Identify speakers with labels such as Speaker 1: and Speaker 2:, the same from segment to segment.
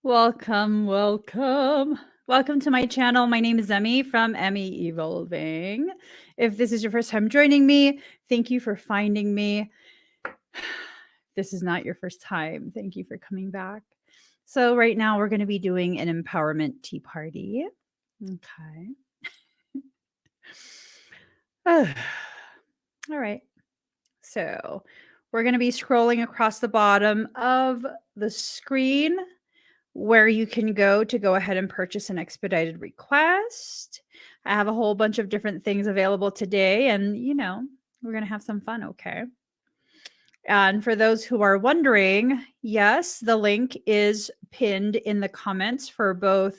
Speaker 1: Welcome, welcome. Welcome to my channel. My name is Emmy from Emmy Evolving. If this is your first time joining me, thank you for finding me. This is not your first time. Thank you for coming back. So right now we're going to be doing an empowerment tea party. Okay. All right. So we're going to be scrolling across the bottom of the screen where you can go ahead and purchase an expedited request. I have a whole bunch of different things available today, and we're going to have some fun, okay? And for those who are wondering, yes, the link is pinned in the comments for both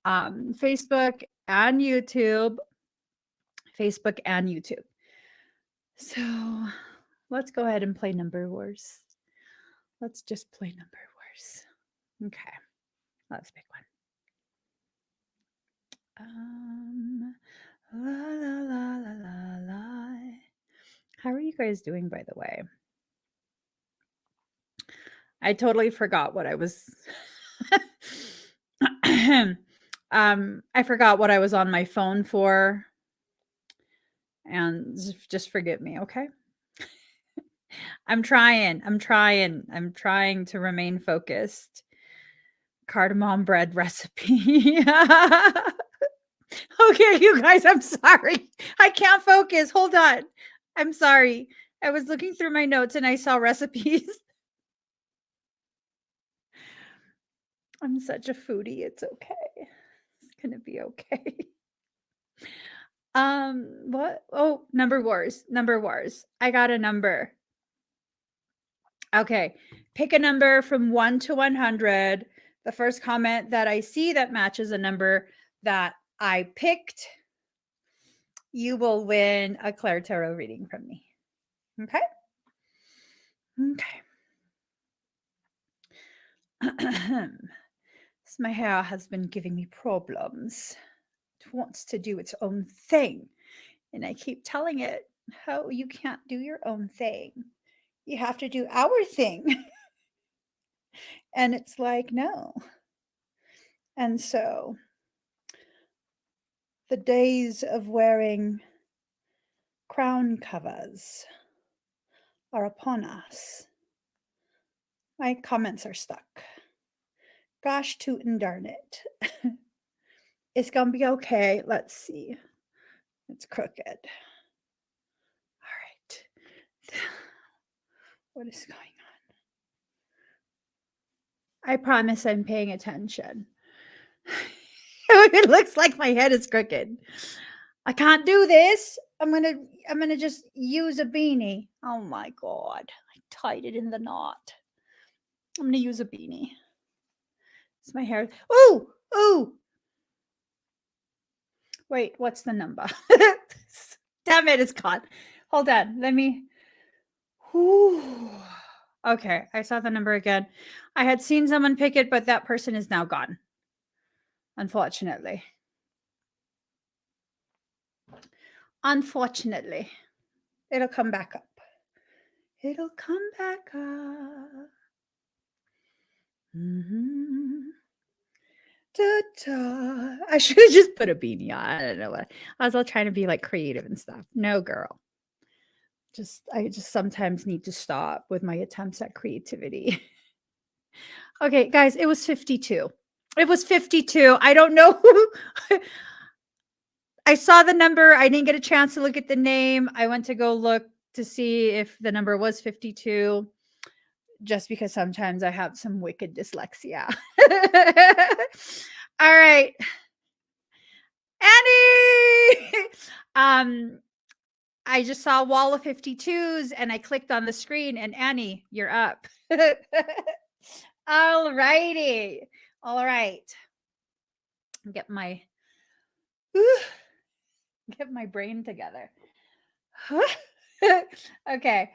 Speaker 1: Facebook and YouTube. So let's go ahead and play Number Wars. Let's just play Number Wars. Okay, let's pick one. La, la, la, la, la, la. How are you guys doing, by the way? I totally forgot what I was. I forgot what I was on my phone for. And just forgive me, okay? I'm trying to remain focused. Cardamom bread recipe. Okay, you guys, I'm sorry. I can't focus. Hold on. I'm sorry. I was looking through my notes and I saw recipes. I'm such a foodie. It's okay. It's going to be okay. What? Oh, Number Wars. I got a number. Okay. Pick a number from 1 to 100. The first comment that I see that matches a number that I picked, you will win a Claire Tarot reading from me. Okay? Okay. My hair has been giving me problems. It wants to do its own thing. And I keep telling it, oh, you can't do your own thing. You have to do our thing. And it's like, no. And so the days of wearing crown covers are upon us. My comments are stuck. Gosh tootin' darn it. It's gonna be okay. Let's see. It's crooked. All right. What is going on? I promise I'm paying attention. It looks like my head is crooked. I can't do this. I'm gonna just use a beanie. Oh my god. I tied it in the knot. I'm gonna use a beanie. It's my hair. Ooh. Wait, what's the number? Damn it, it's gone. Hold on. Let me. Whew. Okay, I saw the number again. I had seen someone pick it, but that person is now gone. Unfortunately. It'll come back up. I should have just put a beanie on. I don't know what. I was all trying to be like creative and stuff. No, girl. I just sometimes need to stop with my attempts at creativity. Okay, guys, it was 52. I don't know who. I saw the number. I didn't get a chance to look at the name. I went to go look to see if the number was 52, just because sometimes I have some wicked dyslexia. All right. Annie! I just saw a wall of 52s and I clicked on the screen and Annie, you're up. All righty. All right. Get my brain together. Okay.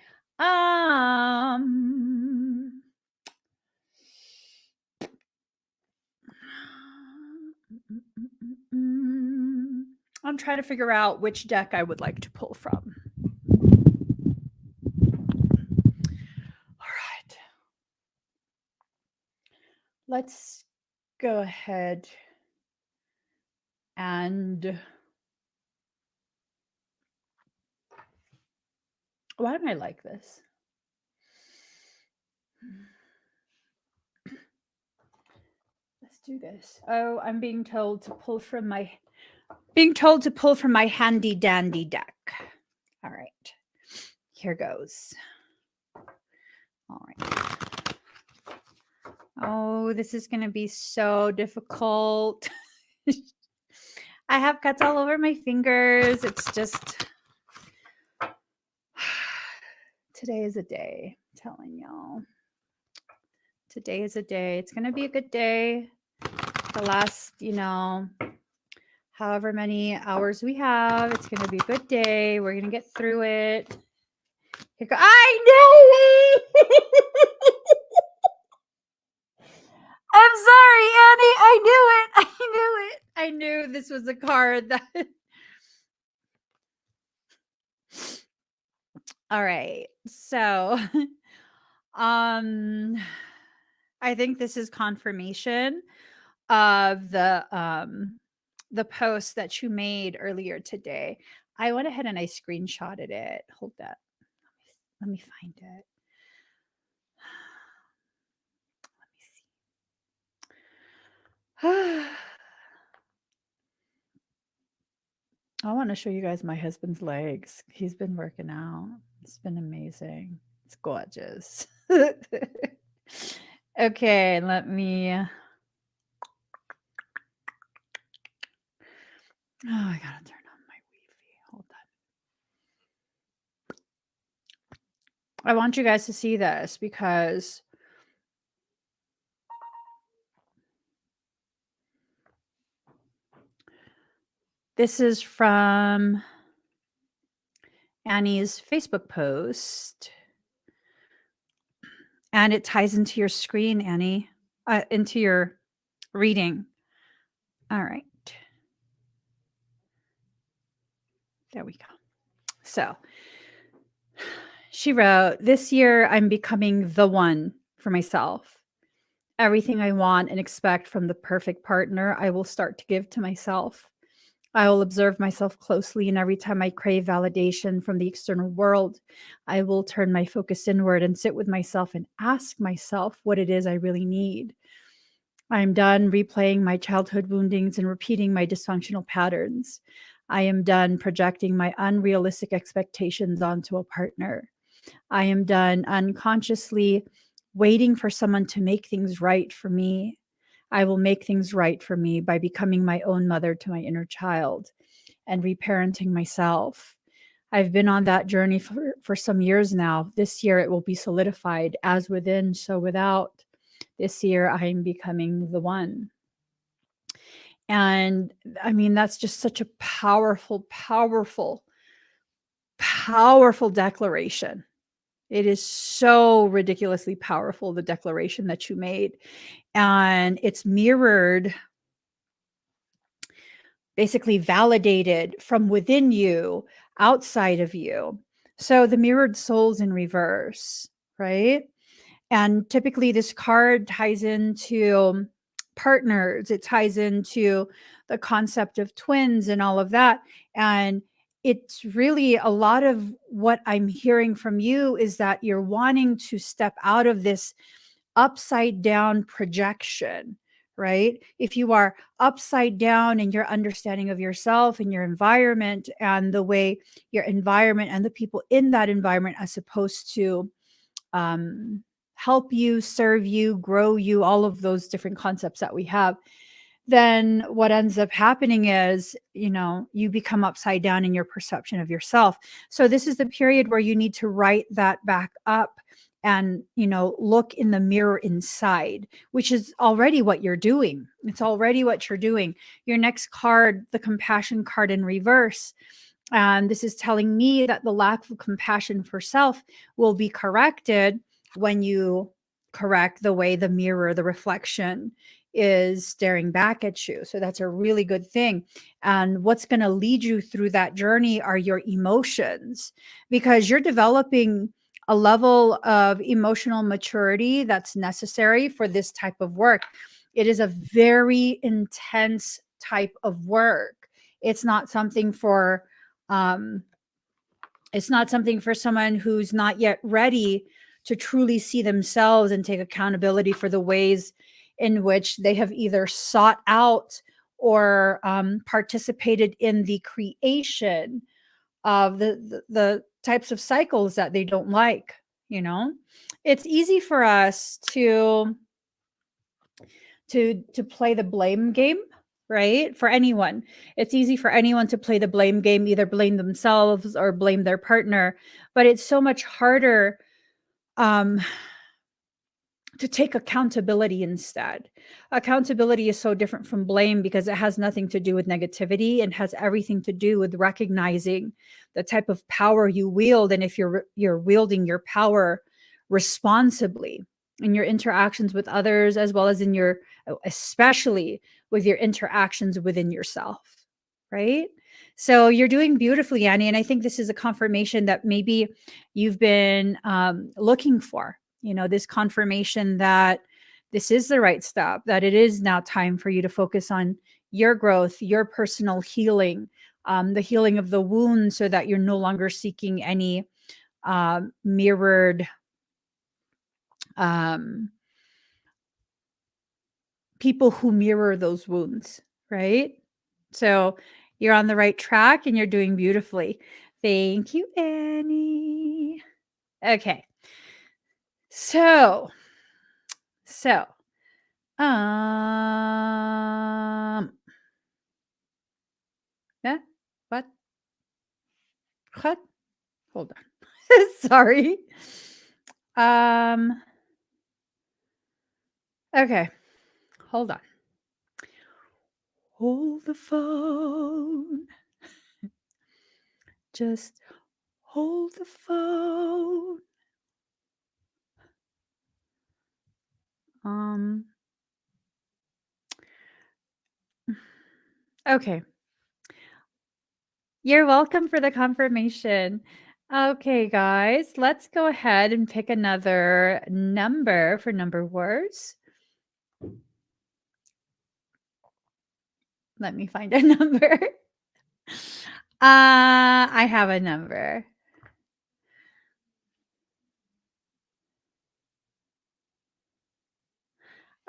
Speaker 1: I'm trying to figure out which deck I would like to pull from. All right. Let's go ahead and why don't I like this? Let's do this. Oh, I'm being told to pull from my handy dandy deck. All right. Here goes. All right. Oh, this is going to be so difficult. I have cuts all over my fingers. It's just today is a day, I'm telling y'all. Today is a day. It's going to be a good day. The last, however many hours we have, it's going to be a good day. We're going to get through it. I know it. I'm sorry, Annie. I knew it. I knew this was a card that. All right. So, I think this is confirmation of the post that you made earlier today. I went ahead and I screenshotted it. Hold that. Let me find it. Let me see. I want to show you guys my husband's legs. He's been working out. It's been amazing. It's gorgeous. Okay, let me. Oh, I gotta turn on my Wi-Fi. Hold on. I want you guys to see this because this is from Annie's Facebook post. And it ties into your screen, Annie, into your reading. All right. There we go. So she wrote, this year I'm becoming the one for myself. Everything I want and expect from the perfect partner, I will start to give to myself. I will observe myself closely, and every time I crave validation from the external world, I will turn my focus inward and sit with myself and ask myself what it is I really need. I'm done replaying my childhood woundings and repeating my dysfunctional patterns. I am done projecting my unrealistic expectations onto a partner. I am done unconsciously waiting for someone to make things right for me. I will make things right for me by becoming my own mother to my inner child and reparenting myself. I've been on that journey for some years now. This year it will be solidified, as within, so without. This year I am becoming the one. And I mean, that's just such a powerful, powerful, powerful declaration. It is so ridiculously powerful, the declaration that you made. And it's mirrored, basically validated from within you, outside of you. So the mirrored souls in reverse, right? And typically this card ties into partners. It ties into the concept of twins and all of that. And it's really a lot of what I'm hearing from you is that you're wanting to step out of this upside down projection, right? If you are upside down in your understanding of yourself and your environment and the way your environment and the people in that environment are supposed to help you, serve you, grow you, all of those different concepts that we have, then what ends up happening is, you become upside down in your perception of yourself. So this is the period where you need to write that back up and, look in the mirror inside, which is already what you're doing. It's already what you're doing. Your next card, the compassion card in reverse. And this is telling me that the lack of compassion for self will be corrected when you correct the way the mirror, the reflection, is staring back at you. So that's a really good thing. And what's going to lead you through that journey are your emotions, because you're developing a level of emotional maturity that's necessary for this type of work. It is a very intense type of work. It's not something for someone who's not yet ready to truly see themselves and take accountability for the ways in which they have either sought out or participated in the creation of the types of cycles that they don't like. You know, it's easy for us to play the blame game, right? For anyone, it's easy for anyone to play the blame game, either blame themselves or blame their partner, but it's so much harder um to take accountability instead. Accountability is so different from blame because it has nothing to do with negativity and has everything to do with recognizing the type of power you wield, and if you're wielding your power responsibly in your interactions with others, as well as in your, especially with your interactions within yourself, right? So you're doing beautifully, Annie, and I think this is a confirmation that maybe you've been looking for, this confirmation that this is the right step, that it is now time for you to focus on your growth, your personal healing, the healing of the wound, so that you're no longer seeking any mirrored people who mirror those wounds, right? So you're on the right track and you're doing beautifully. Thank you, Annie. Okay. So, yeah, what? Hold on. Sorry. Okay. Hold on. Hold the phone. Just hold the phone. Okay. You're welcome for the confirmation. Okay, guys, let's go ahead and pick another number for number words. Let me find a number. I have a number.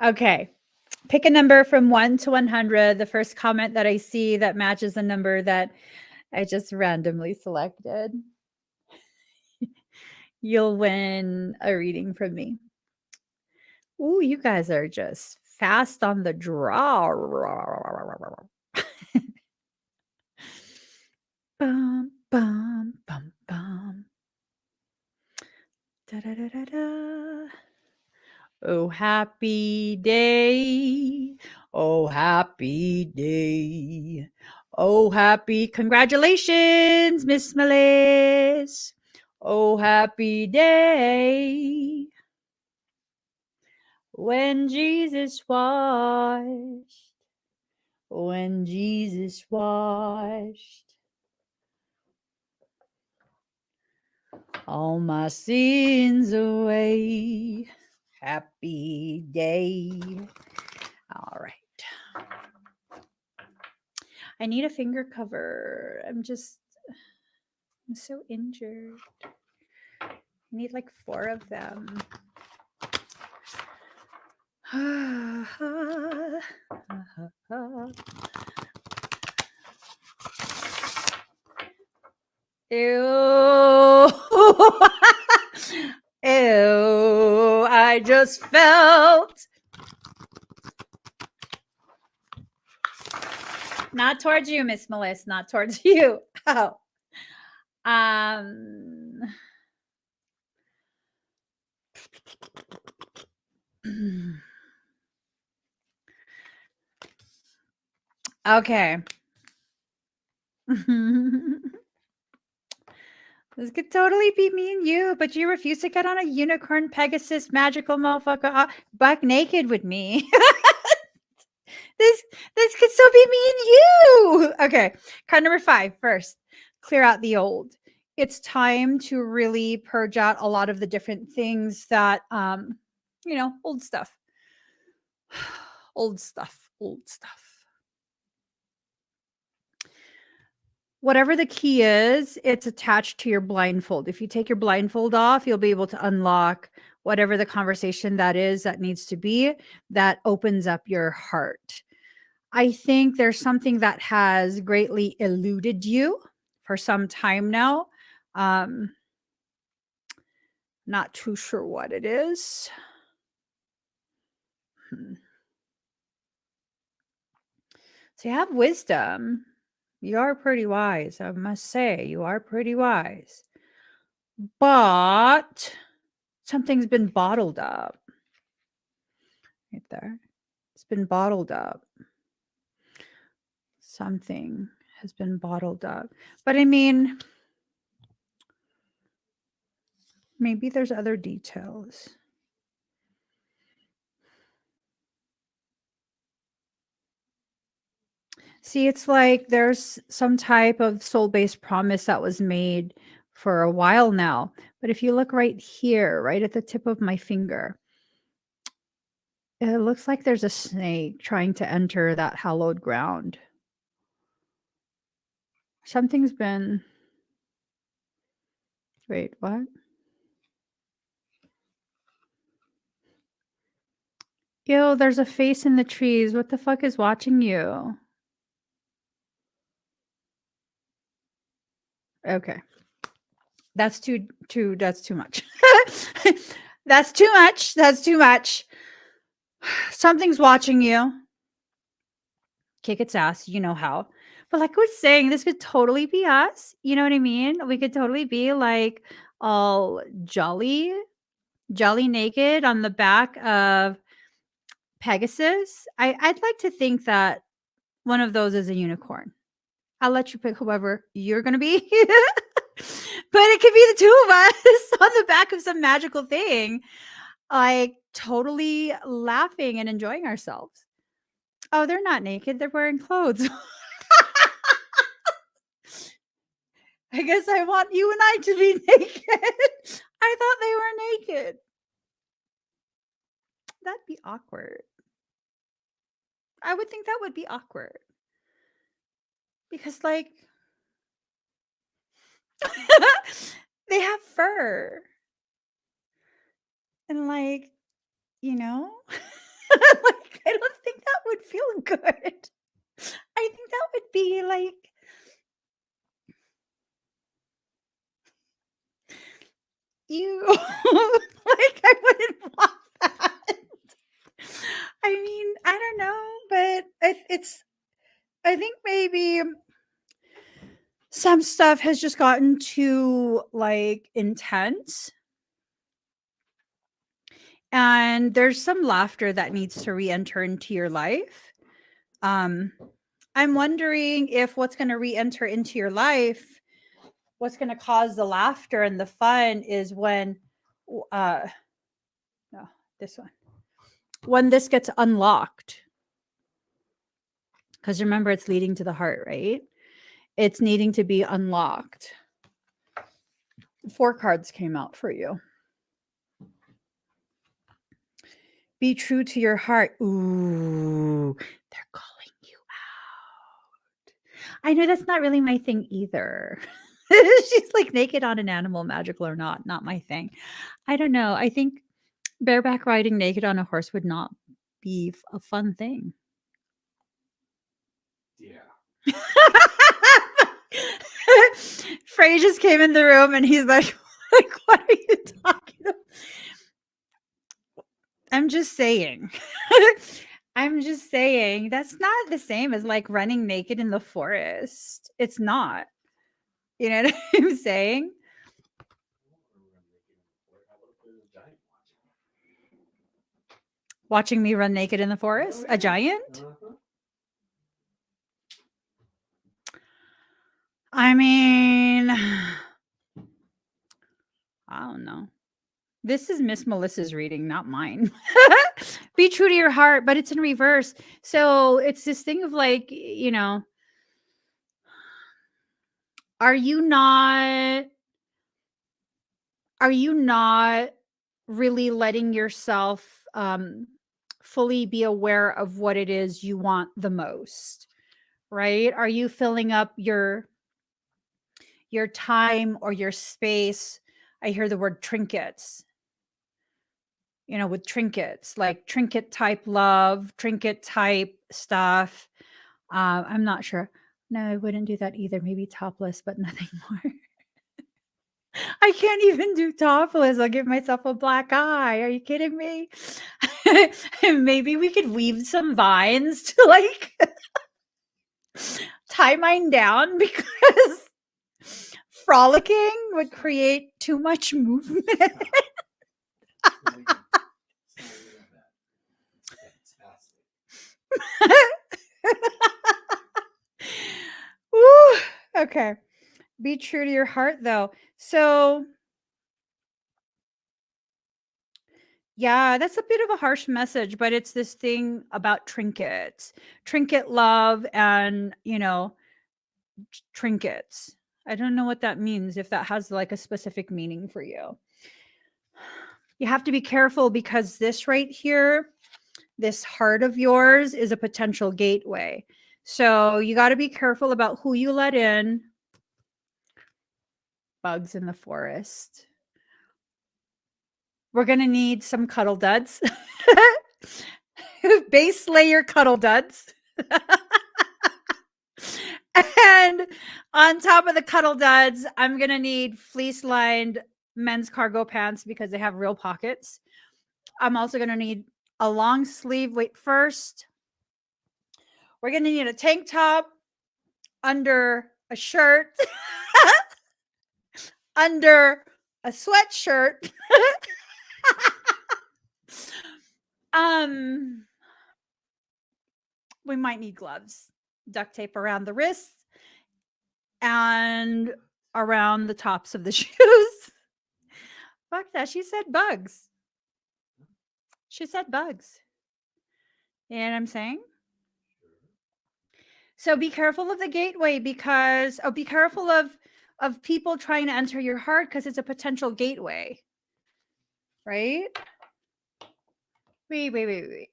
Speaker 1: Okay. Pick a number from 1 to 100. The first comment that I see that matches the number that I just randomly selected. You'll win a reading from me. Ooh, you guys are just fast on the draw. Bum, bum, bum, bum. Da, da, da, da, da. Oh, happy day. Oh, happy day. Oh, happy. Congratulations, Miss Meliss. Oh, happy day. When Jesus washed. When Jesus washed all my sins away. Happy day. All right. I need a finger cover. I'm so injured. I need like 4 of them. Ew. Ew. I just felt. Not towards you, Miss Meliss. Not towards you. Oh. Okay. This could totally be me and you, but you refuse to get on a unicorn, Pegasus, magical motherfucker, buck naked with me. This could still be me and you. Okay. Card number 5. First, clear out the old. It's time to really purge out a lot of the different things that, old stuff. Old stuff, old stuff. Whatever the key is, it's attached to your blindfold. If you take your blindfold off, you'll be able to unlock whatever the conversation that is that needs to be, that opens up your heart. I think there's something that has greatly eluded you for some time now. Not too sure what it is. So you have wisdom. You are pretty wise, I must say. You are pretty wise. But something's been bottled up. Right there. It's been bottled up. Something has been bottled up. But I mean, maybe there's other details. See, it's like there's some type of soul-based promise that was made for a while now. But if you look right here, right at the tip of my finger, it looks like there's a snake trying to enter that hallowed ground. Something's been... Wait, what? Ew, there's a face in the trees. What the fuck is watching you? Okay. That's too much. That's too much. That's too much. Something's watching you. Kick its ass, you know how. But like I was saying, this could totally be us. You know what I mean? We could totally be like all jolly naked on the back of Pegasus. I'd like to think that one of those is a unicorn. I'll let you pick whoever you're going to be. But it could be the two of us on the back of some magical thing, like totally laughing and enjoying ourselves. Oh, they're not naked. They're wearing clothes. I guess I want you and I to be naked. I thought they were naked. That'd be awkward. I would think that would be awkward. Because, like, they have fur. And, like, you know, like, I don't think that would feel good. I think that would be like, ew. Like, I wouldn't want that. I mean, I don't know, but I think maybe some stuff has just gotten too, like, intense. And there's some laughter that needs to re-enter into your life. I'm wondering if what's going to re-enter into your life, what's going to cause the laughter and the fun is when, no, this one, when this gets unlocked. Because remember, it's leading to the heart, right? It's needing to be unlocked. 4 cards came out for you. Be true to your heart. Ooh, they're calling you out. I know that's not really my thing either. She's like naked on an animal, magical or not my thing. I don't know. I think bareback riding naked on a horse would not be a fun thing.
Speaker 2: Yeah.
Speaker 1: Frey just came in the room and he's like, what are you talking about? I'm just saying. I'm just saying that's not the same as like running naked in the forest. It's not. You know what I'm saying? Watching me run naked in the forest? A giant? I mean, I don't know. This is Miss Melissa's reading, not mine. Be true to your heart, but it's in reverse. So it's this thing of like, you know, are you not really letting yourself fully be aware of what it is you want the most, right? Are you filling up your time or your space? I hear the word trinkets, with trinkets, like trinket type love, trinket type stuff. I'm not sure. No, I wouldn't do that either. Maybe topless, but nothing more. I can't even do topless. I'll give myself a black eye. Are you kidding me? Maybe we could weave some vines to like tie mine down because frolicking would create too much movement. Woo. Okay. Be true to your heart though. So yeah, that's a bit of a harsh message, but it's this thing about trinkets, trinket love, and trinkets. I don't know what that means, if that has like a specific meaning for you. You have to be careful because this right here, this heart of yours, is a potential gateway. So you got to be careful about who you let in. Bugs in the forest. We're going to need some cuddle duds. Base layer cuddle duds. And on top of the cuddle duds, I'm going to need fleece lined men's cargo pants because they have real pockets. I'm also going to need a long sleeve. Wait, first, we're going to need a tank top under a shirt, under a sweatshirt. We might need gloves, duct tape around the wrists and around the tops of the shoes. Fuck that. She said bugs. She said bugs. You know what I'm saying? So be careful of the gateway because be careful of people trying to enter your heart because it's a potential gateway. Right? Wait.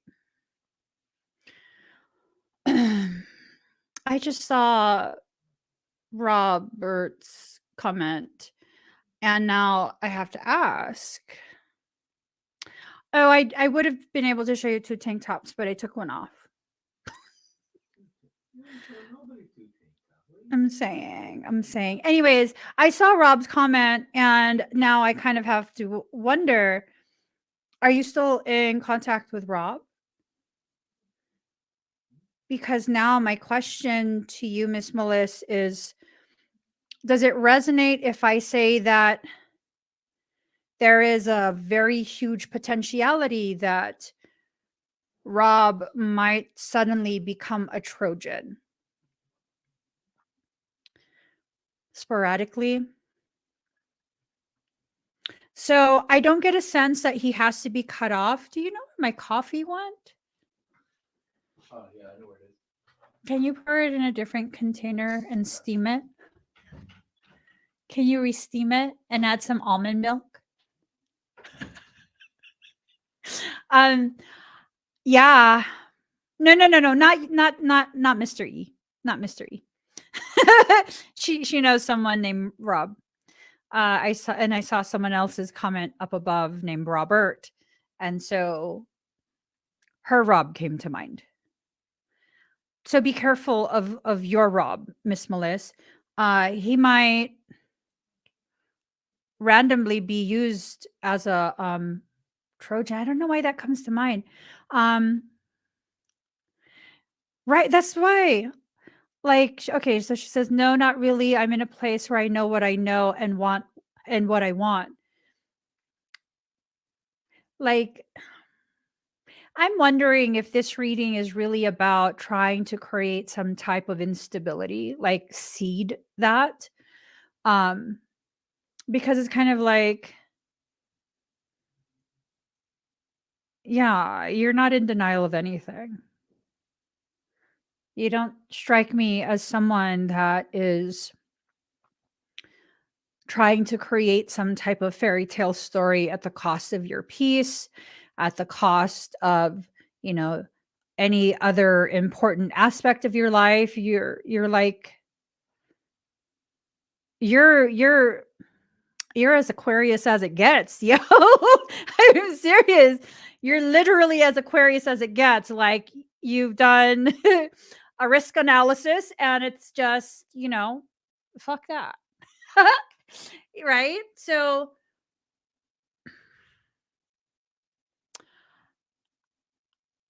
Speaker 1: I just saw Robert's comment and now I have to ask. Oh, I would have been able to show you 2 tank tops, but I took one off. I'm saying. Anyways, I saw Rob's comment and now I kind of have to wonder, are you still in contact with Rob? Because now my question to you, Miss Meliss, is, does it resonate if I say that there is a very huge potentiality that Rob might suddenly become a Trojan? Sporadically. So I don't get a sense that he has to be cut off. Do you know where my coffee went?
Speaker 2: Oh, yeah, I know where it is.
Speaker 1: Can you pour it in a different container and steam it? Can you re-steam it and add some almond milk? Yeah. No, not Mr. E. Not Mr. E. She knows someone named Rob. I saw someone else's comment up above named Robert, and so her Rob came to mind. So be careful of your Rob, Miss Meliss. He might randomly be used as a Trojan. I don't know why that comes to mind. Right, that's why. Like, okay, so she says, no, not really. I'm in a place where I know what I know and want and what I want. Like, I'm wondering if this reading is really about trying to create some type of instability, like seed that. Because it's kind of like, yeah, you're not in denial of anything. You don't strike me as someone that is trying to create some type of fairy tale story at the cost of your peace, at the cost of, you know, any other important aspect of your life. You're like you're you're as Aquarius as it gets, yo. I'm serious. You're literally as Aquarius as it gets. Like you've done a risk analysis and it's just, fuck that. Right? So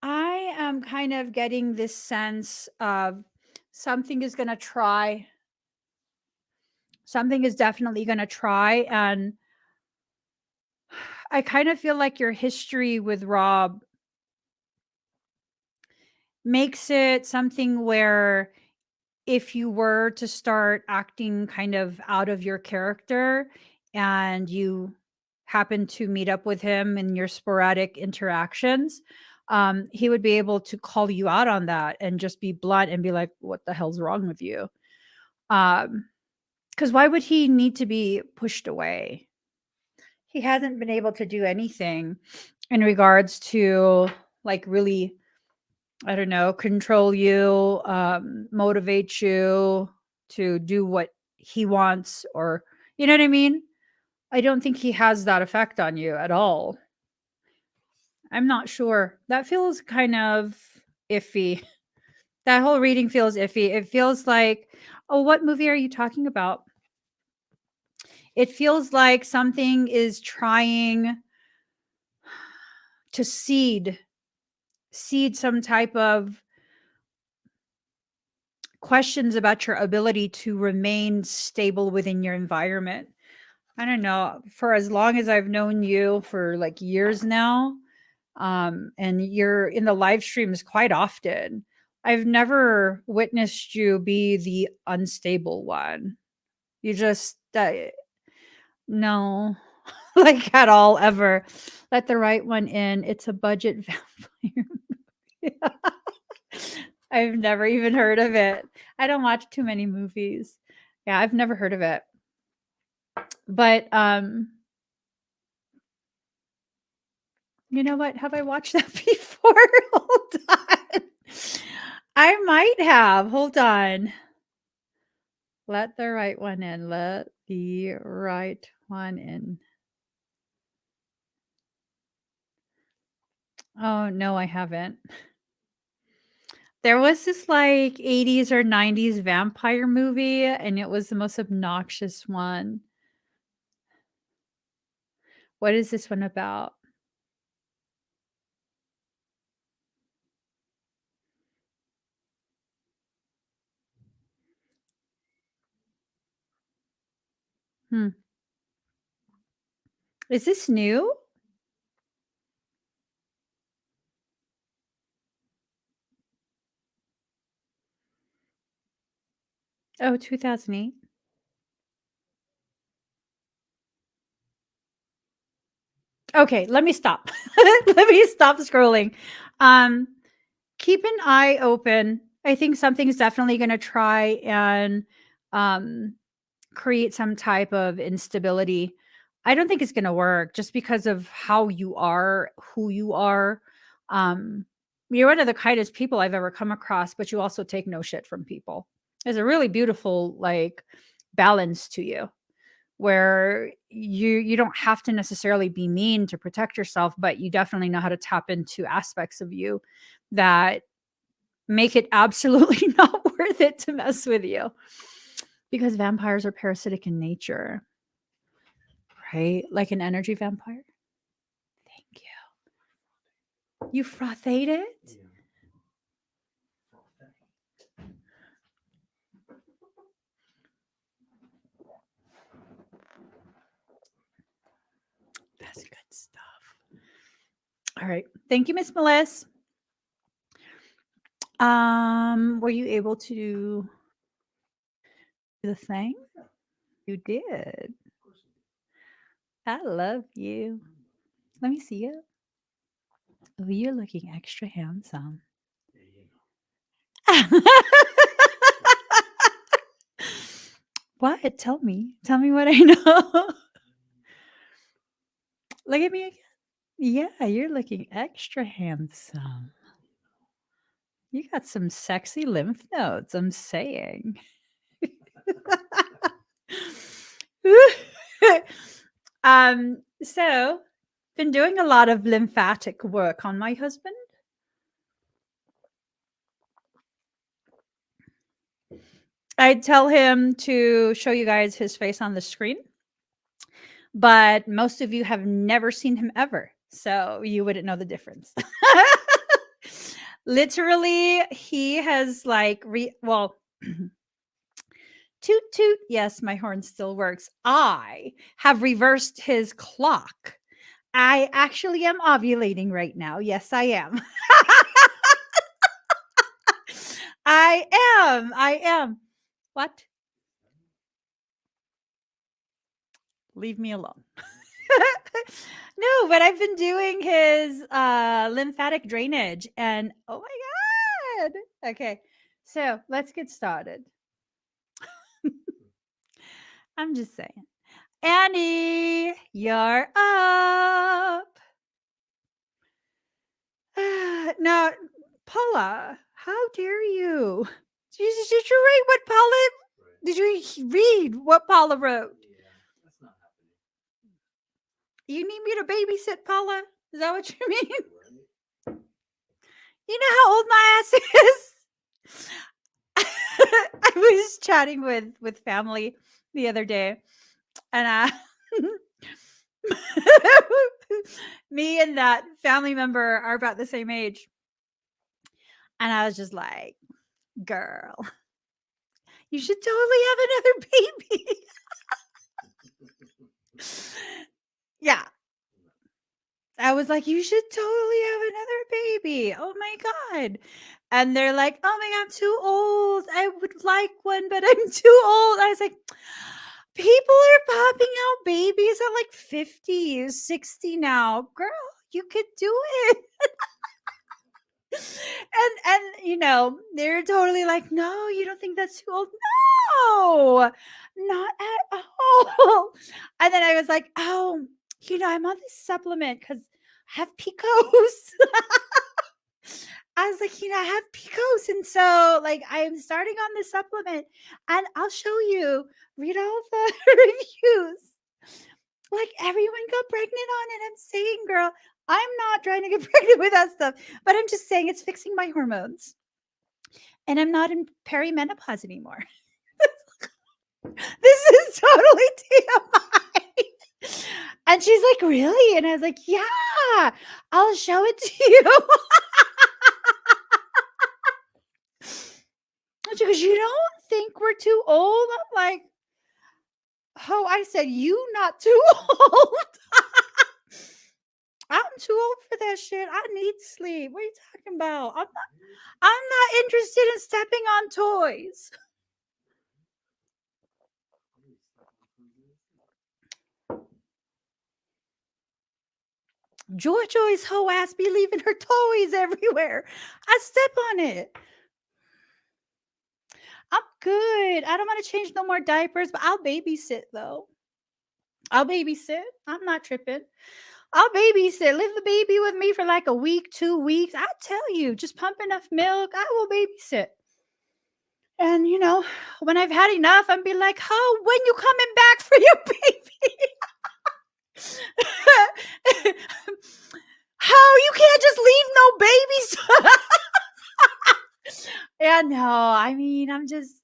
Speaker 1: I am kind of getting this sense of something is going to try, something is definitely going to try. And I kind of feel like your history with Rob makes it something where if you were to start acting kind of out of your character and you happen to meet up with him in your sporadic interactions, he would be able to call you out on that and just be blunt and be like, what the hell's wrong with you? Because why would he need to be pushed away? He hasn't been able to do anything in regards to like really, I don't know, control you, motivate you to do what he wants, or you know what I mean? I don't think he has that effect on you at all. I'm not sure. That feels kind of iffy. That whole reading feels iffy. It feels like, oh, what movie are you talking about? It feels like something is trying to seed some type of questions about your ability to remain stable within your environment. I don't know. For as long as I've known you, for like years now, and you're in the live streams quite often, I've never witnessed you be the unstable one. You just, no, like at all, ever. Let the right one in. It's a budget vampire. I've never even heard of it. I don't watch too many movies. Yeah, I've never heard of it. But you know what? Have I watched that before? Hold on. I might have. Hold on. Let the right one in. Let the right one in. Oh, no, I haven't. There was this like 80s or 90s vampire movie, and it was the most obnoxious one. What is this one about? Hmm. Is this new? Oh, 2008. Okay, let me stop. Let me stop scrolling. Um, keep an eye open. I think something's definitely going to try and um, create some type of instability. I don't think it's going to work just because of how you are, who you are. Um, you're one of the kindest people I've ever come across, but you also take no shit from people. There's a really beautiful like balance to you where you don't have to necessarily be mean to protect yourself, but you definitely know how to tap into aspects of you that make it absolutely not worth it to mess with you, because vampires are parasitic in nature, right? Like an energy vampire. Thank you. You frothed it?
Speaker 2: Yeah.
Speaker 1: That's good stuff. All right. Thank you, Miss Meliss. Were you able to do the thing? You did.
Speaker 2: Of course it
Speaker 1: I love you. Let me see it. Oh, you're looking extra handsome.
Speaker 2: is. Yeah,
Speaker 1: What? Tell me. Tell me what I know. Look at me again. Yeah, you're looking extra handsome. You got some sexy lymph nodes, I'm saying. So been doing a lot of lymphatic work on my husband. I'd tell him to show you guys his face on the screen, but most of you have never seen him ever, so you wouldn't know the difference. Literally, he has like toot toot. Yes, my horn still works. I have reversed his clock. I actually am ovulating right now. Yes, I am. I am. What? Leave me alone. No, but I've been doing his lymphatic drainage and oh my god. Okay. So, let's get started. I'm just saying. Annie, you're up. Now, Paula, how dare you? Did you read what Paula? Did you read what Paula wrote?
Speaker 2: Yeah, that's not happening.
Speaker 1: You need me to babysit Paula? Is that what you mean?
Speaker 2: Right?
Speaker 1: You know how old my ass is? I was chatting with family the other day, and me and that family member are about the same age. And I was just like, girl, you should totally have another baby. Yeah. I was like, you should totally have another baby. Oh my God. And they're like, oh my God, I'm too old. I would like one, but I'm too old. I was like, people are popping out babies at like 50, 60 now. Girl, you could do it. And you know, they're totally like, no, you don't think that's too old? No, not at all. And then I was like, oh, you know, I'm on this supplement because I have PCOS. I was like, you know, I have PCOS. And so like I'm starting on this supplement and I'll show you, read all the reviews. Like everyone got pregnant on it. I'm saying, girl, I'm not trying to get pregnant with that stuff, but I'm just saying it's fixing my hormones. And I'm not in perimenopause anymore. This is totally TMI. And she's like, really? And I was like, yeah, I'll show it to you. She goes, you don't think we're too old? I'm like, oh, I said, you not too old. I'm too old for that shit. I need sleep. What are you talking about? I'm not interested in stepping on toys. Joy's whole ass be leaving her toys everywhere. I step on it. I'm good. I don't want to change no more diapers, but I'll babysit though. I'll babysit. I'm not tripping. I'll babysit. Leave the baby with me for like a week, 2 weeks. I tell you, just pump enough milk. I will babysit. And you know, when I've had enough, I'm be like, "Oh, when you coming back for your baby?" How you can't just leave no babies? Yeah, no. I mean, I'm just.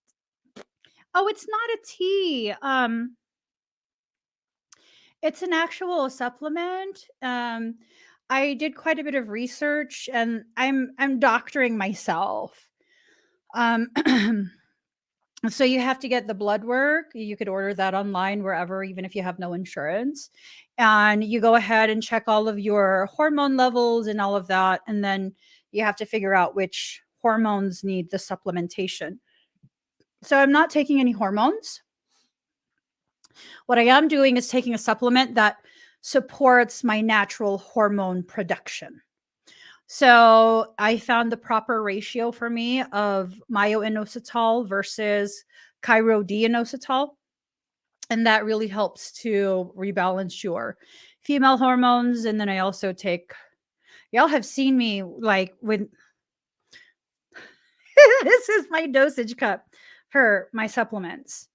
Speaker 1: Oh, it's not a tea. It's an actual supplement. I did quite a bit of research, and I'm doctoring myself. Um, so you have to get the blood work. You could order that online wherever, even if you have no insurance. And you go ahead and check all of your hormone levels and all of that, and then you have to figure out which hormones need the supplementation. So I'm not taking any hormones. What I am doing is taking a supplement that supports my natural hormone production. So I found the proper ratio for me of myo-inositol versus chiro-D-inositol. And that really helps to rebalance your female hormones. And then I also take, y'all have seen me like when This is my dosage cup for my supplements.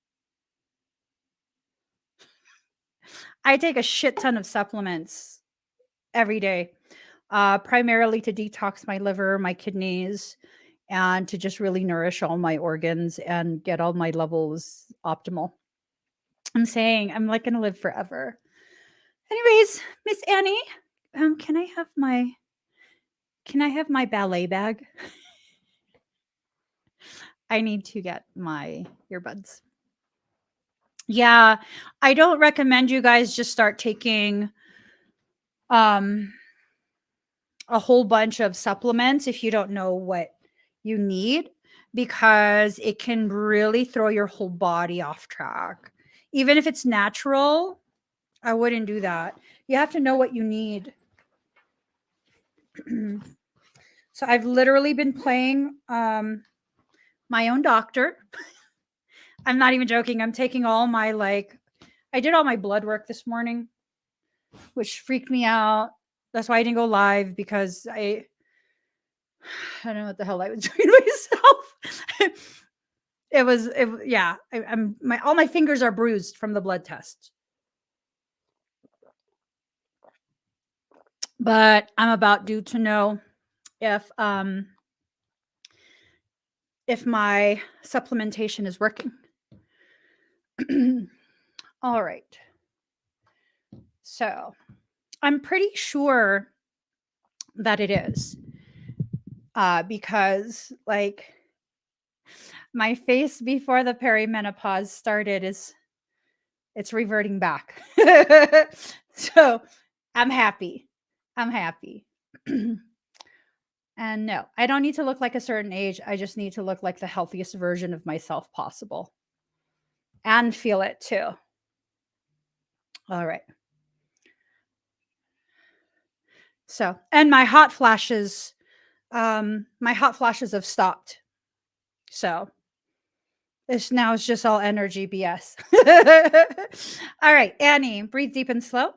Speaker 1: I take a shit ton of supplements every day, primarily to detox my liver, my kidneys, and to just really nourish all my organs and get all my levels optimal. I'm saying I'm like going to live forever. Anyways, Miss Annie, can I have my ballet bag? I need to get my earbuds. Yeah, I don't recommend you guys just start taking a whole bunch of supplements if you don't know what you need, because it can really throw your whole body off track. Even if it's natural, I wouldn't do that. You have to know what you need. So I've literally been playing my own doctor. I'm not even joking. I'm taking all my I did all my blood work this morning, which freaked me out. That's why I didn't go live, because I don't know what the hell I was doing myself. Yeah. I'm all my fingers are bruised from the blood test. But I'm about due to know if my supplementation is working. All right. So I'm pretty sure that it is. Because my face before the perimenopause started it's reverting back. So I'm happy. And no, I don't need to look like a certain age. I just need to look like the healthiest version of myself possible and feel it too. All right. So, and my hot flashes have stopped. So this now is just all energy BS. All right, Annie, breathe deep and slow.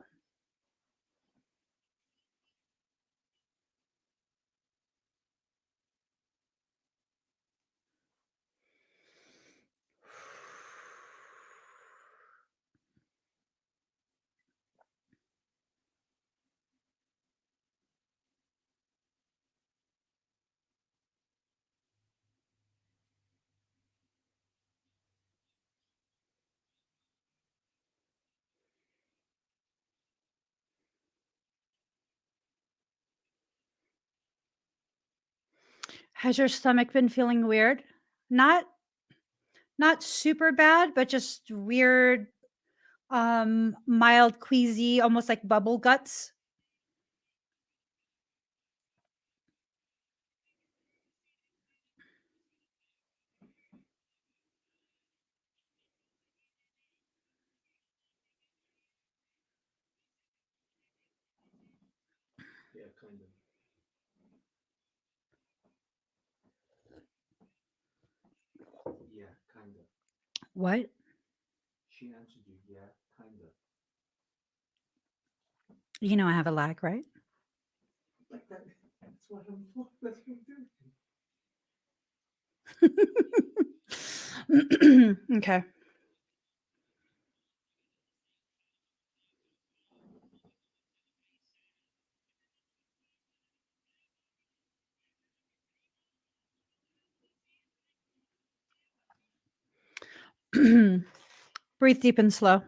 Speaker 1: Has your stomach been feeling weird? Not super bad, but just weird, mild queasy, almost like bubble guts.
Speaker 2: Yeah, kind of. Yeah, kind of.
Speaker 1: What?
Speaker 2: She answered you, yeah, kind of.
Speaker 1: You know I have a lag, right?
Speaker 2: Like that. That's what I'm for. That's what I'm doing.
Speaker 1: Okay. Breathe deep and slow.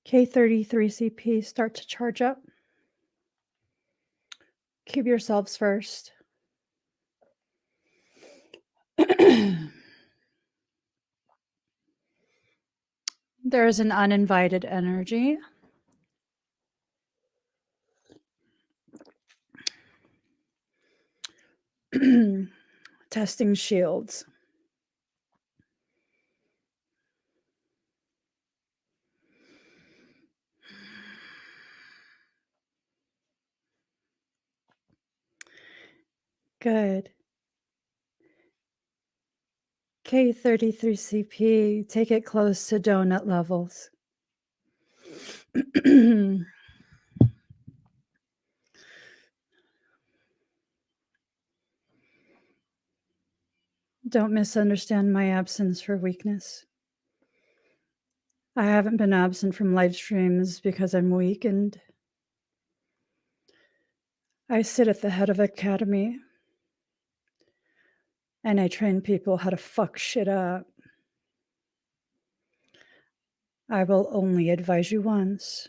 Speaker 1: K33CP, start to charge up. Keep yourselves first. There is an uninvited energy. Testing shields. Good. K33CP, take it close to donut levels. Don't misunderstand my absence for weakness. I haven't been absent from live streams because I'm weak, and I sit at the head of academy and I train people how to fuck shit up. I will only advise you once.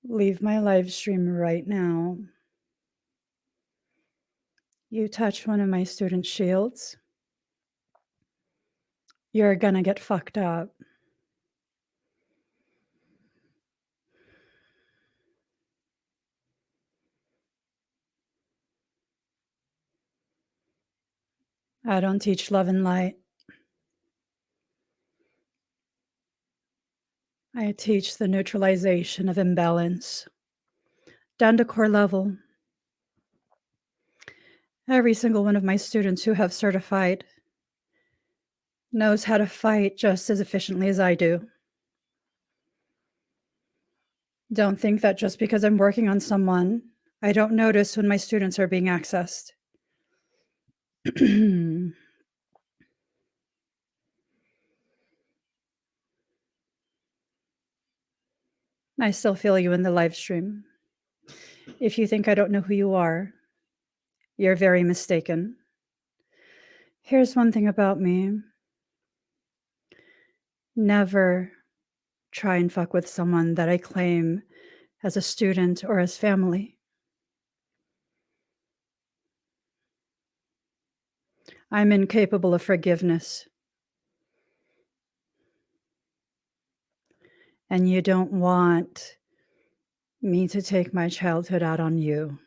Speaker 1: Leave my live stream right now. You touch one of my student shields, you're gonna get fucked up. I don't teach love and light. I teach the neutralization of imbalance down to core level. Every single one of my students who have certified knows how to fight just as efficiently as I do. Don't think that just because I'm working on someone, I don't notice when my students are being accessed. I still feel you in the live stream. If you think I don't know who you are, you're very mistaken. Here's one thing about me. Never try and fuck with someone that I claim as a student or as family. I'm incapable of forgiveness. And you don't want me to take my childhood out on you.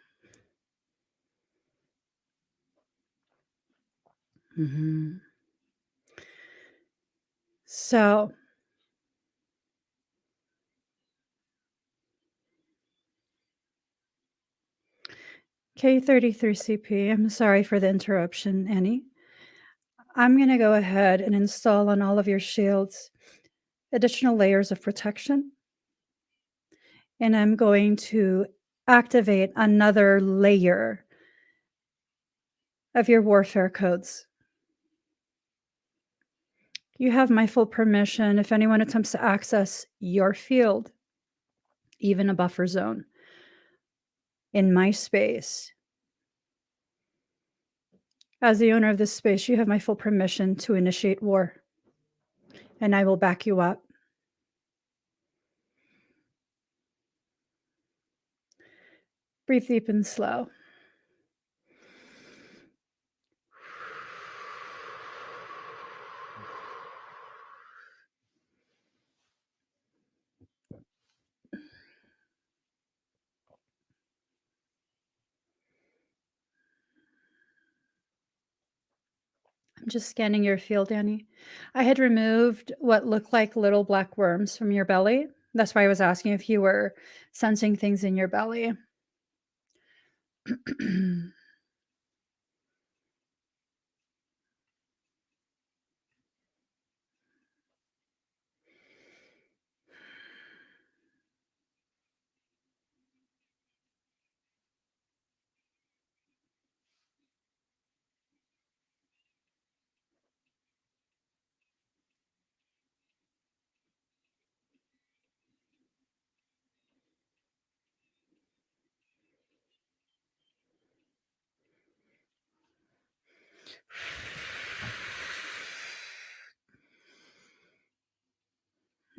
Speaker 1: Mm-hmm. So, K33CP, I'm sorry for the interruption, Annie. I'm going to go ahead and install on all of your shields additional layers of protection. And I'm going to activate another layer of your warfare codes. You have my full permission if anyone attempts to access your field, even a buffer zone, in my space. As the owner of this space, you have my full permission to initiate war, and I will back you up. Breathe deep and slow. I'm just scanning your field, Annie. I had removed what looked like little black worms from your belly. That's why I was asking if you were sensing things in your belly.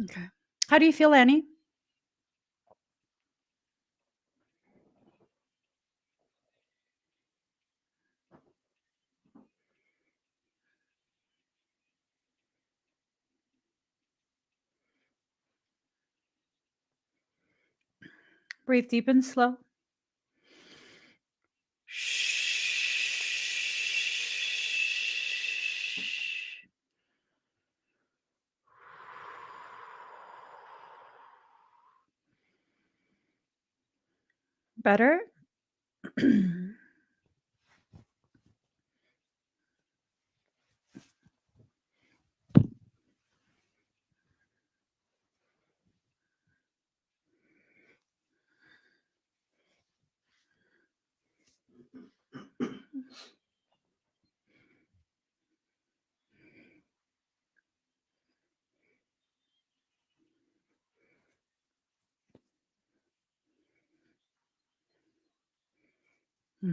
Speaker 1: Okay. How do you feel, Annie? Breathe deep and slow. Better?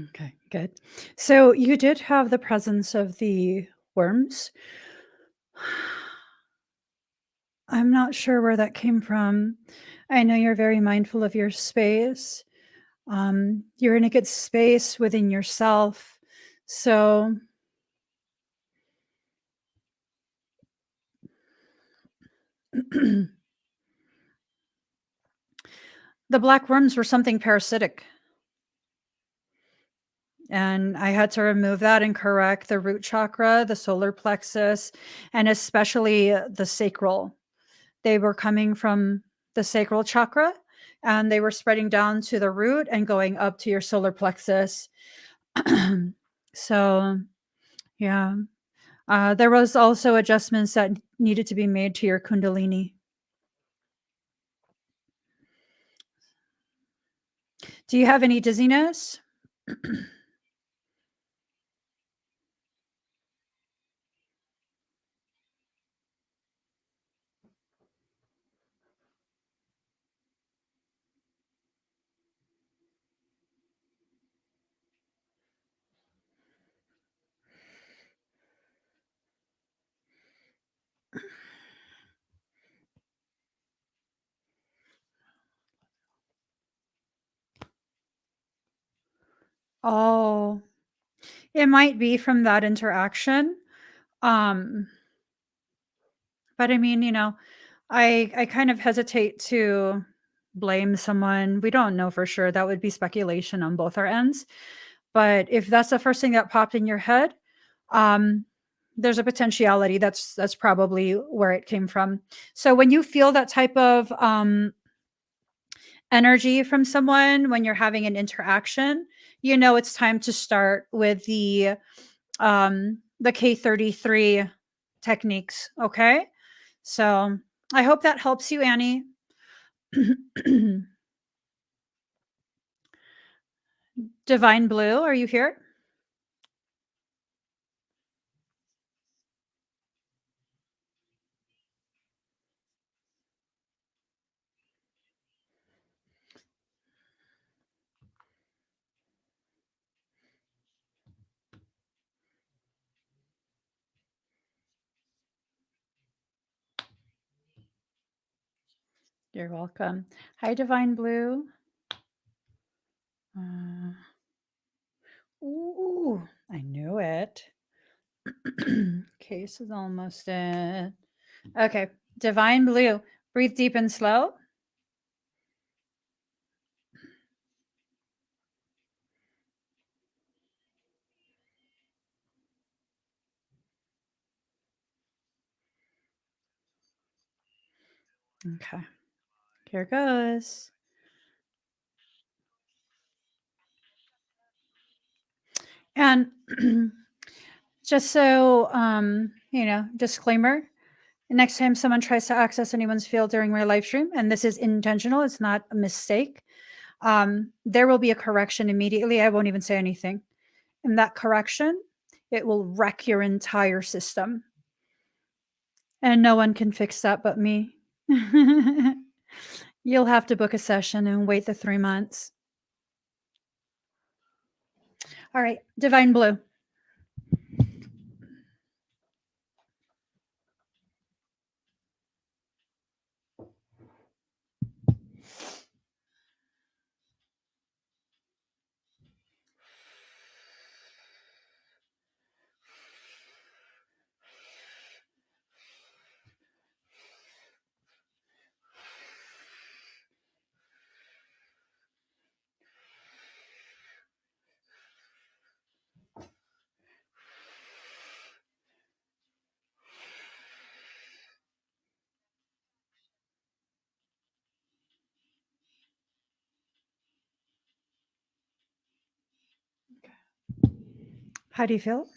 Speaker 1: Okay, good. So you did have the presence of the worms. I'm not sure where that came from. I know you're very mindful of your space. You're in a good space within yourself. So the black worms were something parasitic. And I had to remove that and correct the root chakra, the solar plexus, and especially the sacral. They were coming from the sacral chakra and they were spreading down to the root and going up to your solar plexus. So, yeah. There was also adjustments that needed to be made to your kundalini. Do you have any dizziness? Oh, it might be from that interaction. Um, but I mean, I kind of hesitate to blame someone. We don't know for sure. That would be speculation on both our ends. But if that's the first thing that popped in your head, um, there's a potentiality that's probably where it came from. So when you feel that type of energy from someone when you're having an interaction, it's time to start with the K33 techniques. Okay. So I hope that helps you, Annie. Divine Blue, are you here? You're welcome. Hi, Divine Blue. Uh, ooh, I knew it. Case is almost in. Okay, Divine Blue. Breathe deep and slow. Okay, here goes. And just so disclaimer, next time someone tries to access anyone's field during my live stream, and this is intentional, it's not a mistake, there will be a correction immediately. I won't even say anything. And that correction, it will wreck your entire system. And no one can fix that but me. You'll have to book a session and wait the 3 months. All right, Divine Blue. How do you feel?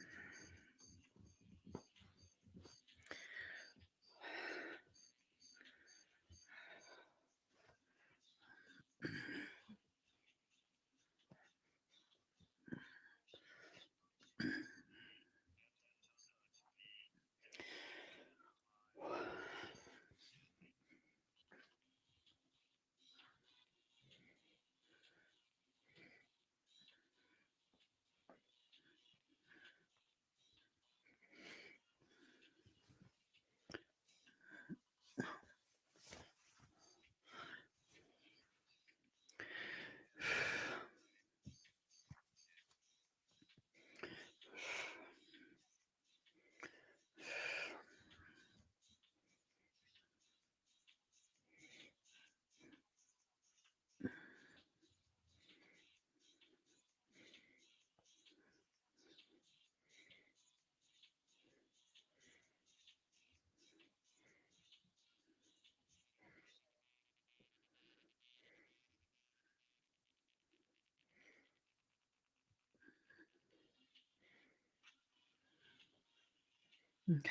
Speaker 1: Okay.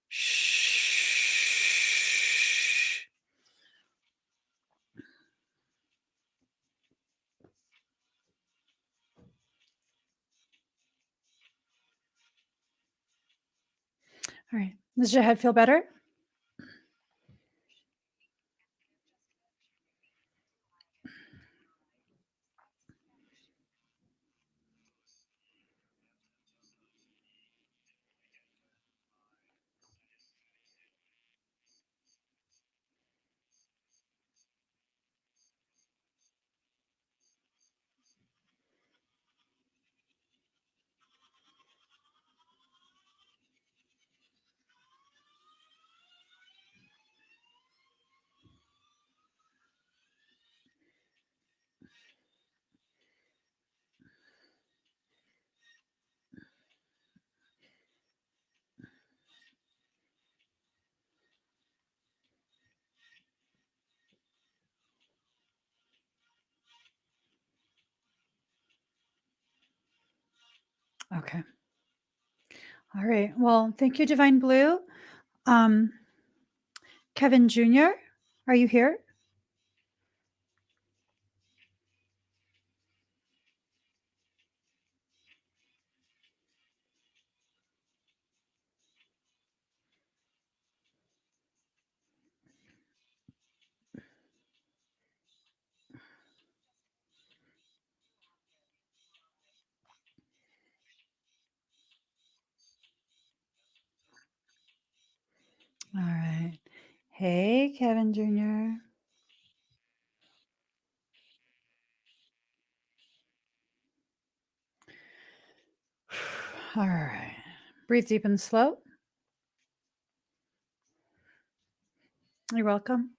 Speaker 1: Shh. All right. Does your head feel better? Okay. All right. Well, thank you, Divine Blue. Kevin Jr., are you here? All right. Hey, Kevin Jr. All right. Breathe deep and slow. You're welcome.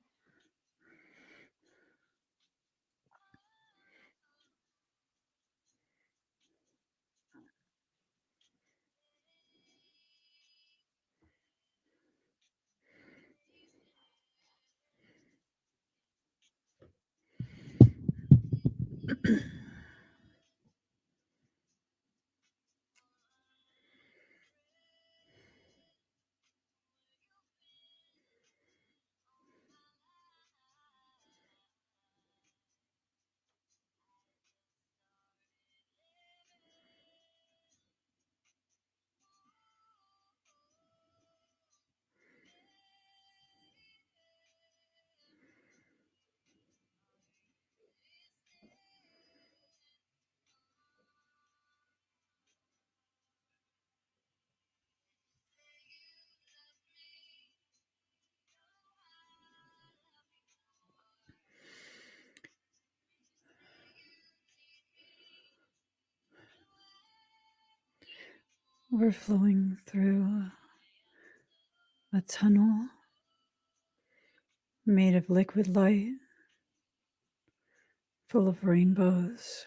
Speaker 1: We're flowing through a tunnel made of liquid light, full of rainbows.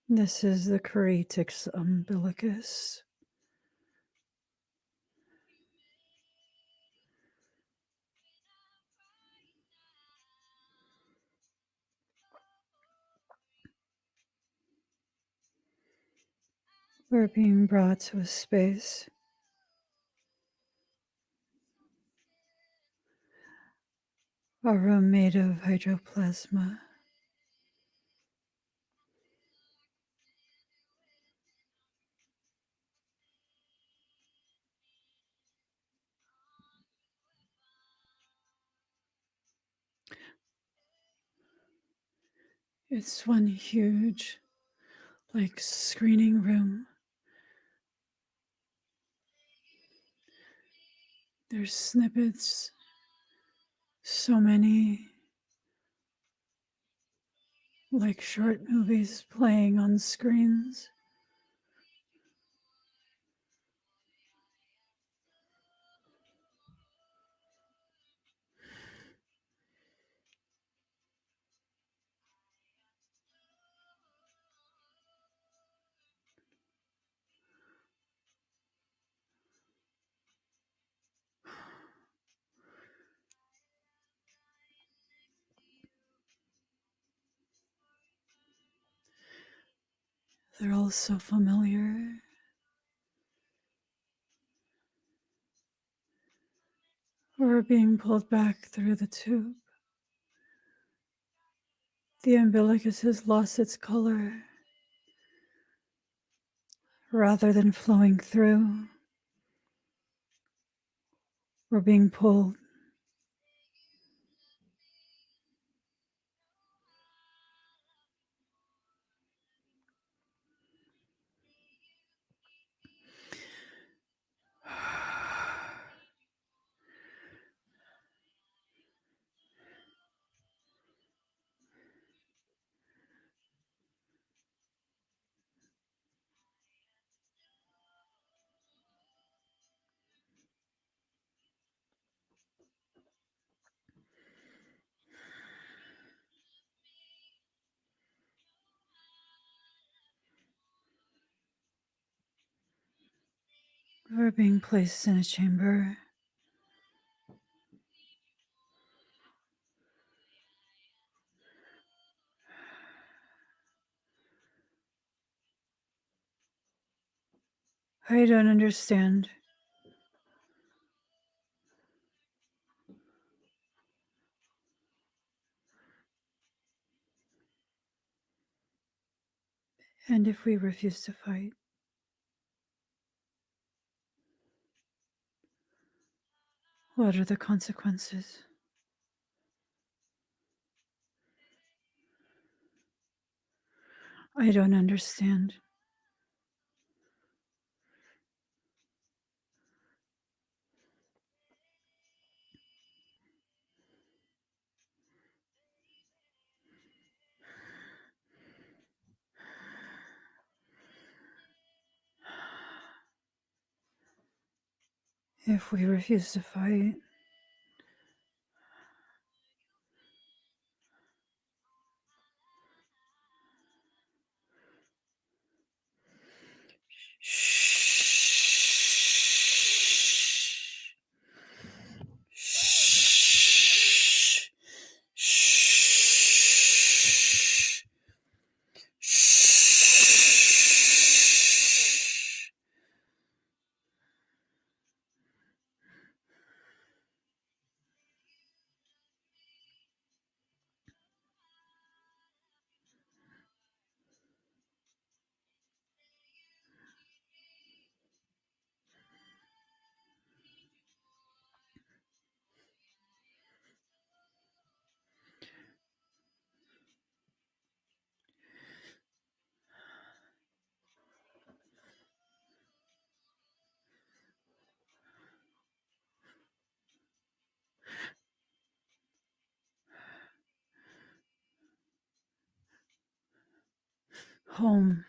Speaker 1: This is the Creatrix umbilicus. We're being brought to a space a room made of hydroplasma. It's one huge, like, screening room. There's snippets, so many, like short movies playing on screens. They're all so familiar. We're being pulled back through the tube. The umbilicus has lost its color. Rather than flowing through, we're being pulled. We're being placed in a chamber. I don't understand. And if we refuse to fight, what are the consequences? I don't understand. If we refuse to fight, home.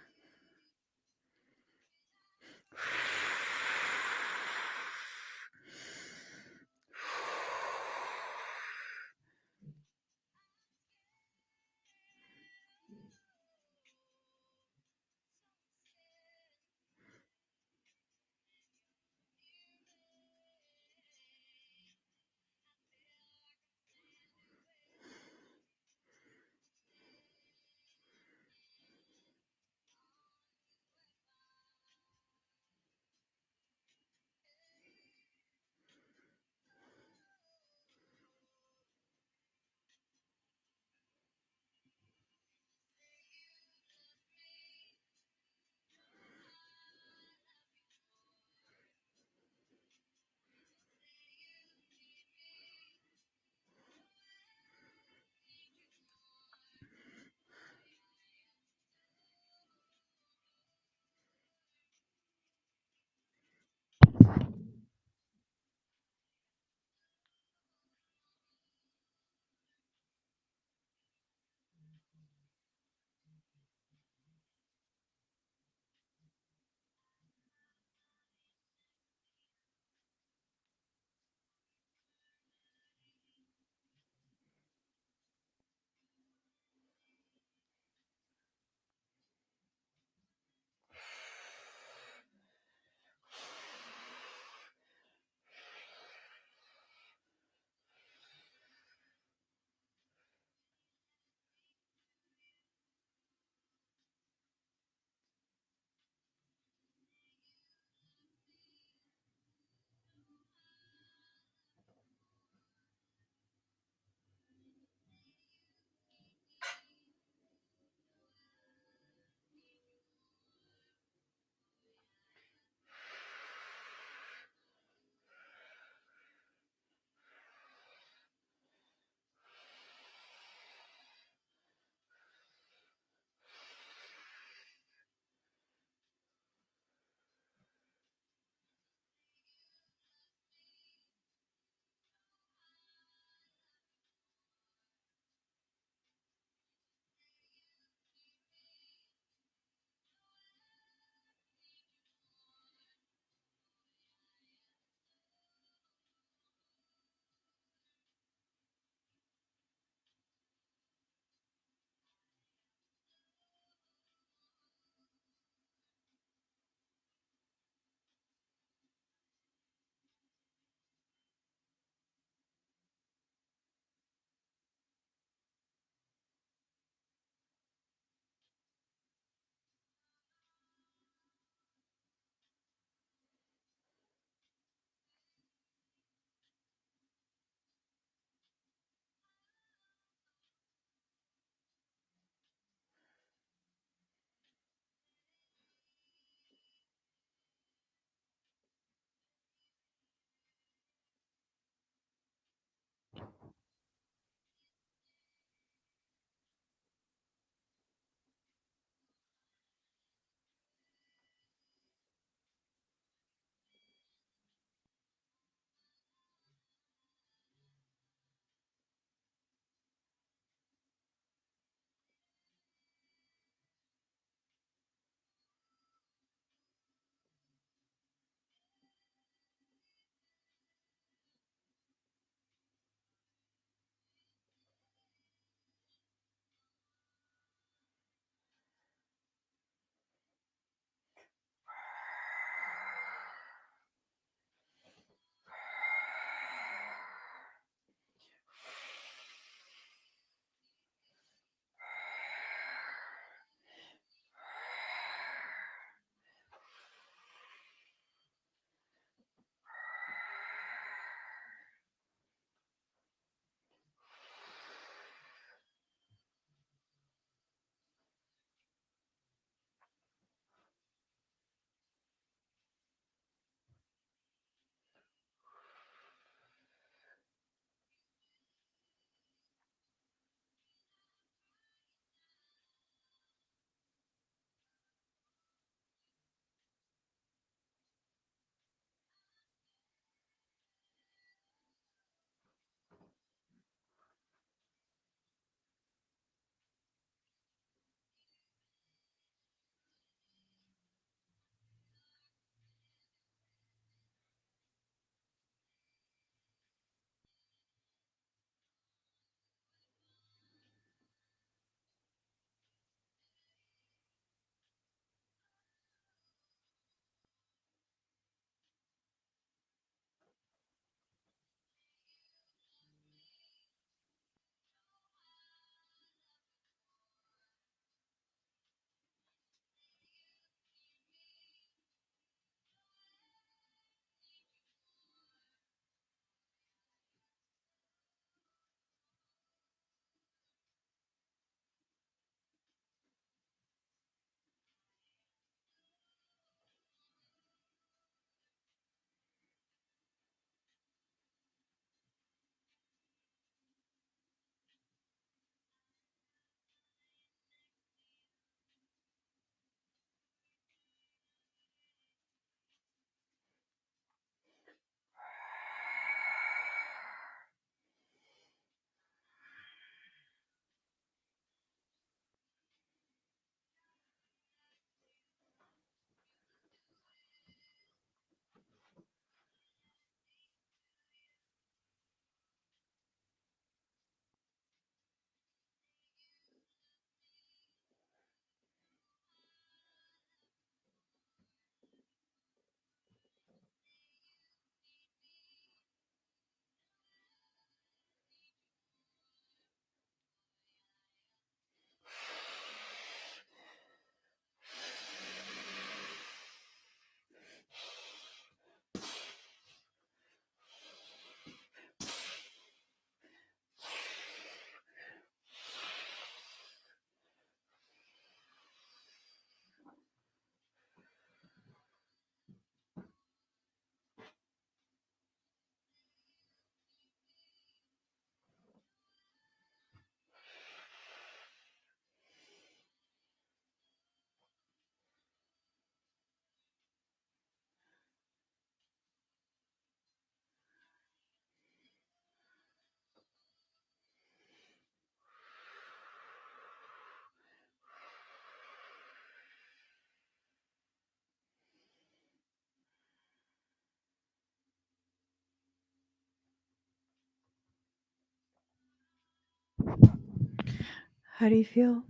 Speaker 1: How do you feel?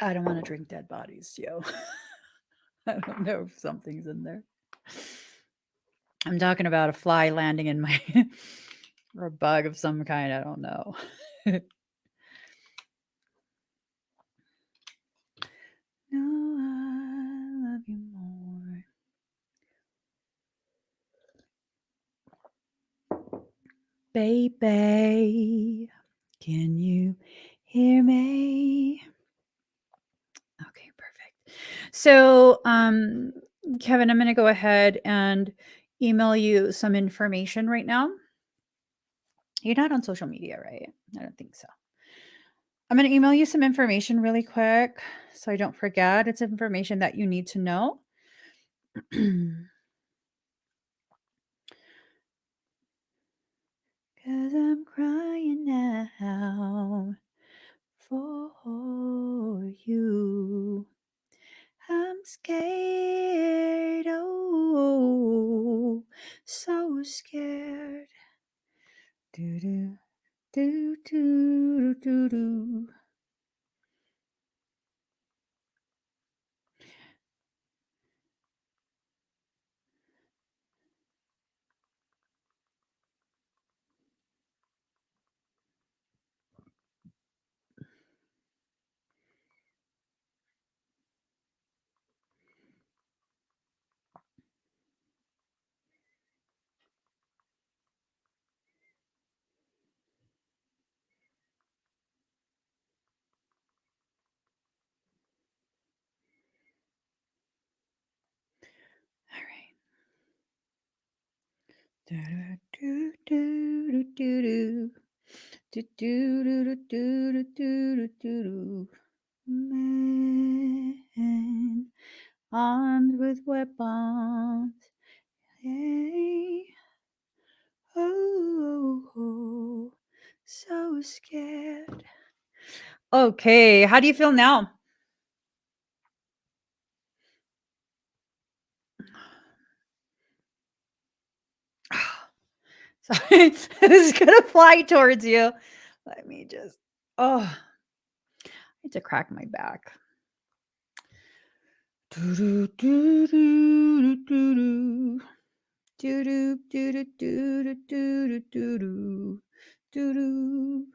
Speaker 1: I don't want to drink dead bodies, yo. I don't know if something's in there. I'm talking about a fly landing in my or a bug of some kind. I don't know. No, I love you more. Baby, can you hear me? Okay, perfect. So, Kevin, I'm going to go ahead and email you some information right now. You're not on social media, right? I don't think so. I'm going to email you some information really quick so I don't forget. It's information that you need to know. Cause I'm crying now for you. I'm scared, oh, so scared. Do do do do do do. All right. Do do do do do do do do do do do do. Man, armed with weapons. Hey, oh, so scared. Okay, how do you feel now? Sorry, this is gonna fly towards you. Let me just. Oh, I need to crack my back. Do do do do do do. Do do do do do do do do do do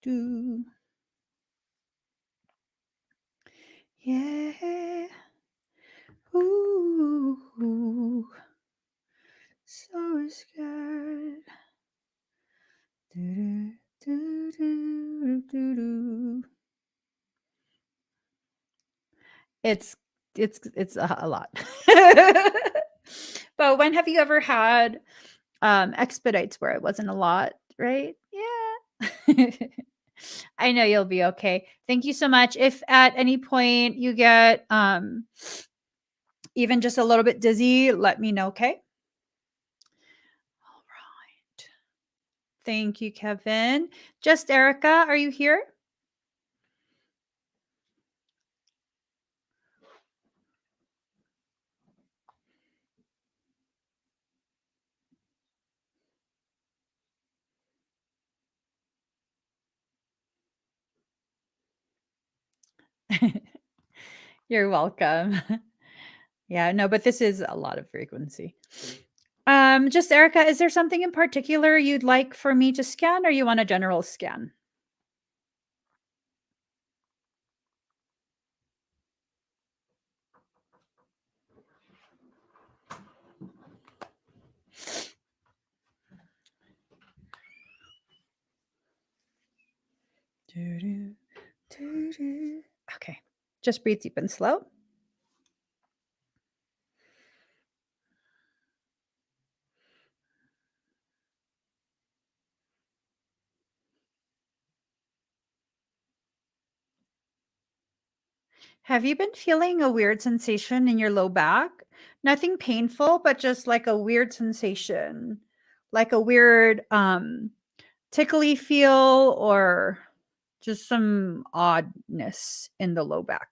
Speaker 1: do. Yeah. Ooh. So scared. Do do do do do. It's a lot. But when have you ever had expedites where it wasn't a lot, right? Yeah. I know you'll be okay. Thank you so much. If at any point you get even just a little bit dizzy, let me know, okay? All right. Thank you, Kevin. Just Erica, are you here? You're welcome. Yeah, no, but this is a lot of frequency. Just Erica, is there something in particular you'd like for me to scan or you want a general scan? Okay, just breathe deep and slow. Have you been feeling a weird sensation in your low back? Nothing painful, but just like a weird sensation, like a weird tickly feel or just some oddness in the low back.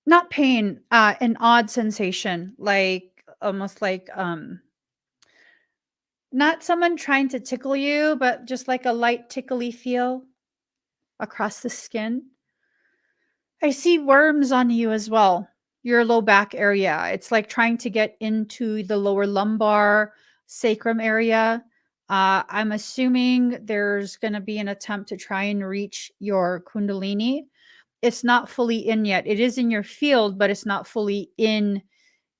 Speaker 1: Not pain, an odd sensation, like almost like not someone trying to tickle you, but just like a light tickly feel across the skin. I see worms on you as well. Your low back area. It's like trying to get into the lower lumbar sacrum area. I'm assuming there's going to be an attempt to try and reach your kundalini. It's not fully in yet. It is in your field, but it's not fully in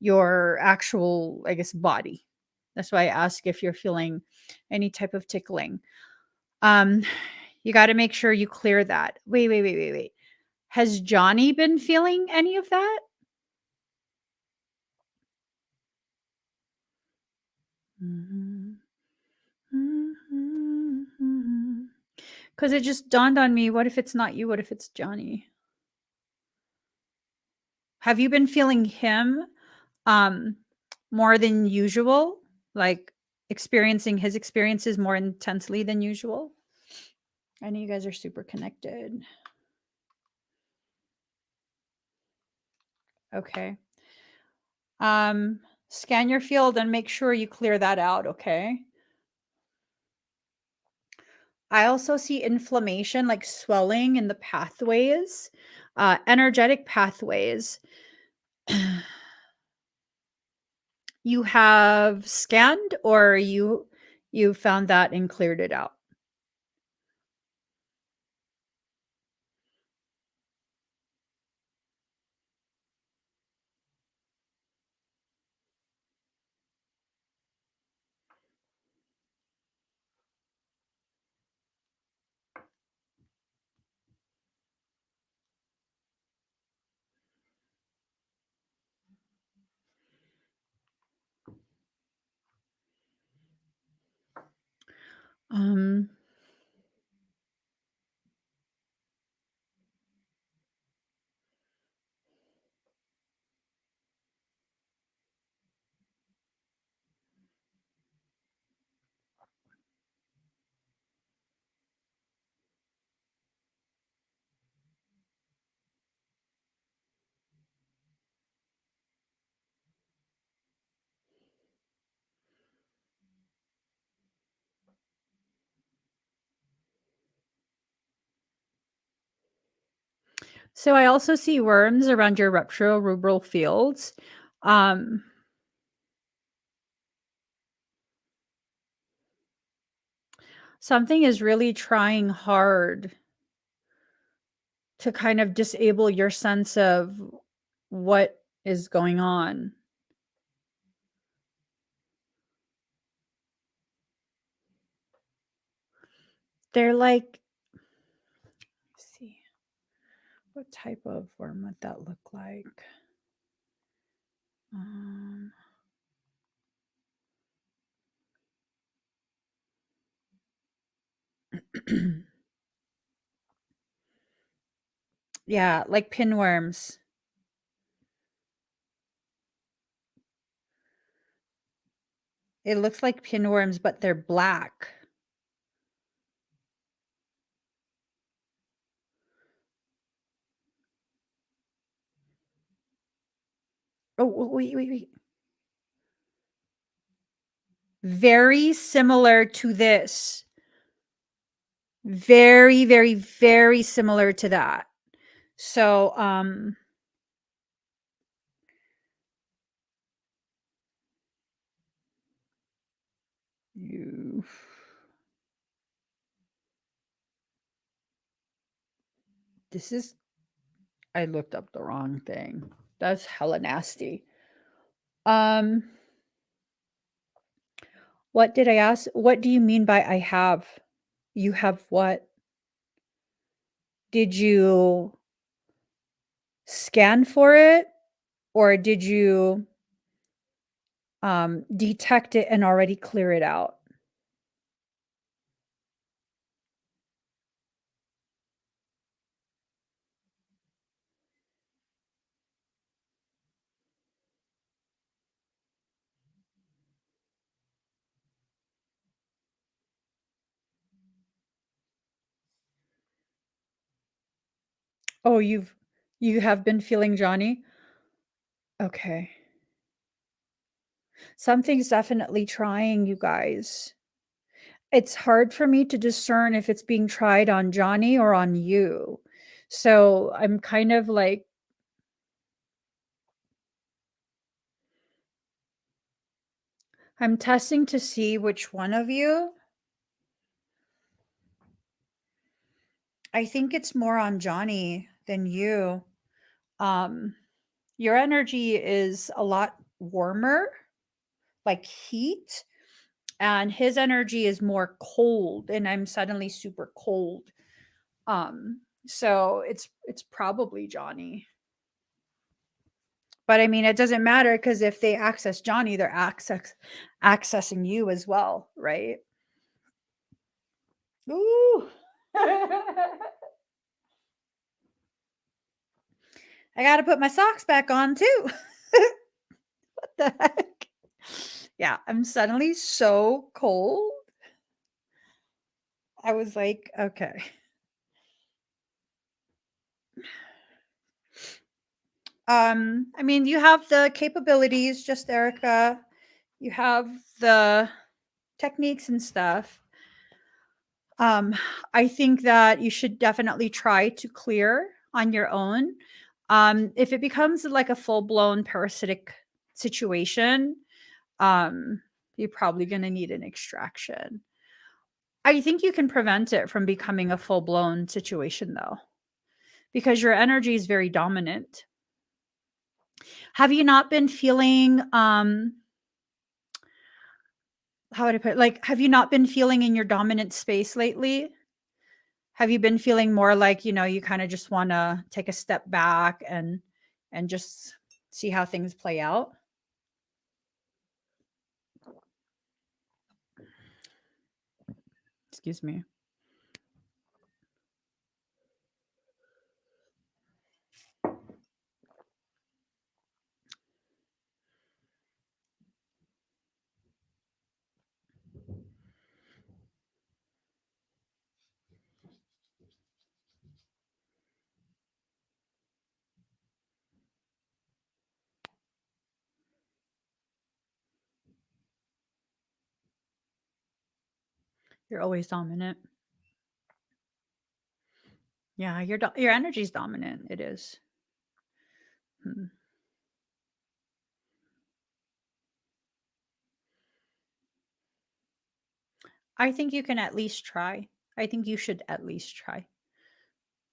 Speaker 1: your actual, I guess, body. That's why I ask if you're feeling any type of tickling. Um, you got to make sure you clear that. Wait. Has Johnny been feeling any of that? Because it just dawned on me, what if it's not you? What if it's Johnny? Have you been feeling him um more than usual? Like experiencing his experiences more intensely than usual? I know you guys are super connected. Okay. Scan your field and make sure you clear that out, okay? I also see inflammation, like swelling in the pathways, energetic pathways. You have scanned, or you found that and cleared it out? Um, so I also see worms around your retrorubral fields. Um, something is really trying hard to kind of disable your sense of what is going on. They're like, let's see, what type of worm would that look like? Um, yeah, like pinworms. It looks like pinworms, but they're black. Oh, wait. Very similar to this. Very similar to that. So, you this is I looked up the wrong thing. That's hella nasty. Um, what did I ask? What do you mean by I have? You have what? Did you scan for it, or did you detect it and already clear it out? Oh, You have been feeling Johnny? Okay. Something's definitely trying you guys. It's hard for me to discern if it's being tried on Johnny or on you. So I'm kind of like, I'm testing to see which one of you. I think it's more on Johnny than you. Um, your energy is a lot warmer, like heat, and his energy is more cold, and I'm suddenly super cold. So it's probably Johnny. But I mean, it doesn't matter because if they access Johnny, they're accessing you as well, right? Ooh. I got to put my socks back on too. What the heck? Yeah, I'm suddenly so cold. I was like, okay. I mean, you have the capabilities, just Erica. You have the techniques and stuff. Um, I think that you should definitely try to clear on your own. If it becomes like a full-blown parasitic situation, um, you're probably going to need an extraction. I think you can prevent it from becoming a full-blown situation though, because your energy is very dominant. Have you not been feeling how would I put it? Like, have you not been feeling in your dominant space lately? Have you been feeling more like, you kind of just want to take a step back and just see how things play out? Excuse me. You're always dominant. Yeah, your energy's dominant. It is. Hmm. I think you can at least try. I think you should at least try.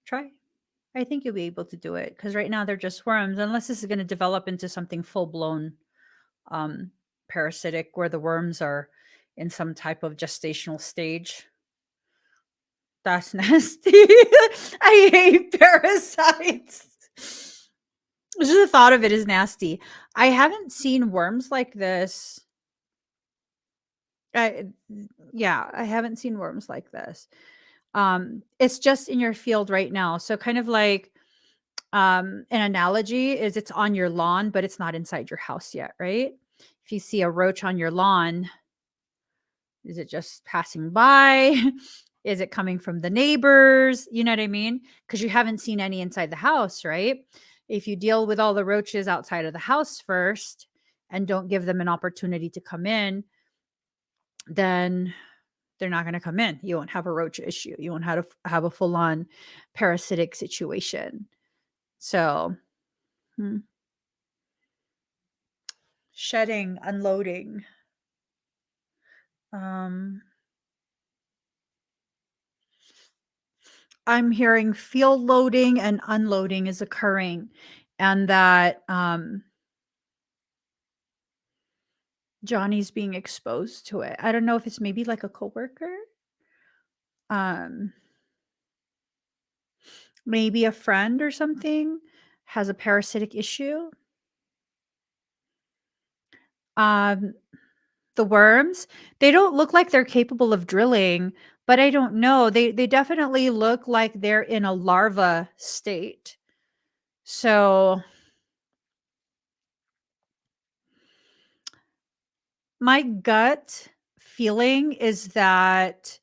Speaker 1: Try. I think you'll be able to do it because right now they're just worms, unless this is going to develop into something full blown um, parasitic where the worms are in some type of gestational stage. That's nasty. I hate parasites. Just the thought of it is nasty. I haven't seen worms like this. I, yeah, I haven't seen worms like this. It's just in your field right now. So kind of like an analogy is it's on your lawn, but it's not inside your house yet, right? If you see a roach on your lawn, is it just passing by? Is it coming from the neighbors? You know what I mean? Because you haven't seen any inside the house, right? If you deal with all the roaches outside of the house first and don't give them an opportunity to come in, then they're not going to come in. You won't have a roach issue. You won't have a full on parasitic situation. So, hmm. Shedding, unloading. Um, I'm hearing field loading and unloading is occurring, and that Johnny's being exposed to it. I don't know if it's maybe like a coworker, um, maybe a friend or something has a parasitic issue. Um, the worms, they don't look like they're capable of drilling, but I don't know. They definitely look like they're in a larva state. So my gut feeling is that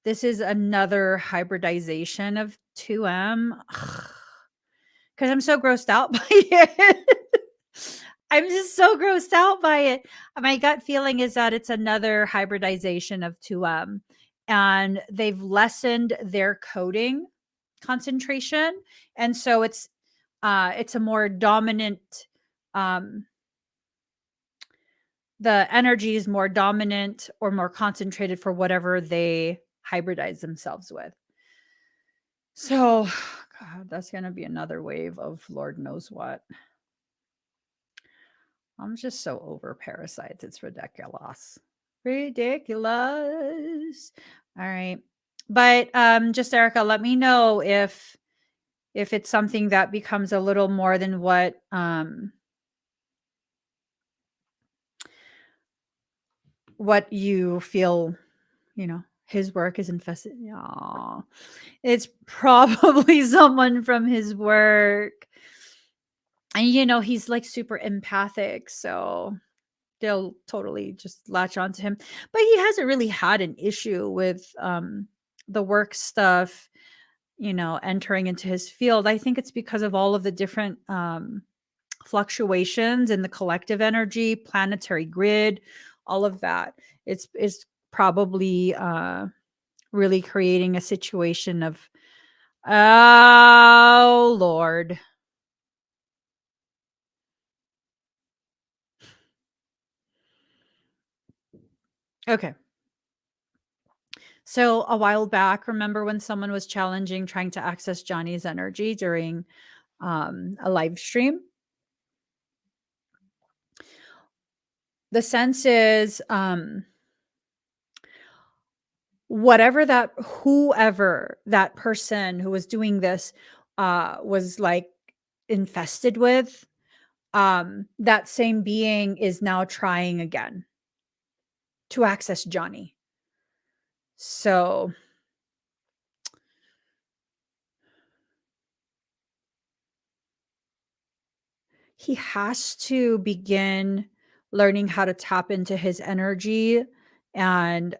Speaker 1: this is another hybridization of 2M. because I'm so grossed out by it. I'm just so grossed out by it. My gut feeling is that it's another hybridization of 2M, and they've lessened their coding concentration, and so it's a more dominant. The energy is more dominant or more concentrated for whatever they hybridize themselves with. So, God, that's going to be another wave of Lord knows what. I'm just so over parasites. It's ridiculous. Ridiculous. All right. But just Erica, let me know if it's something that becomes a little more than what you feel, his work is infested. Aww. It's probably someone from his work. And he's like super empathic, so they'll totally just latch onto him. But he hasn't really had an issue with the work stuff, entering into his field. I think it's because of all of the different fluctuations in the collective energy, planetary grid, all of that. It's probably really creating a situation of, oh Lord. Okay. So a while back, remember when someone was challenging trying to access Johnny's energy during a live stream? The sense is whoever that person who was doing this was like infested with, that same being is now trying again to access Johnny. So he has to begin learning how to tap into his energy and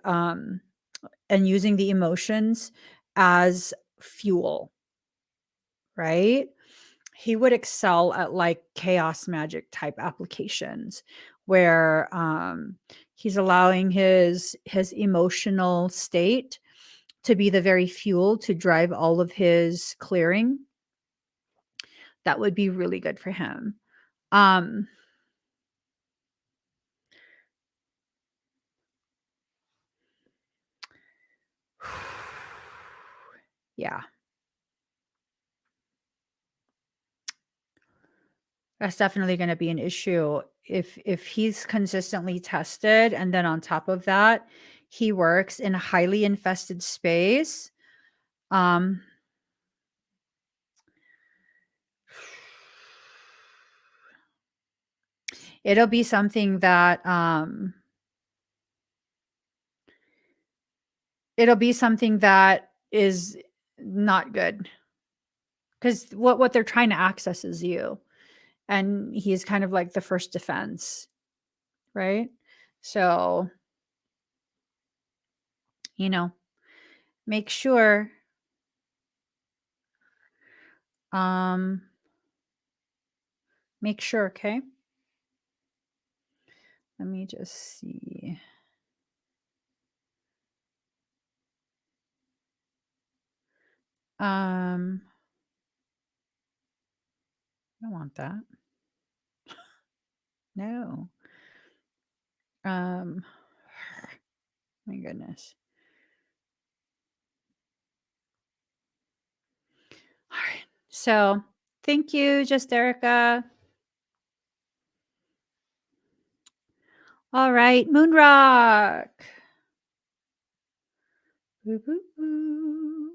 Speaker 1: using the emotions as fuel, right? He would excel at like chaos magic type applications where he's allowing his emotional state to be the very fuel to drive all of his clearing. That would be really good for him. Yeah. That's definitely going to be an issue if he's consistently tested, and then on top of that, he works in a highly infested space. It'll be something that is not good, because what they're trying to access is you, and he's kind of like the first defense, right? So make sure okay. Let me just see. I don't want that. No. My goodness. All right. So thank you, just Erica. All right, Moonrock. Boo, boo, boo.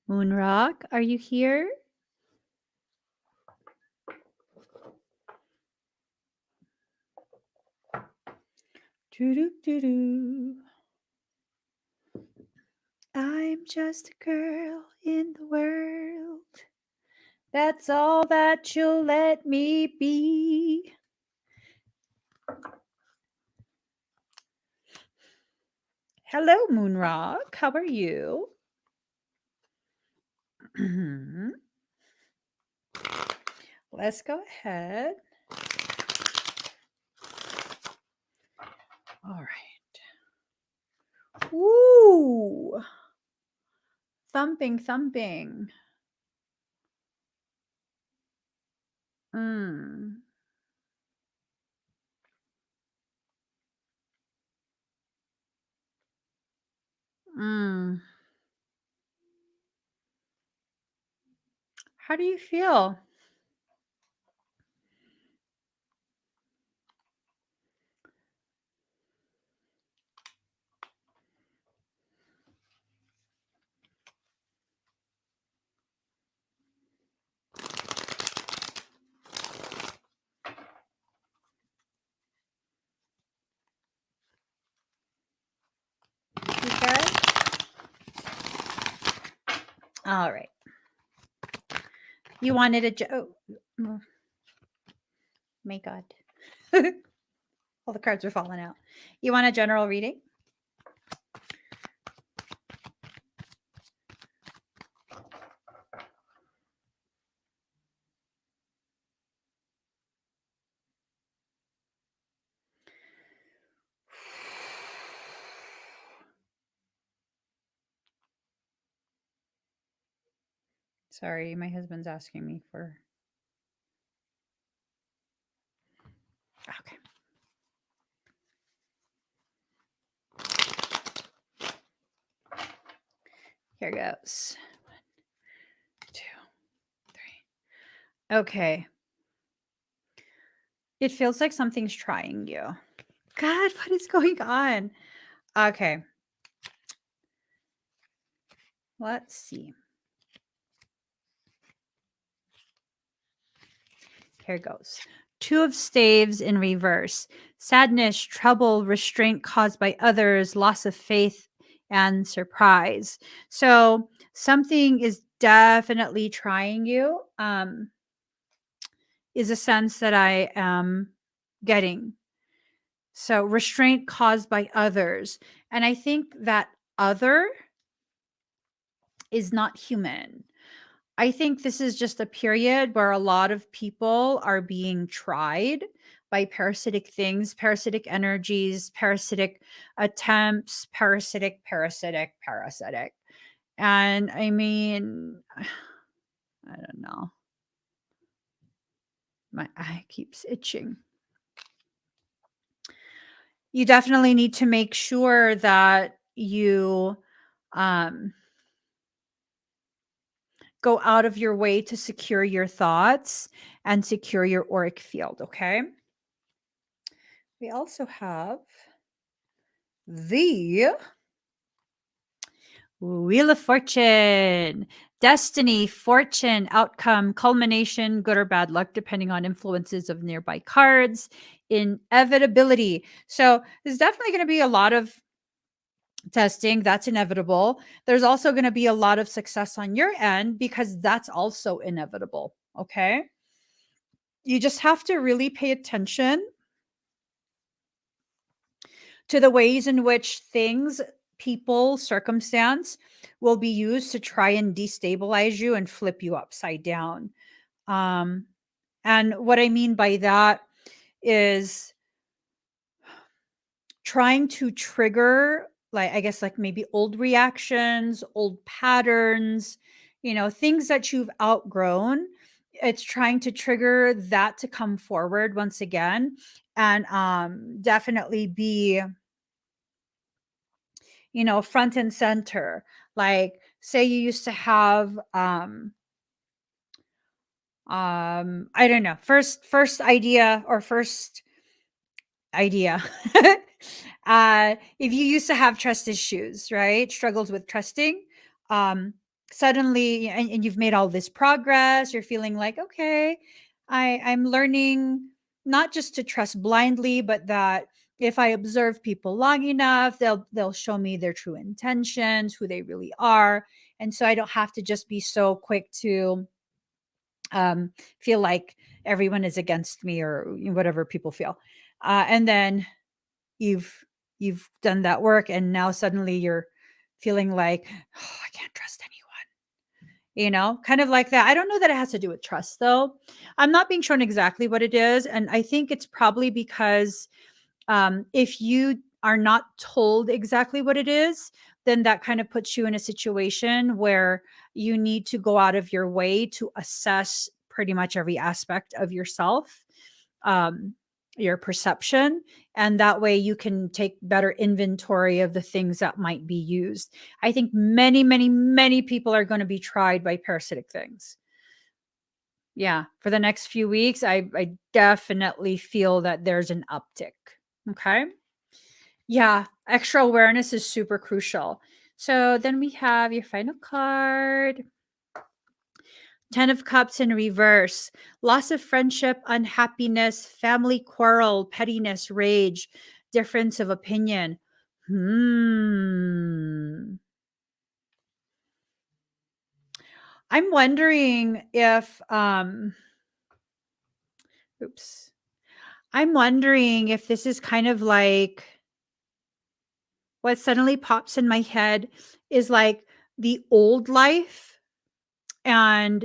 Speaker 1: Moonrock, are you here? Doo-doo-doo-doo. I'm just a girl in the world. That's all that you'll let me be. Hello, Moonrock. How are you? Let's go ahead. All right. Ooh. Thumping, thumping. Mm. Mm. How do you feel? You good? All right. You wanted a my God. All the cards are falling out. You want a general reading? Sorry, my husband's asking me for. Okay. Here goes. 1, 2, 3. Okay. It feels like something's trying you. God, what is going on? Okay. Let's see. Here goes. 2 of staves in reverse. Sadness, trouble, restraint caused by others, loss of faith, and surprise. So something is definitely trying you. Is a sense that I am getting. So restraint caused by others. And I think that other is not human. I think this is just a period where a lot of people are being tried by parasitic things, parasitic energies, parasitic attempts, parasitic. And I mean, I don't know. My eye keeps itching. You definitely need to make sure that you go out of your way to secure your thoughts and secure your auric field, okay? We also have the Wheel of Fortune, destiny, fortune, outcome, culmination, good or bad luck, depending on influences of nearby cards, inevitability. So there's definitely going to be a lot of testing. That's inevitable. There's also going to be a lot of success on your end because that's also inevitable. Okay. You just have to really pay attention to the ways in which things, people, circumstance will be used to try and destabilize you and flip you upside down. Um, and what I mean by that is trying to trigger, like, I guess, like maybe old reactions, old patterns, things that you've outgrown. It's trying to trigger that to come forward once again and definitely be front and center. Like, say you used to have I don't know, first idea or first idea. If you used to have trust issues, right? Struggles with trusting, um suddenly, and you've made all this progress, you're feeling like, okay, I'm learning not just to trust blindly, but that if I observe people long enough, they'll show me their true intentions, who they really are. And so I don't have to just be so quick to feel like everyone is against me, or whatever people feel. And then you've done that work, and now suddenly you're feeling like, oh, I can't trust anyone. kind of like that. I don't know that it has to do with trust, though. I'm not being shown exactly what it is. And I think it's probably because if you are not told exactly what it is, then that kind of puts you in a situation where you need to go out of your way to assess pretty much every aspect of yourself, um, your perception, and that way you can take better inventory of the things that might be used. I think many, many, many people are going to be tried by parasitic things. Yeah, for the next few weeks, I definitely feel that there's an uptick. Okay. Yeah, extra awareness is super crucial. So then we have your final card. 10 of Cups in reverse. Loss of friendship, unhappiness, family quarrel, pettiness, rage, difference of opinion. I'm wondering if oops. I'm wondering if this is kind of like what suddenly pops in my head is like the old life and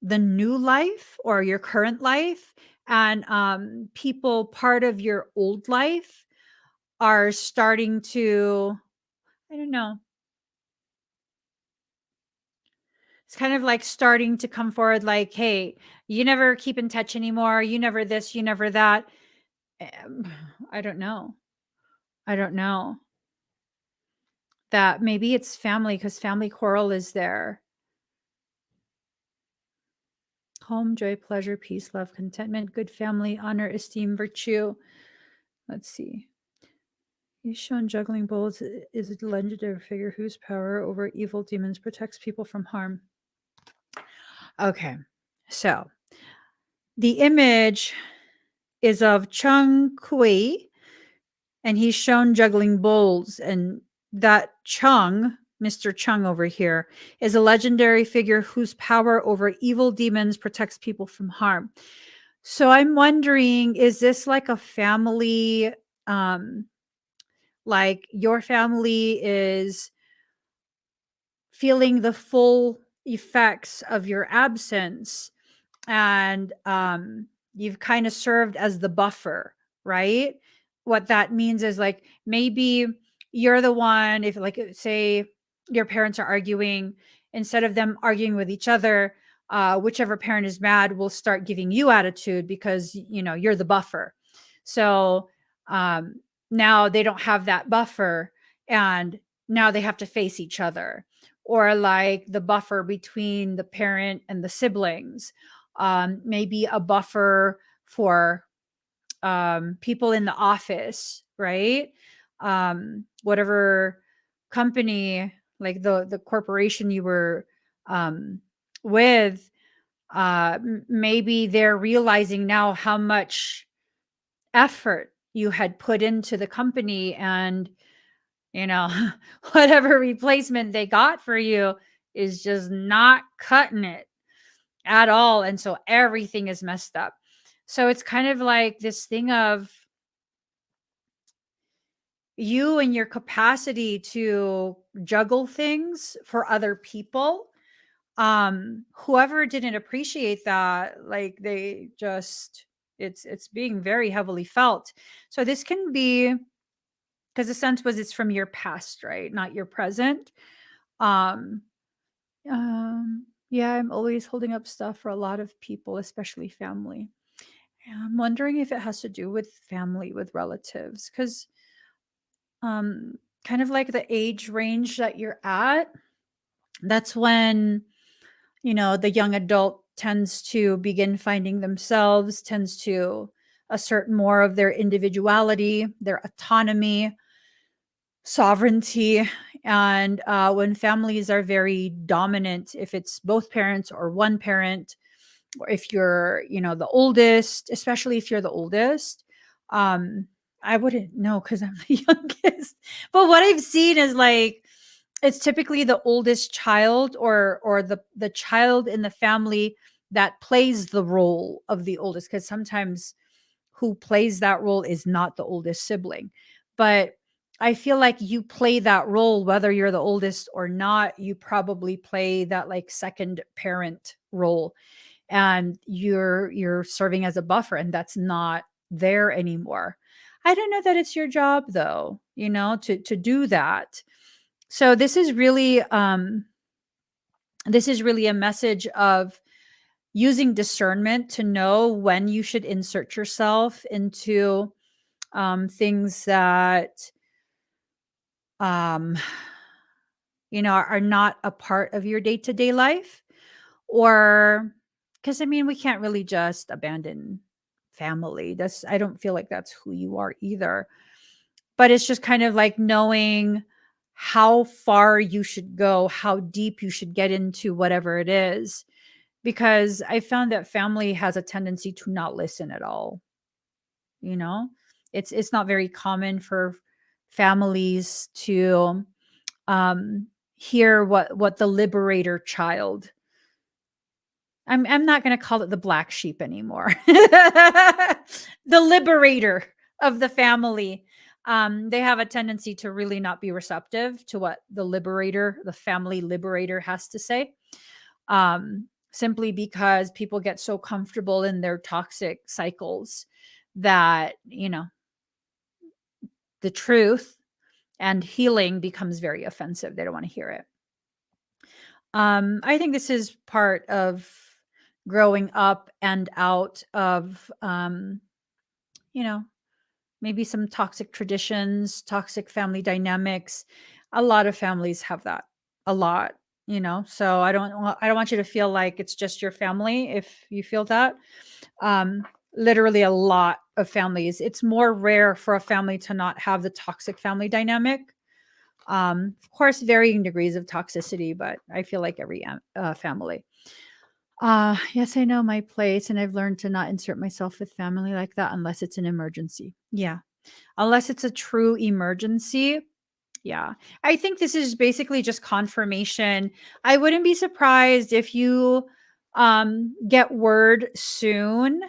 Speaker 1: the new life or your current life, and people part of your old life are starting to, I don't know, it's kind of like starting to come forward like, hey, you never keep in touch anymore, you never this, you never that. um, I don't know, that maybe it's family because family quarrel is there. Home, joy, pleasure, peace, love, contentment, good family, honor, esteem, virtue. Let's see. He's shown juggling bowls is a legendary figure whose power over evil demons protects people from harm. Okay, so the image is of Chung Kui, and he's shown juggling bowls. And that Chung, Mr. Chung over here, is a legendary figure whose power over evil demons protects people from harm. So I'm wondering, is this like a family? Like your family is feeling the full effects of your absence, and you've kind of served as the buffer, right? What that means is like maybe you're the one, if like say your parents are arguing, instead of them arguing with each other, whichever parent is mad will start giving you attitude because you're the buffer. So um, now they don't have that buffer, and now they have to face each other, or like the buffer between the parent and the siblings, maybe a buffer for people in the office, right? Whatever company, like the corporation you were with, maybe they're realizing now how much effort you had put into the company, and you know, whatever replacement they got for you is just not cutting it at all. And so everything is messed up. So it's kind of like this thing of you and your capacity to juggle things for other people. Whoever didn't appreciate that, like they just, it's being very heavily felt. So this can be because the sense was it's from your past, right? Not your present. Um, yeah, I'm always holding up stuff for a lot of people, especially family. Yeah, I'm wondering if it has to do with family, with relatives, because um, kind of like the age range that you're at, that's when, the young adult tends to begin finding themselves, tends to assert more of their individuality, their autonomy, sovereignty. And when families are very dominant, if it's both parents or one parent, or if you're, the oldest, especially if you're the oldest, um, I wouldn't know because I'm the youngest. But what I've seen is like it's typically the oldest child or the child in the family that plays the role of the oldest, because sometimes who plays that role is not the oldest sibling. But I feel like you play that role, whether you're the oldest or not. You probably play that like second parent role, and you're serving as a buffer, and that's not there anymore. I don't know that it's your job though, to do that. So this is really a message of using discernment to know when you should insert yourself into things that um, are not a part of your day-to-day life, or because I mean, we can't really just abandon family. I don't feel like that's who you are either. But it's just kind of like knowing how far you should go, how deep you should get into whatever it is. Because I found that family has a tendency to not listen at all. You know, it's not very common for families to um, hear what the liberator child. I'm not going to call it the black sheep anymore. The liberator of the family. They have a tendency to really not be receptive to what the family liberator has to say. Simply because people get so comfortable in their toxic cycles that, the truth and healing becomes very offensive. They don't want to hear it. I think this is part of growing up and out of, maybe some toxic traditions, toxic family dynamics. A lot of families have that. A lot, So I don't want you to feel like it's just your family if you feel that. Um, Literally a lot of families. It's more rare for a family to not have the toxic family dynamic. Of course, varying degrees of toxicity, but I feel like every family. Yes, I know my place, and I've learned to not insert myself with family like that unless it's an emergency. Yeah. Unless it's a true emergency. Yeah. I think this is basically just confirmation. I wouldn't be surprised if you get word soon,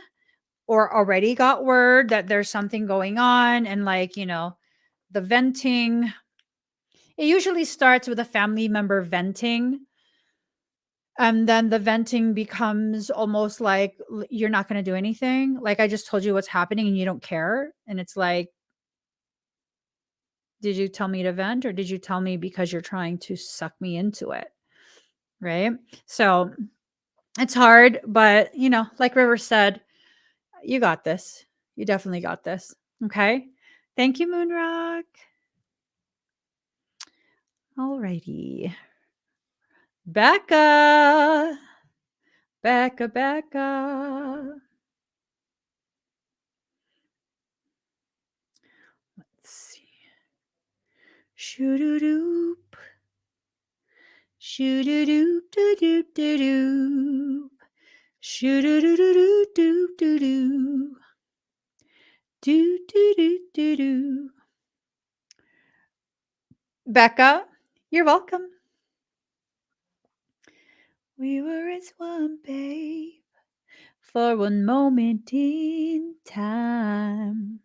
Speaker 1: or already got word that there's something going on, and like, the venting. It usually starts with a family member venting, and then the venting becomes almost like you're not going to do anything. Like, I just told you what's happening and you don't care. And it's like, did you tell me to vent, or did you tell me because you're trying to suck me into it? Right? So it's hard, but like River said, you got this. You definitely got this. Okay. Thank you, Moonrock. Alrighty. Becca. Becca, Becca. Let's see. Shoo-doo-doop. Shoo-doo-doop, doo-doop, doo-doop. Shoo-doo-doo-doo-doop, doo-doo. Do-do-do-do-do. Becca, you're welcome. We were as one, babe, for one moment in time.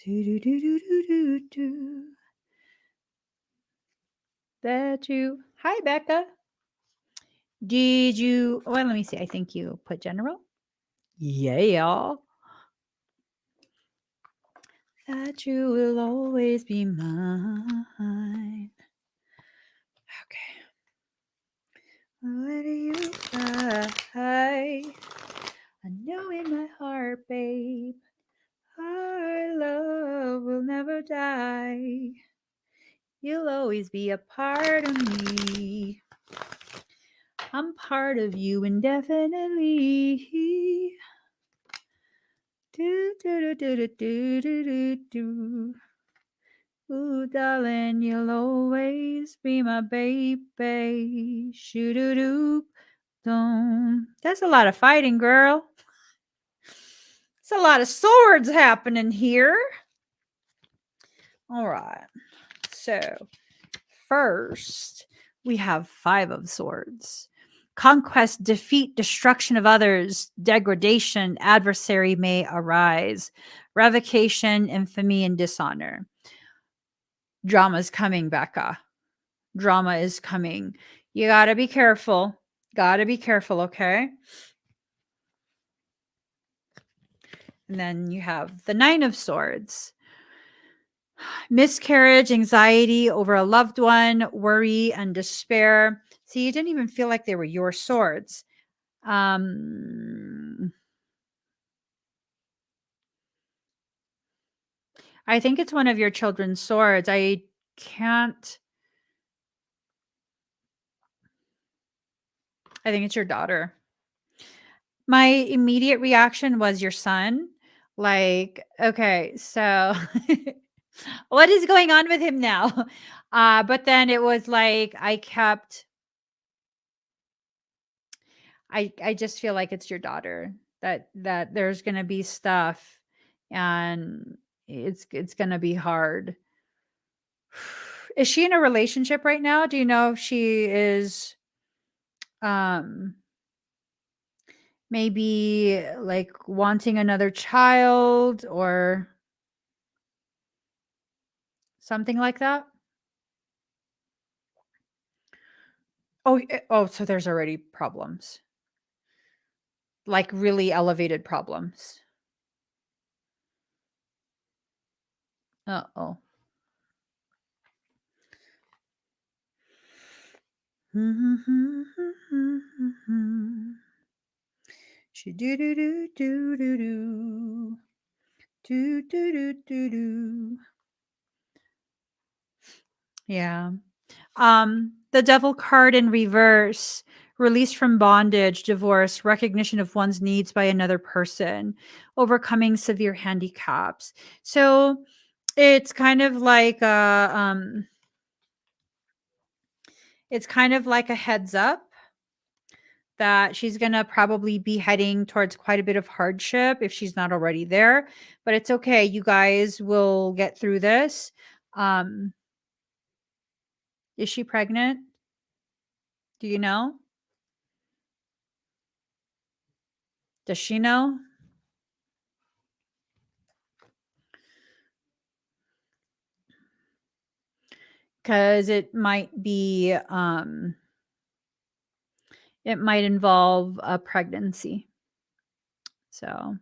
Speaker 1: Do-do-do-do-do-do. Hi, Becca. Did you, well, let me see. I think you put general. Yeah. That you will always be mine. Okay. Where do you fly? I know in my heart, babe, our love will never die. You'll always be a part of me. I'm part of you indefinitely. Do do do do do do do do. Ooh, darling, you'll always be my baby. Shoo-doo-doo. That's a lot of fighting, girl. It's a lot of swords happening here. All right. So, first, we have 5 of swords. Conquest, defeat, destruction of others, degradation, adversary may arise, revocation, infamy, and dishonor. Drama's coming, Becca. Drama is coming. You gotta be careful. Gotta be careful, okay? And then you have the Nine of Swords. Miscarriage, anxiety over a loved one, worry, and despair. See, you didn't even feel like they were your swords. I think it's one of your children's swords. I can't. I think it's your daughter. My immediate reaction was your son. Like, okay, so what is going on with him now? But then it was like I just feel like it's your daughter that there's gonna be stuff and it's gonna be hard. Is she in a relationship right now? Do you know if she is um maybe like wanting another child or something like that? Oh, so there's already problems. Like really elevated problems. Uh-oh. She do do do do do do. Do do do do do. Yeah. The Devil card in reverse, release from bondage, divorce, recognition of one's needs by another person, overcoming severe handicaps. So it's kind of like it's kind of like a heads up that she's going to probably be heading towards quite a bit of hardship if she's not already there, but it's okay. You guys will get through this. Um is she pregnant? Do you know? Does she know? Because it might be it might involve a pregnancy. So,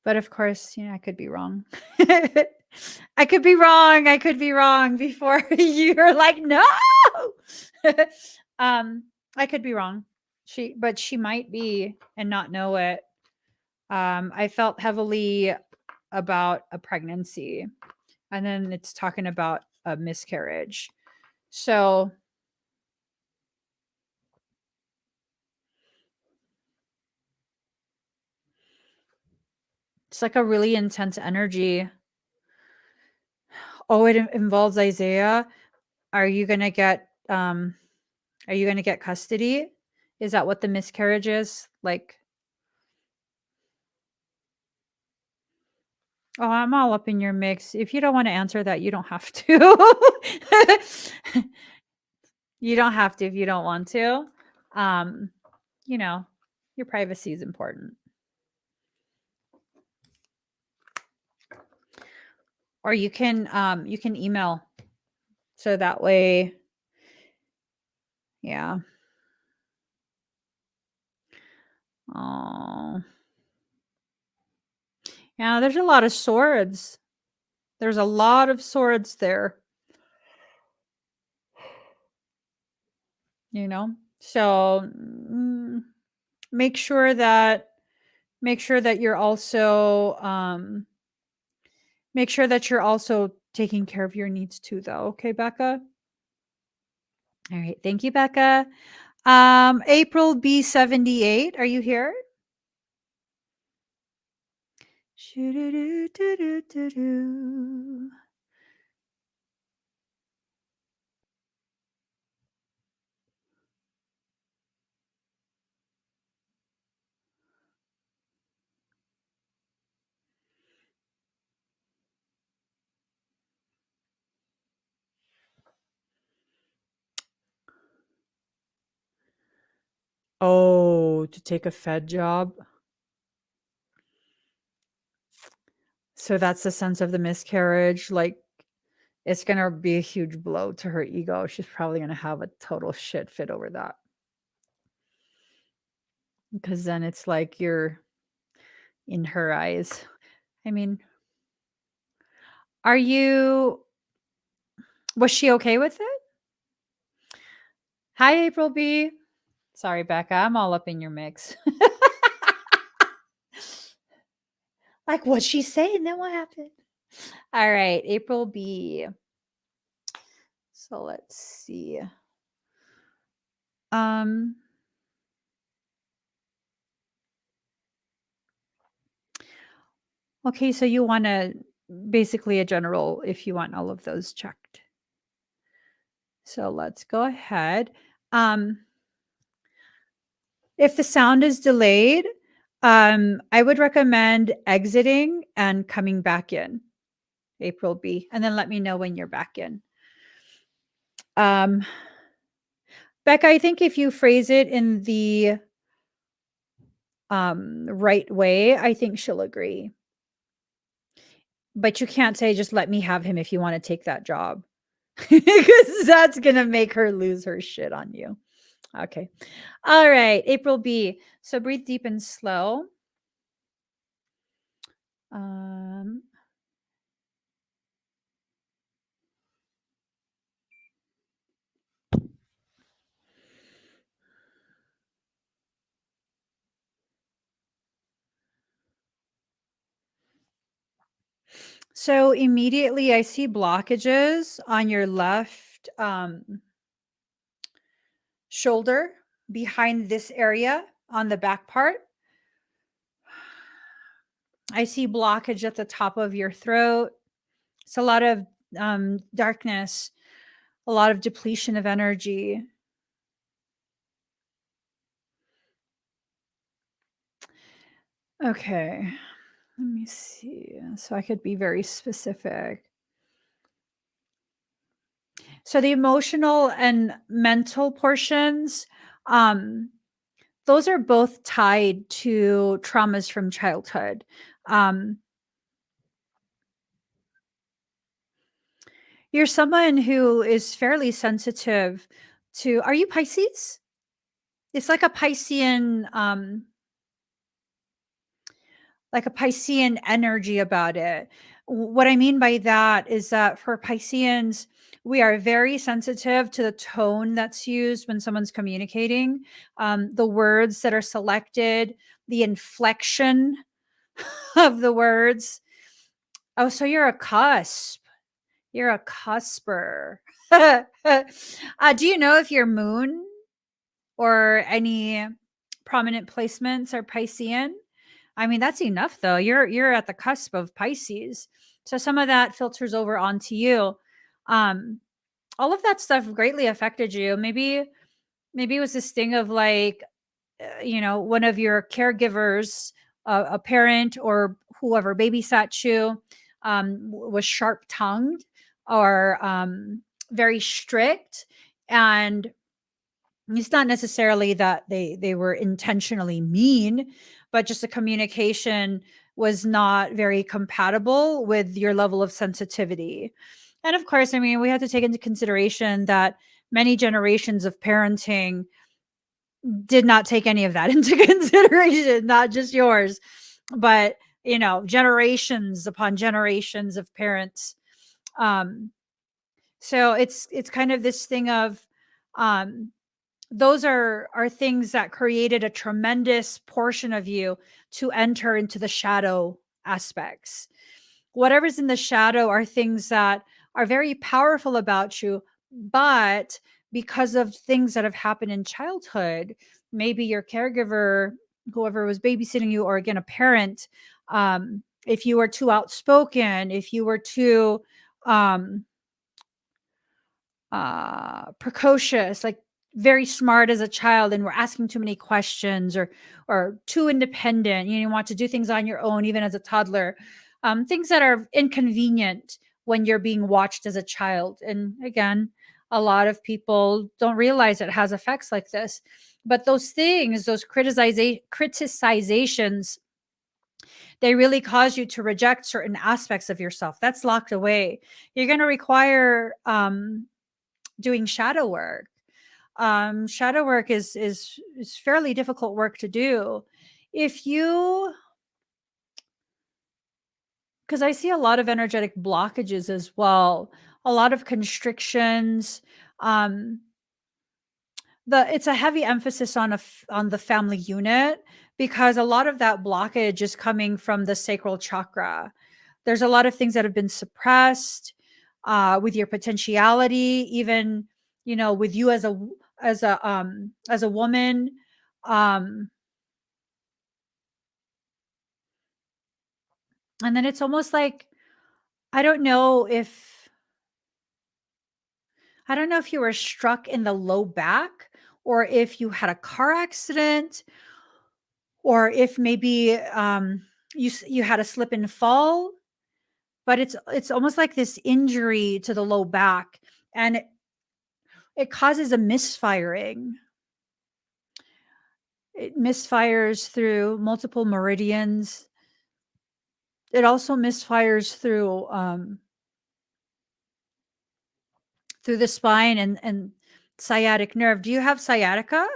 Speaker 1: but of course, I could be wrong. I could be wrong. I could be wrong before you're like, no. I could be wrong. But she might be and not know it. I felt heavily about a pregnancy, and then it's talking about a miscarriage. So it's like a really intense energy. Oh, it involves Isaiah. Are you gonna get custody? Is that what the miscarriage is? Like, oh, I'm all up in your mix. If you don't want to answer that, you don't have to. You don't have to if you don't want to. Um, your privacy is important. Or you can email. So that way, yeah. Oh. Yeah, there's a lot of swords. There's a lot of swords there. So make sure that you're also taking care of your needs too, though. Okay, Becca? All right. Thank you, Becca. April B78, are you here? Shoo-doo-doo-doo-doo-doo. Oh, to take a Fed job. So that's the sense of the miscarriage. Like, it's going to be a huge blow to her ego. She's probably going to have a total shit fit over that. Because then it's like you're in her eyes. I mean, was she okay with it? Hi, April B. Sorry, Becca, I'm all up in your mix. Like, what'd she say? And then what happened? All right, April B. So let's see. Okay, so you want to basically a general if you want all of those checked. So let's go ahead. If the sound is delayed, I would recommend exiting and coming back in, April B, and then let me know when you're back in. Becca, I think if you phrase it in the right way, I think she'll agree. But you can't say, just let me have him if you want to take that job. Because that's going to make her lose her shit on you. Okay. All right. April B. So breathe deep and slow. So immediately I see blockages on your left shoulder behind this area on the back part. I see blockage at the top of your throat. It's a lot of darkness, a lot of depletion of energy. Okay, let me see. So I could be very specific. So the emotional and mental portions, those are both tied to traumas from childhood. You're someone who is fairly sensitive to, are you Pisces? It's like a Piscean, energy about it. What I mean by that is that for Pisceans, we are very sensitive to the tone that's used when someone's communicating, the words that are selected, the inflection of the words. Oh, so you're a cusp. You're a cusper. Do you know if your moon or any prominent placements are Piscean? I mean, that's enough though. You're at the cusp of Pisces. So some of that filters over onto you. All of that stuff greatly affected you. Maybe it was this thing of like, one of your caregivers, a parent or whoever babysat you, was sharp tongued or very strict. And it's not necessarily that they were intentionally mean, but just the communication was not very compatible with your level of sensitivity. And of course, I mean, we have to take into consideration that many generations of parenting did not take any of that into consideration, not just yours, but generations upon generations of parents. So it's kind of this thing of those are things that created a tremendous portion of you to enter into the shadow aspects. Whatever's in the shadow are things that are very powerful about you, but because of things that have happened in childhood, maybe your caregiver, whoever was babysitting you, or again, a parent, if you were too outspoken, if you were too precocious, like very smart as a child and were asking too many questions, or too independent, you want to do things on your own even as a toddler, things that are inconvenient when you're being watched as a child. And again, a lot of people don't realize it has effects like this, but those things, those criticizations, They really cause you to reject certain aspects of yourself. That's locked away. You're going to require doing shadow work. Shadow work is fairly difficult work to do. If you, because I see a lot of energetic blockages as well, a lot of constrictions. Um, it's a heavy emphasis on on the family unit, because a lot of that blockage is coming from the sacral chakra. There's a lot of things that have been suppressed with your potentiality, even with you as a woman. um and then it's almost like, I don't know if you were struck in the low back, or if you had a car accident, or if maybe you had a slip and fall. But it's almost like this injury to the low back, and it causes a misfiring. It misfires through multiple meridians. It also misfires through the spine and sciatic nerve. Do you have sciatica?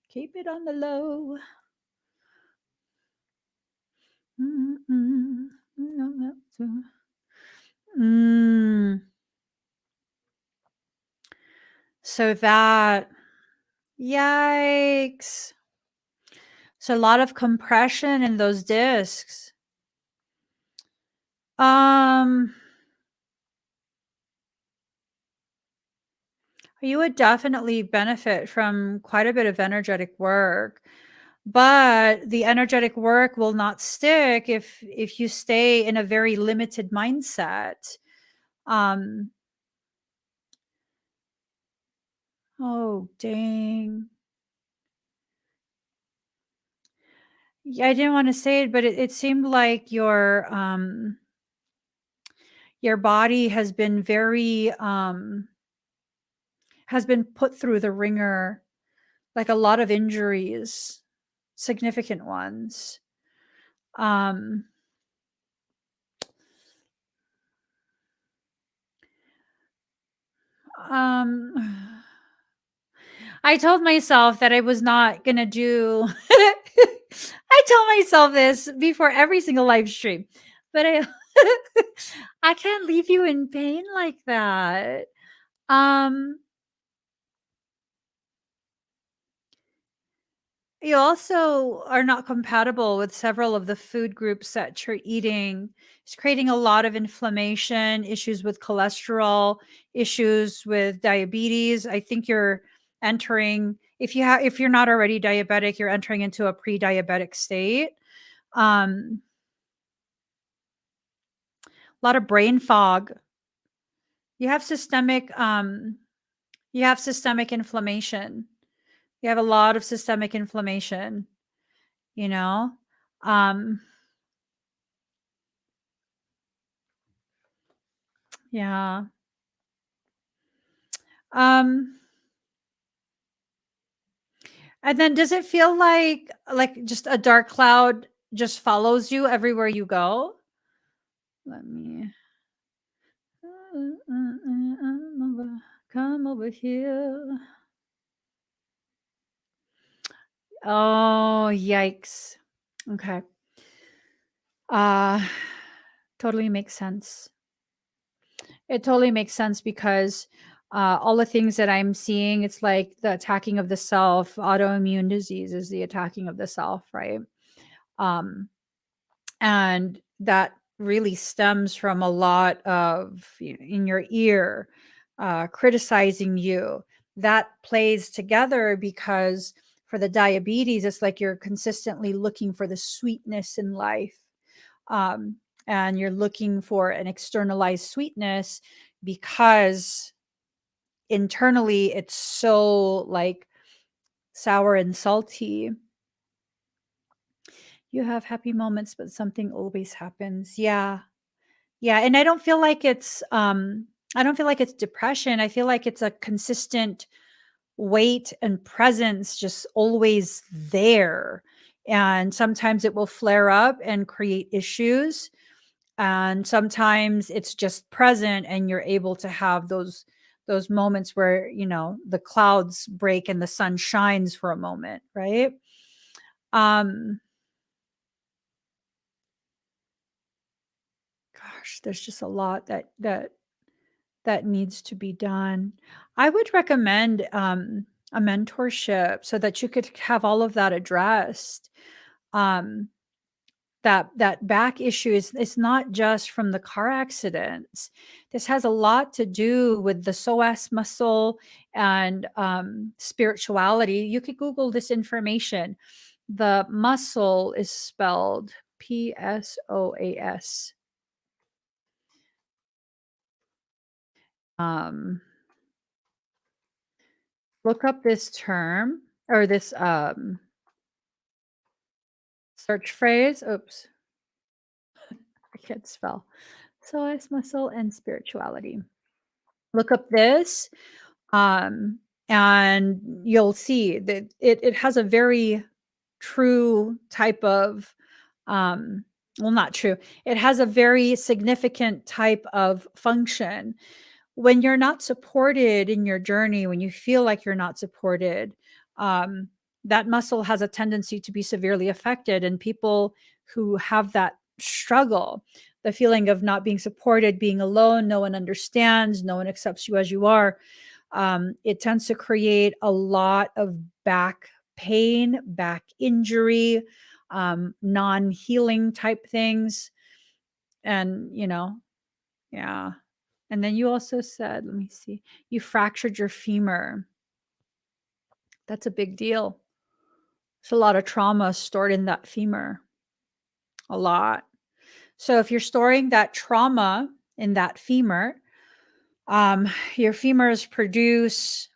Speaker 1: Keep it on the low. So that, yikes. So a lot of compression in those discs. You would definitely benefit from quite a bit of energetic work, but the energetic work will not stick if you stay in a very limited mindset. Um, oh dang. Yeah, I didn't want to say it, but it seemed like your body has been very has been put through the ringer, like a lot of injuries, significant ones. Um, um, I told myself that I was not gonna do. I tell myself this before every single live stream, but I can't leave you in pain like that. Um, You also are not compatible with several of the food groups that you're eating. It's creating a lot of inflammation, issues with cholesterol, issues with diabetes. I think you're entering, if you're not already diabetic, you're entering into a pre-diabetic state. A lot of brain fog. You have systemic inflammation. You have a lot of systemic inflammation, you know? Um, yeah. Um, and then does it feel like just a dark cloud just follows you everywhere you go? Let me come over here. Oh, yikes. Okay. Uh totally makes sense. It totally makes sense because all the things that I'm seeing, it's like the attacking of the self. Autoimmune disease is the attacking of the self, right? Um, and that really stems from a lot of in your ear criticizing you. That plays together because for the diabetes, it's like you're consistently looking for the sweetness in life. um, and you're looking for an externalized sweetness because internally it's so like sour and salty. You have happy moments, but something always happens. Yeah. Yeah, and I don't feel like it's depression. I feel like it's a consistent weight and presence just always there. And sometimes it will flare up and create issues. And sometimes it's just present and you're able to have those moments where, the clouds break and the sun shines for a moment, right? Um gosh, there's just a lot that needs to be done. I would recommend a mentorship so that you could have all of that addressed. Um, that back issue is it's not just from the car accidents. This has a lot to do with the psoas muscle and spirituality. You could Google this information. The muscle is spelled PSOAS. Um, look up this term or this search phrase. Oops, I can't spell. Psoas muscle and spirituality. Look up this, um, and you'll see that it has a very true type of, um, well, not true. It has a very significant type of function. When you're not supported in your journey, when you feel like you're not supported, um, that muscle has a tendency to be severely affected. And people who have that struggle, the feeling of not being supported, being alone, no one understands, no one accepts you as you are, it tends to create a lot of back pain, back injury, non healing type things. And, yeah. And then you also said, let me see, you fractured your femur. That's a big deal. There's a lot of trauma stored in that femur, a lot. So if you're storing that trauma in that femur, your femurs produce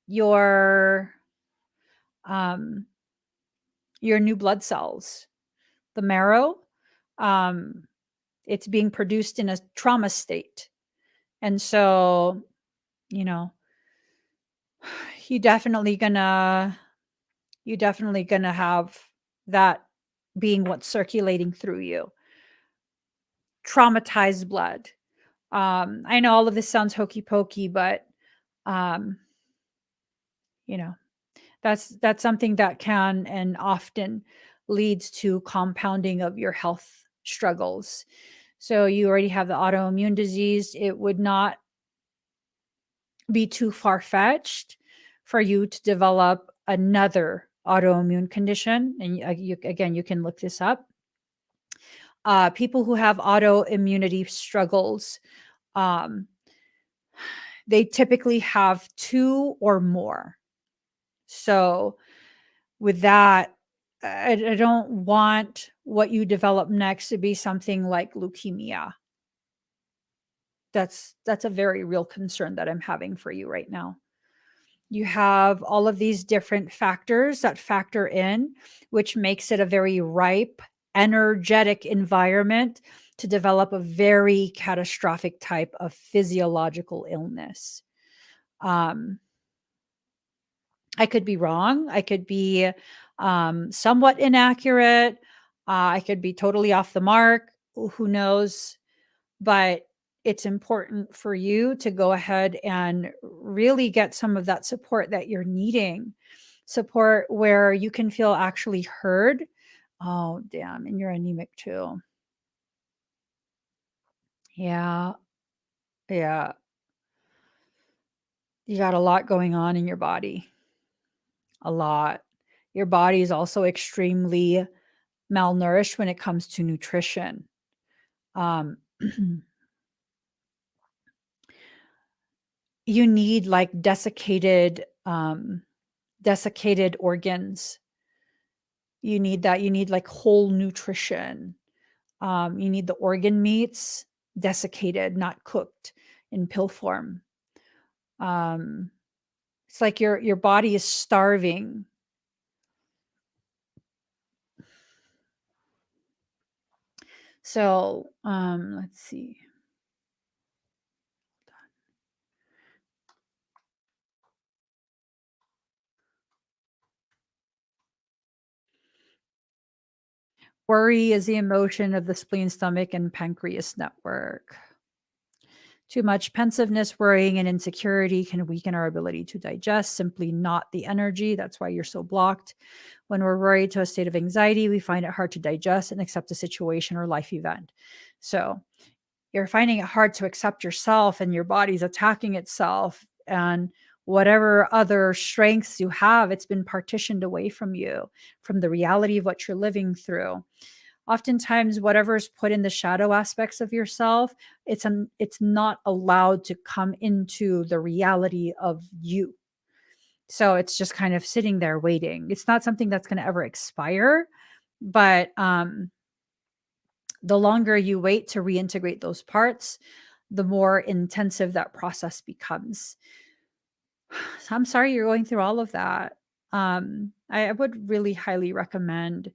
Speaker 1: your um, your new blood cells. The marrow, um, it's being produced in a trauma state, and so you know you definitely gonna you definitely gonna have that being what's circulating through you. Traumatized blood. I know all of this sounds hokey pokey, but um, you know, that's something that can and often leads to compounding of your health struggles. So you already have the autoimmune disease. It would not be too far fetched for you to develop another autoimmune condition. And again, you can look this up. People who have autoimmunity struggles, um, they typically have two or more. So, with that, I don't want what you develop next to be something like leukemia. That's a very real concern that I'm having for you right now. You have all of these different factors that factor in, which makes it a very ripe, energetic environment to develop a very catastrophic type of physiological illness. Um, I could be wrong. I could be somewhat inaccurate. I could be totally off the mark. Who knows? But it's important for you to go ahead and really get some of that support that you're needing. Support where you can feel actually heard. Oh, damn. And you're anemic too. Yeah. Yeah. You got a lot going on in your body. A lot. Your body is also extremely malnourished when it comes to nutrition. Um, you need like desiccated organs. You need that. You need like whole nutrition. You need the organ meats desiccated, not cooked in pill form. Um, it's like your body is starving. So, let's see. Worry is the emotion of the spleen, stomach, and pancreas network. Too much pensiveness, worrying, and insecurity can weaken our ability to digest, simply not the energy. That's why you're so blocked. When we're worried to a state of anxiety, we find it hard to digest and accept a situation or life event. So you're finding it hard to accept yourself, and your body's attacking itself. And whatever other strengths you have, it's been partitioned away from you, from the reality of what you're living through. Oftentimes whatever's put in the shadow aspects of yourself, it's not allowed to come into the reality of you. So it's just kind of sitting there waiting. It's not something that's going to ever expire, but the longer you wait to reintegrate those parts, the more intensive that process becomes. So I'm sorry you're going through all of that. I would really highly recommend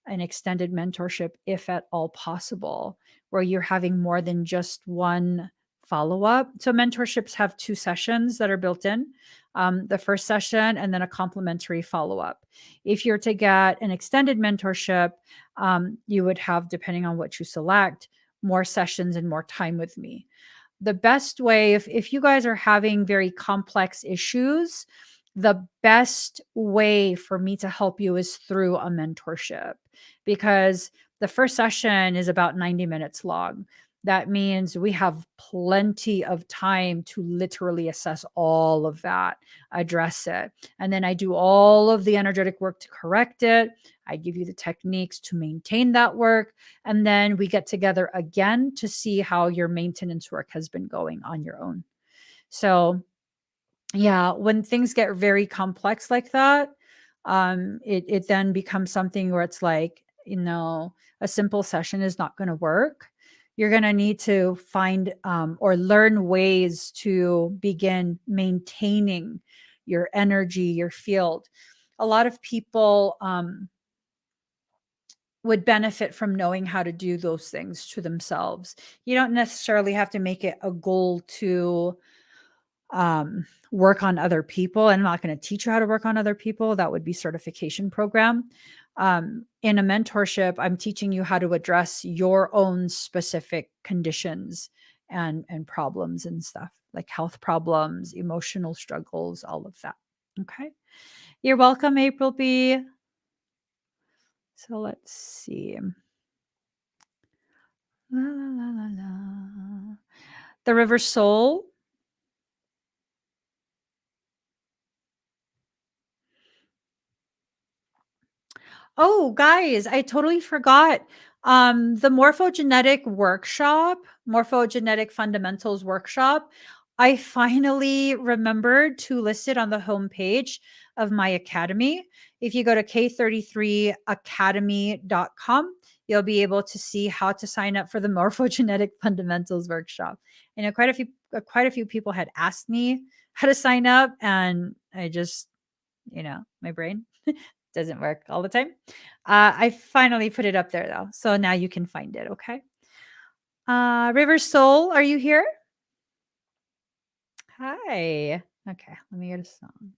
Speaker 1: an extended mentorship, if at all possible, where you're having more than just one follow up. So mentorships have 2 sessions that are built in, the first session and then a complimentary follow up. If you're to get an extended mentorship, you would have, depending on what you select, more sessions and more time with me. The best way, if you guys are having very complex issues, the best way for me to help you is through a mentorship, because the first session is about 90 minutes long. That means we have plenty of time to literally assess all of that, address it. And then I do all of the energetic work to correct it. I give you the techniques to maintain that work. And then we get together again to see how your maintenance work has been going on your own. So, yeah, when things get very complex like that, it then becomes something where it's like, a simple session is not going to work. You're going to need to find or learn ways to begin maintaining your energy, your field. A lot of people would benefit from knowing how to do those things to themselves. You don't necessarily have to make it a goal to work on other people. I'm not going to teach you how to work on other people. That would be certification program. In a mentorship, I'm teaching you how to address your own specific conditions and problems and stuff, like health problems, emotional struggles, all of that. Okay. You're welcome, April B. So let's see. La, la, la, la, la. The River Soul. Oh, guys, I totally forgot. The morphogenetic fundamentals workshop, I finally remembered to list it on the homepage of my academy. If you go to k33academy.com, you'll be able to see how to sign up for the morphogenetic fundamentals workshop. I know quite a few people had asked me how to sign up, and I just, my brain doesn't work all the time. I finally put it up there though, so now you can find it. Okay. River Soul, are you here? Hi. Okay, let me get a song.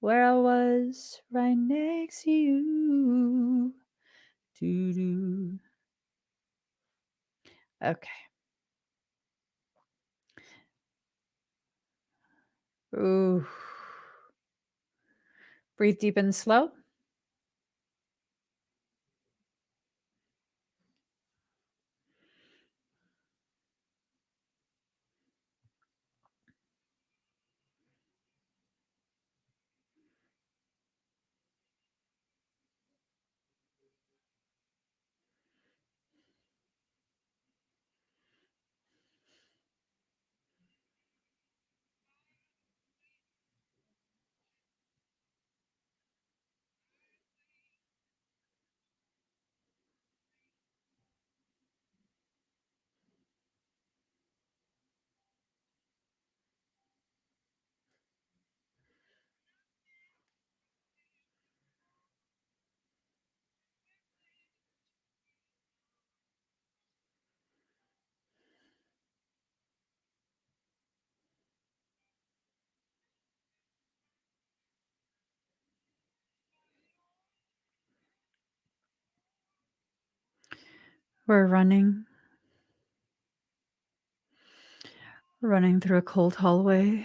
Speaker 1: Where I was right next to you. Doo-doo. Okay. Ooh. Breathe deep and slow. We're running through a cold hallway.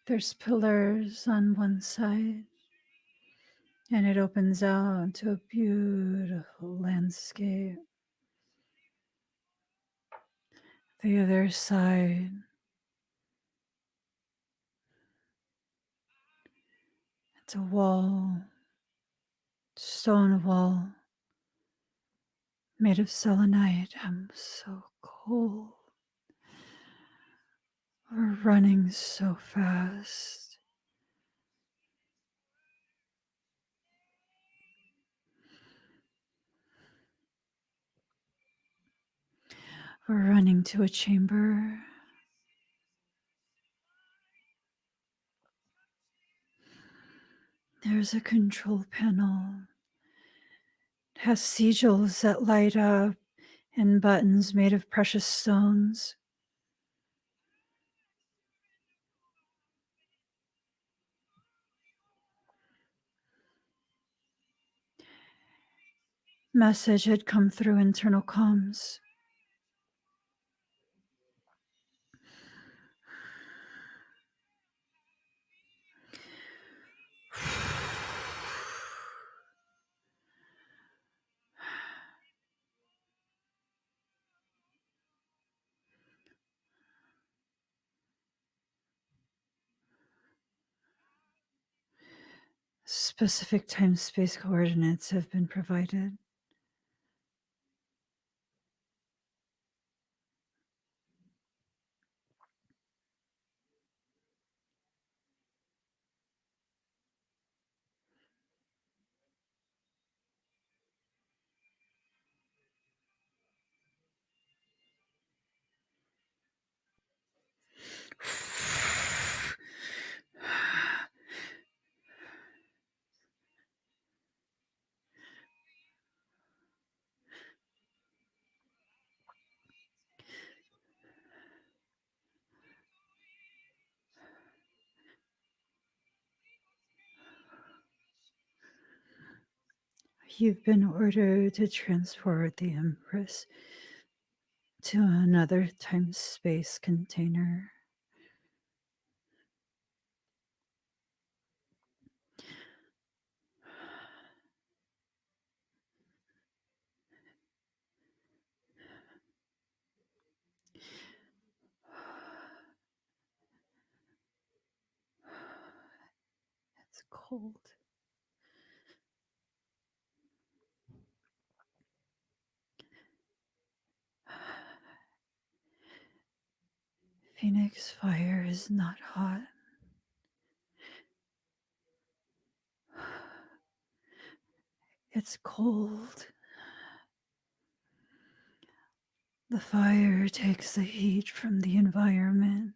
Speaker 1: There's pillars on one side, and it opens out to a beautiful landscape. The other side, it's a wall, stone wall, made of selenite. I'm so cold. We're running so fast. We're running to a chamber. There's a control panel. It has sigils that light up and buttons made of precious stones. Message had come through internal comms. Specific time-space coordinates have been provided. You've been ordered to transport the Empress to another time-space container. It's cold. Phoenix fire is not hot. It's cold. The fire takes the heat from the environment.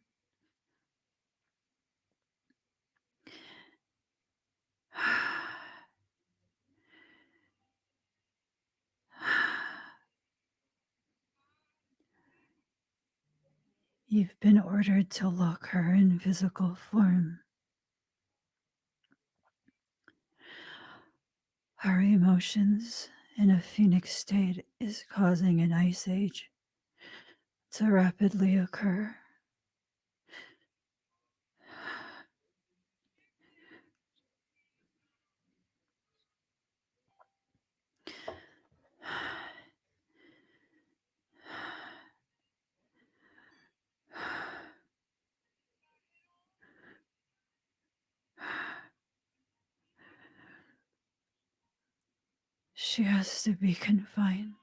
Speaker 1: You've been ordered to lock her in physical form. Our emotions in a phoenix state is causing an ice age to rapidly occur. She has to be confined.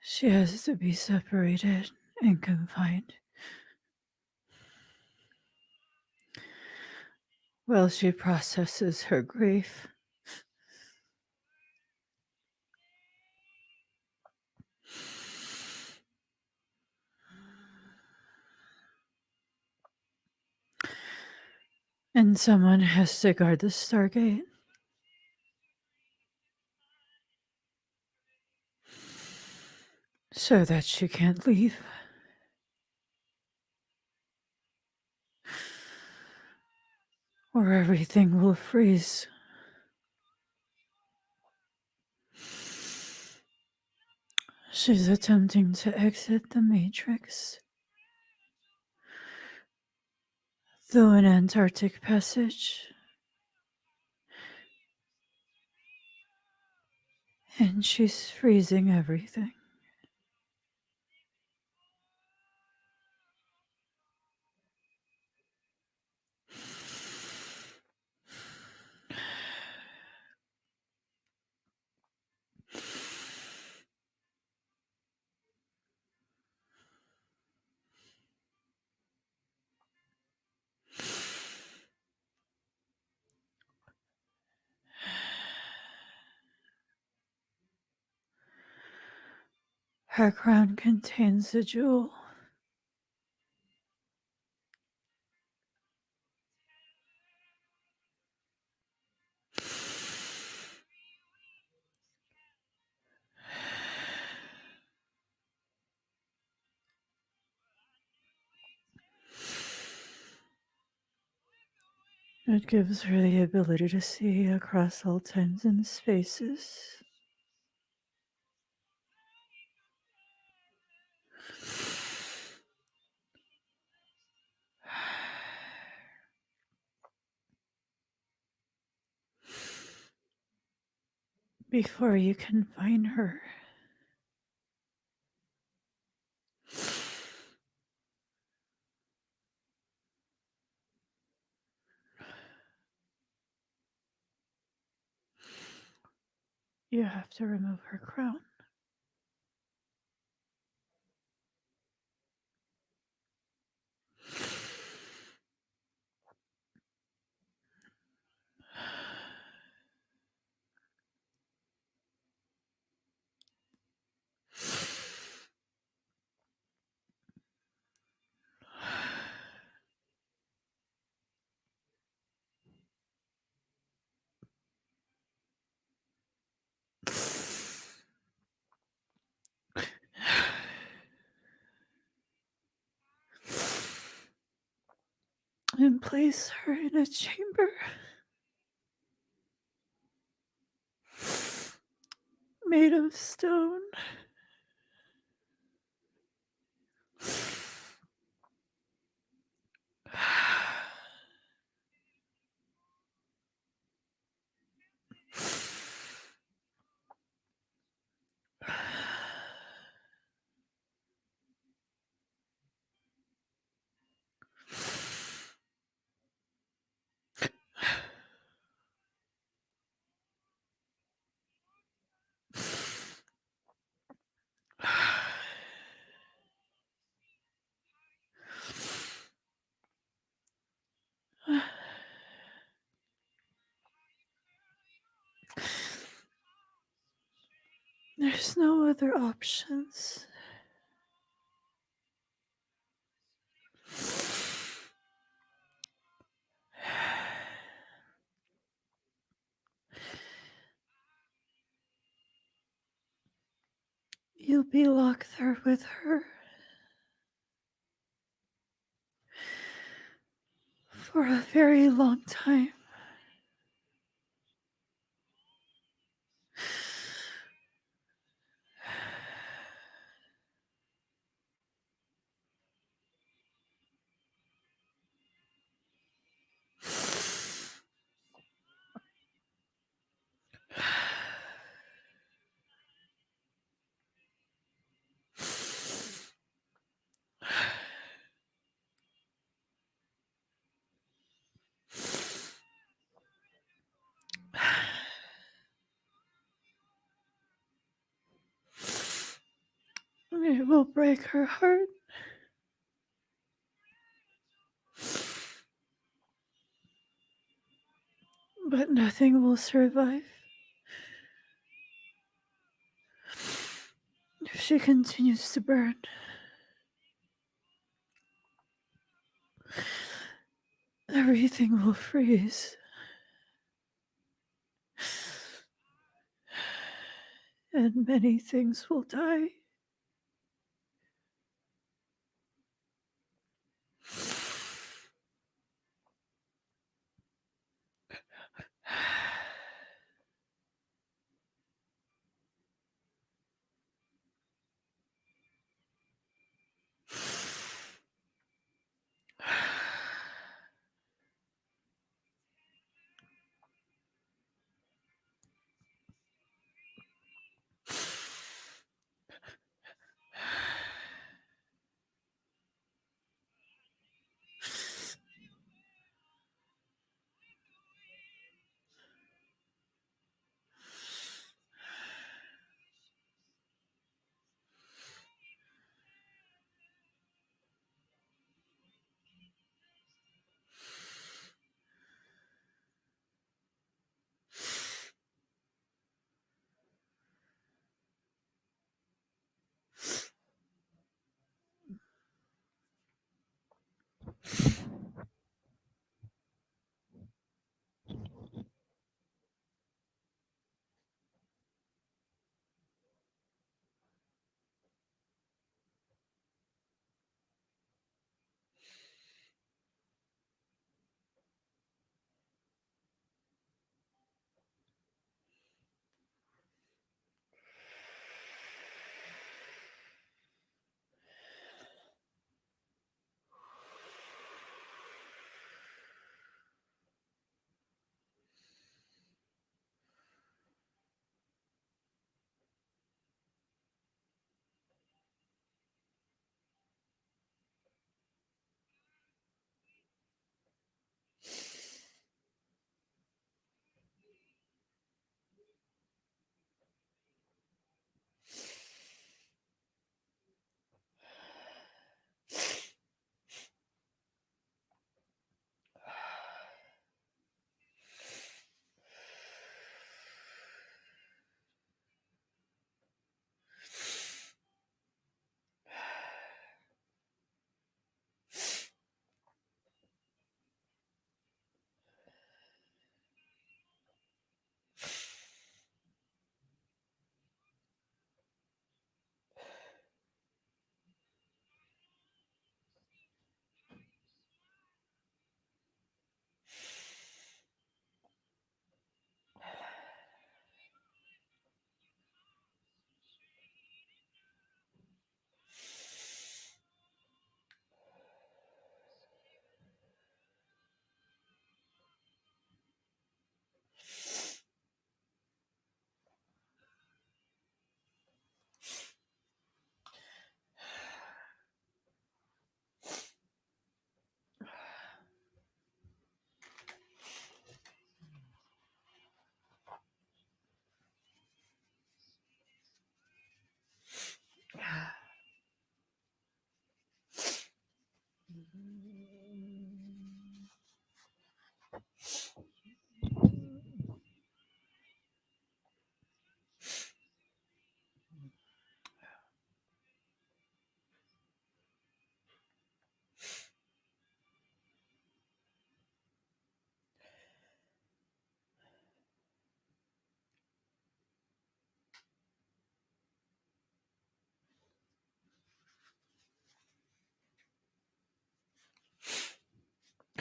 Speaker 1: She has to be separated and confined while she processes her grief. And someone has to guard the Stargate. So that she can't leave. Or everything will freeze. She's attempting to exit the Matrix through an Antarctic passage. And she's freezing everything. Her crown contains a jewel. It gives her the ability to see across all times and spaces. Before you can find her. You have to remove her crown. And place her in a chamber made of stone. There's no other options. You'll be locked there with her for a very long time. It will break her heart. But nothing will survive if she continues to burn. everything will freeze. And many things will die.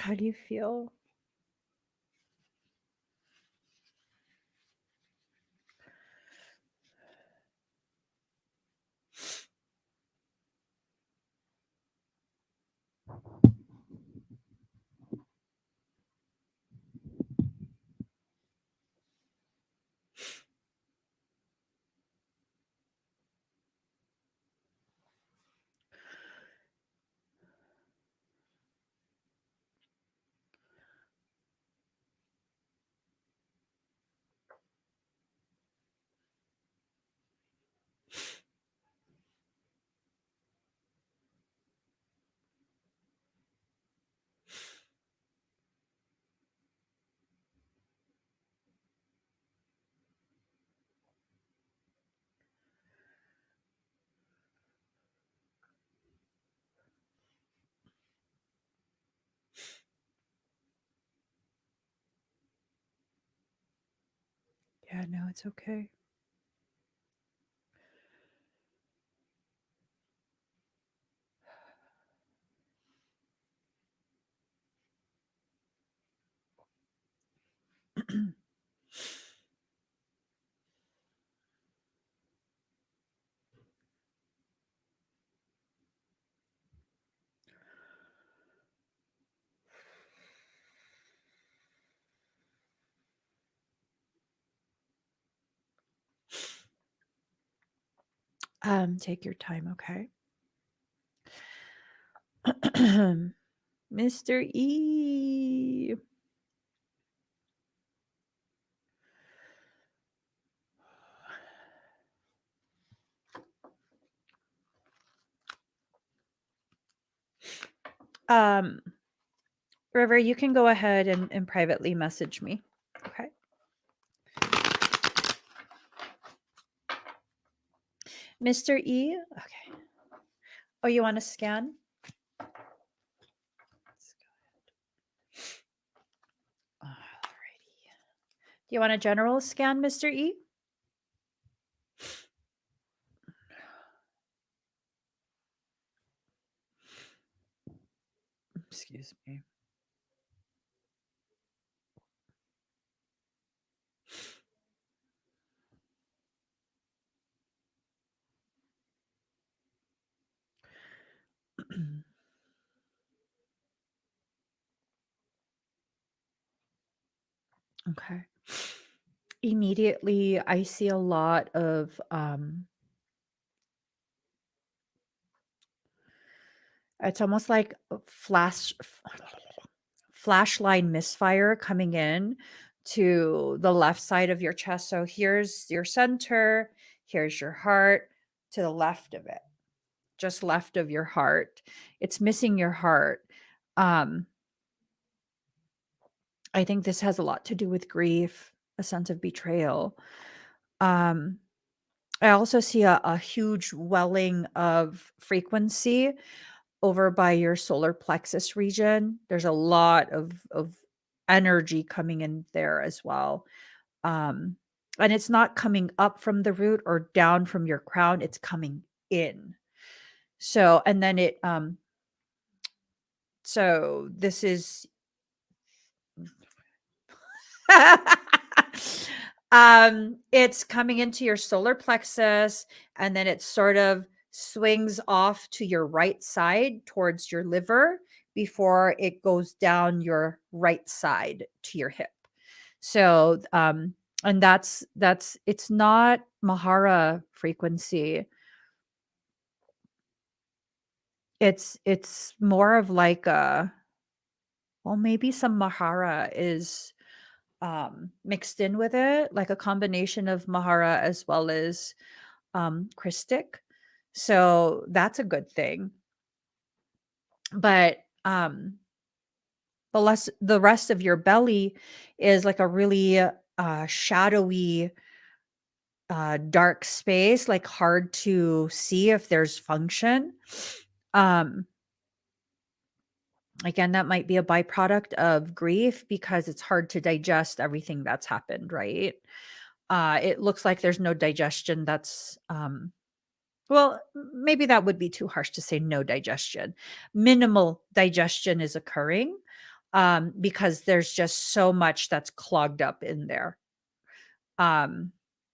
Speaker 1: How do you feel? Yeah, no, it's okay. Take your time, okay? Mr. E. River, you can go ahead and privately message me. Okay. Mr. E. Okay. Oh, you want to scan? Alrighty. Do you want a general scan, Mr. E? Excuse me. Okay. Immediately, I see a lot of it's almost like a flashlight misfire coming in to the left side of your chest. So here's your center, here's your heart, to the left of it, just left of your heart. It's missing your heart. Um, I think this has a lot to do with grief, a sense of betrayal. Um, I also see a huge welling of frequency over by your solar plexus region. There's a lot of energy coming in there as well. Um, and it's not coming up from the root or down from your crown, it's coming in. So, and then so this is it's coming into your solar plexus, and then it sort of swings off to your right side towards your liver before it goes down your right side to your hip. So, and that's it's not Mahara frequency. It's more of like a, well, maybe some Mahara is mixed in with it, like a combination of Mahara as well as Christic. So that's a good thing. But the rest of your belly is like a really shadowy dark space, like hard to see if there's function. Um Again, that might be a byproduct of grief because it's hard to digest everything that's happened, right? It looks like there's no digestion. That's well, maybe that would be too harsh to say no digestion. Minimal digestion is occurring because there's just so much that's clogged up in there. Um,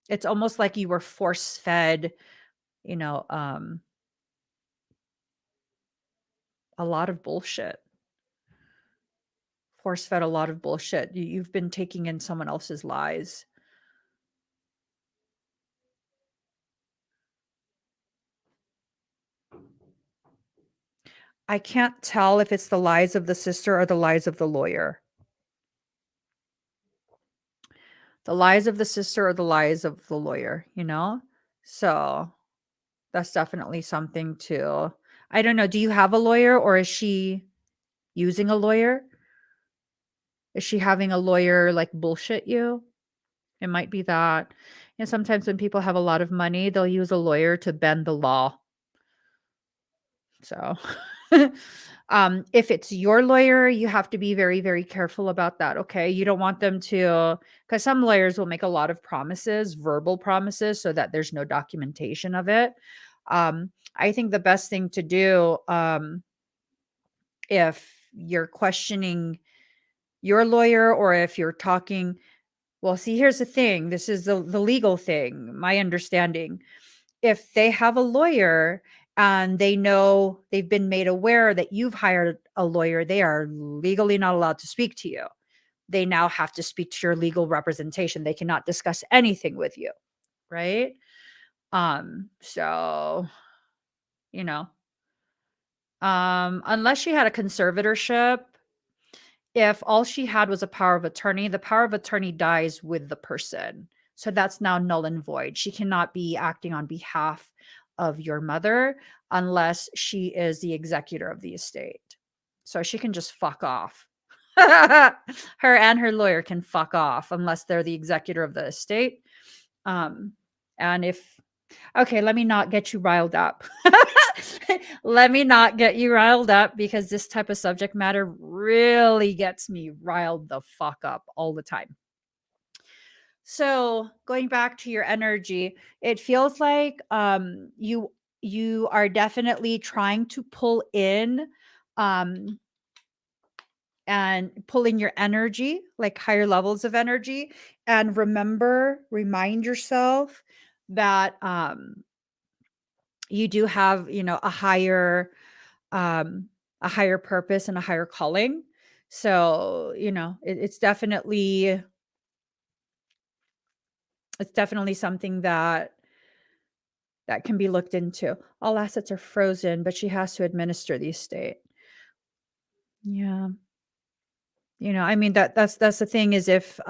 Speaker 1: it's almost like you were force fed, you know, a lot of bullshit. Force fed a lot of bullshit. You've been taking in someone else's lies. I can't tell if it's the lies of the sister or the lies of the lawyer. The lies of the sister or the lies of the lawyer, you know? So that's definitely something to, I don't know. Do you have a lawyer or is she using a lawyer? Is she having a lawyer like bullshit you? It might be that. And sometimes when people have a lot of money, they'll use a lawyer to bend the law. So If it's your lawyer, you have to be very, very careful about that. Okay. You don't want them to, because some lawyers will make a lot of promises, verbal promises, so that there's no documentation of it. I think the best thing to do, if you're questioning your lawyer, or if you're talking, well, see, here's the thing. This is the legal thing, my understanding. If they have a lawyer and they know they've been made aware that you've hired a lawyer, they are legally not allowed to speak to you. They now have to speak to your legal representation. They cannot discuss anything with you, right? So, you know, unless she had a conservatorship, if all she had was a power of attorney, the power of attorney dies with the person. So that's now null and void. She cannot be acting on behalf of your mother unless she is the executor of the estate. So she can just fuck off. Her and her lawyer can fuck off unless they're the executor of the estate. And if, okay, let me not get you riled up. Let me not get you riled up, because this type of subject matter really gets me riled the fuck up all the time. So, going back to your energy, it feels like you are definitely trying to pull in um and pull in your energy, like higher levels of energy, and remind yourself that you do have, um a higher purpose and a higher calling. So, it's definitely something that can be looked into. All assets are frozen, but she has to administer the estate. Yeah. I mean, that's the thing, is if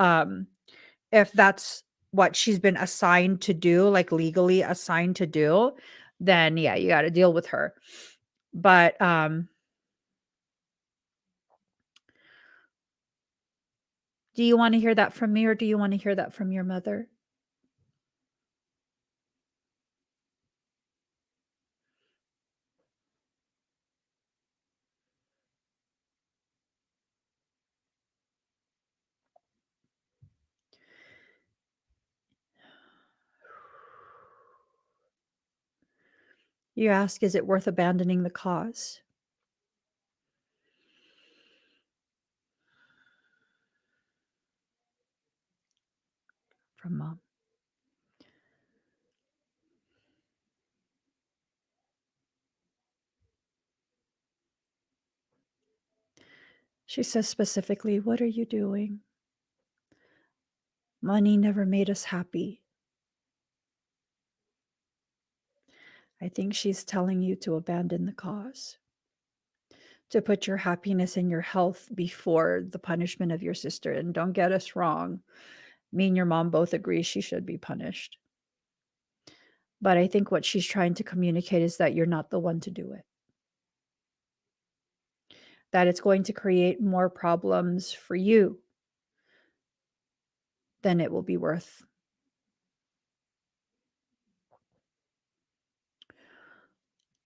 Speaker 1: that's what she's been assigned to do, like legally assigned to do, then yeah, you got to deal with her. But do you want to hear that from me, or do you want to hear that from your mother? You ask, is it worth abandoning the cause? From mom. She says specifically, what are you doing? Money never made us happy. I think she's telling you to abandon the cause, to put your happiness and your health before the punishment of your sister. And don't get us wrong, me and your mom both agree she should be punished. But I think what she's trying to communicate is that you're not the one to do it, that it's going to create more problems for you than it will be worth.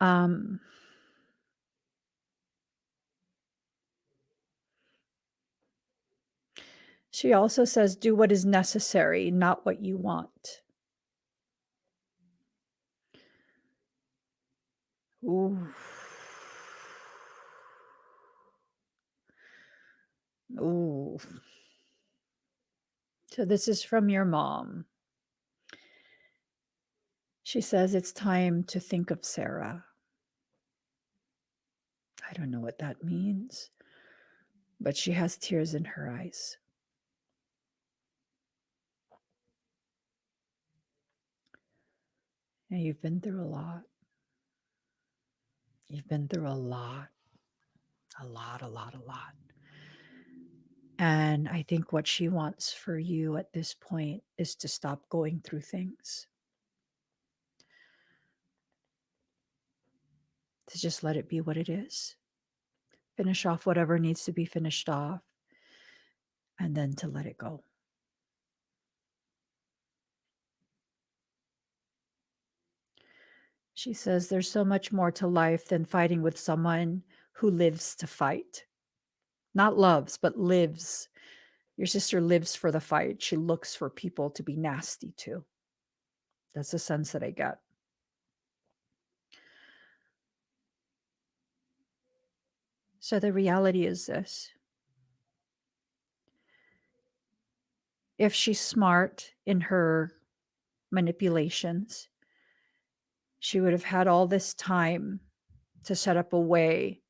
Speaker 1: Um, she also says, do what is necessary, not what you want. Ooh. Ooh. So this is from your mom. She says it's time to think of Sarah. I don't know what that means, but she has tears in her eyes. And you've been through a lot. You've been through a lot, a lot, a lot, a lot. And I think what she wants for you at this point is to stop going through things, to just let it be what it is. Finish off whatever needs to be finished off, and then to let it go. She says there's so much more to life than fighting with someone who lives to fight. Not loves, but lives. Your sister lives for the fight. She looks for people to be nasty to. That's the sense that I get. So the reality is this. If she's smart in her manipulations, she would have had all this time to set up a way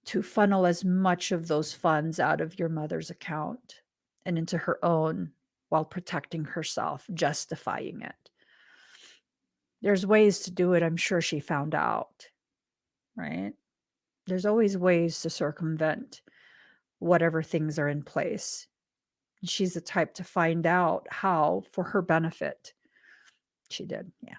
Speaker 1: to funnel as much of those funds out of your mother's account and into her own while protecting herself, justifying it. There's ways to do it. I'm sure she found out, right? There's always ways to circumvent whatever things are in place. She's the type to find out how for her benefit. She did, yeah.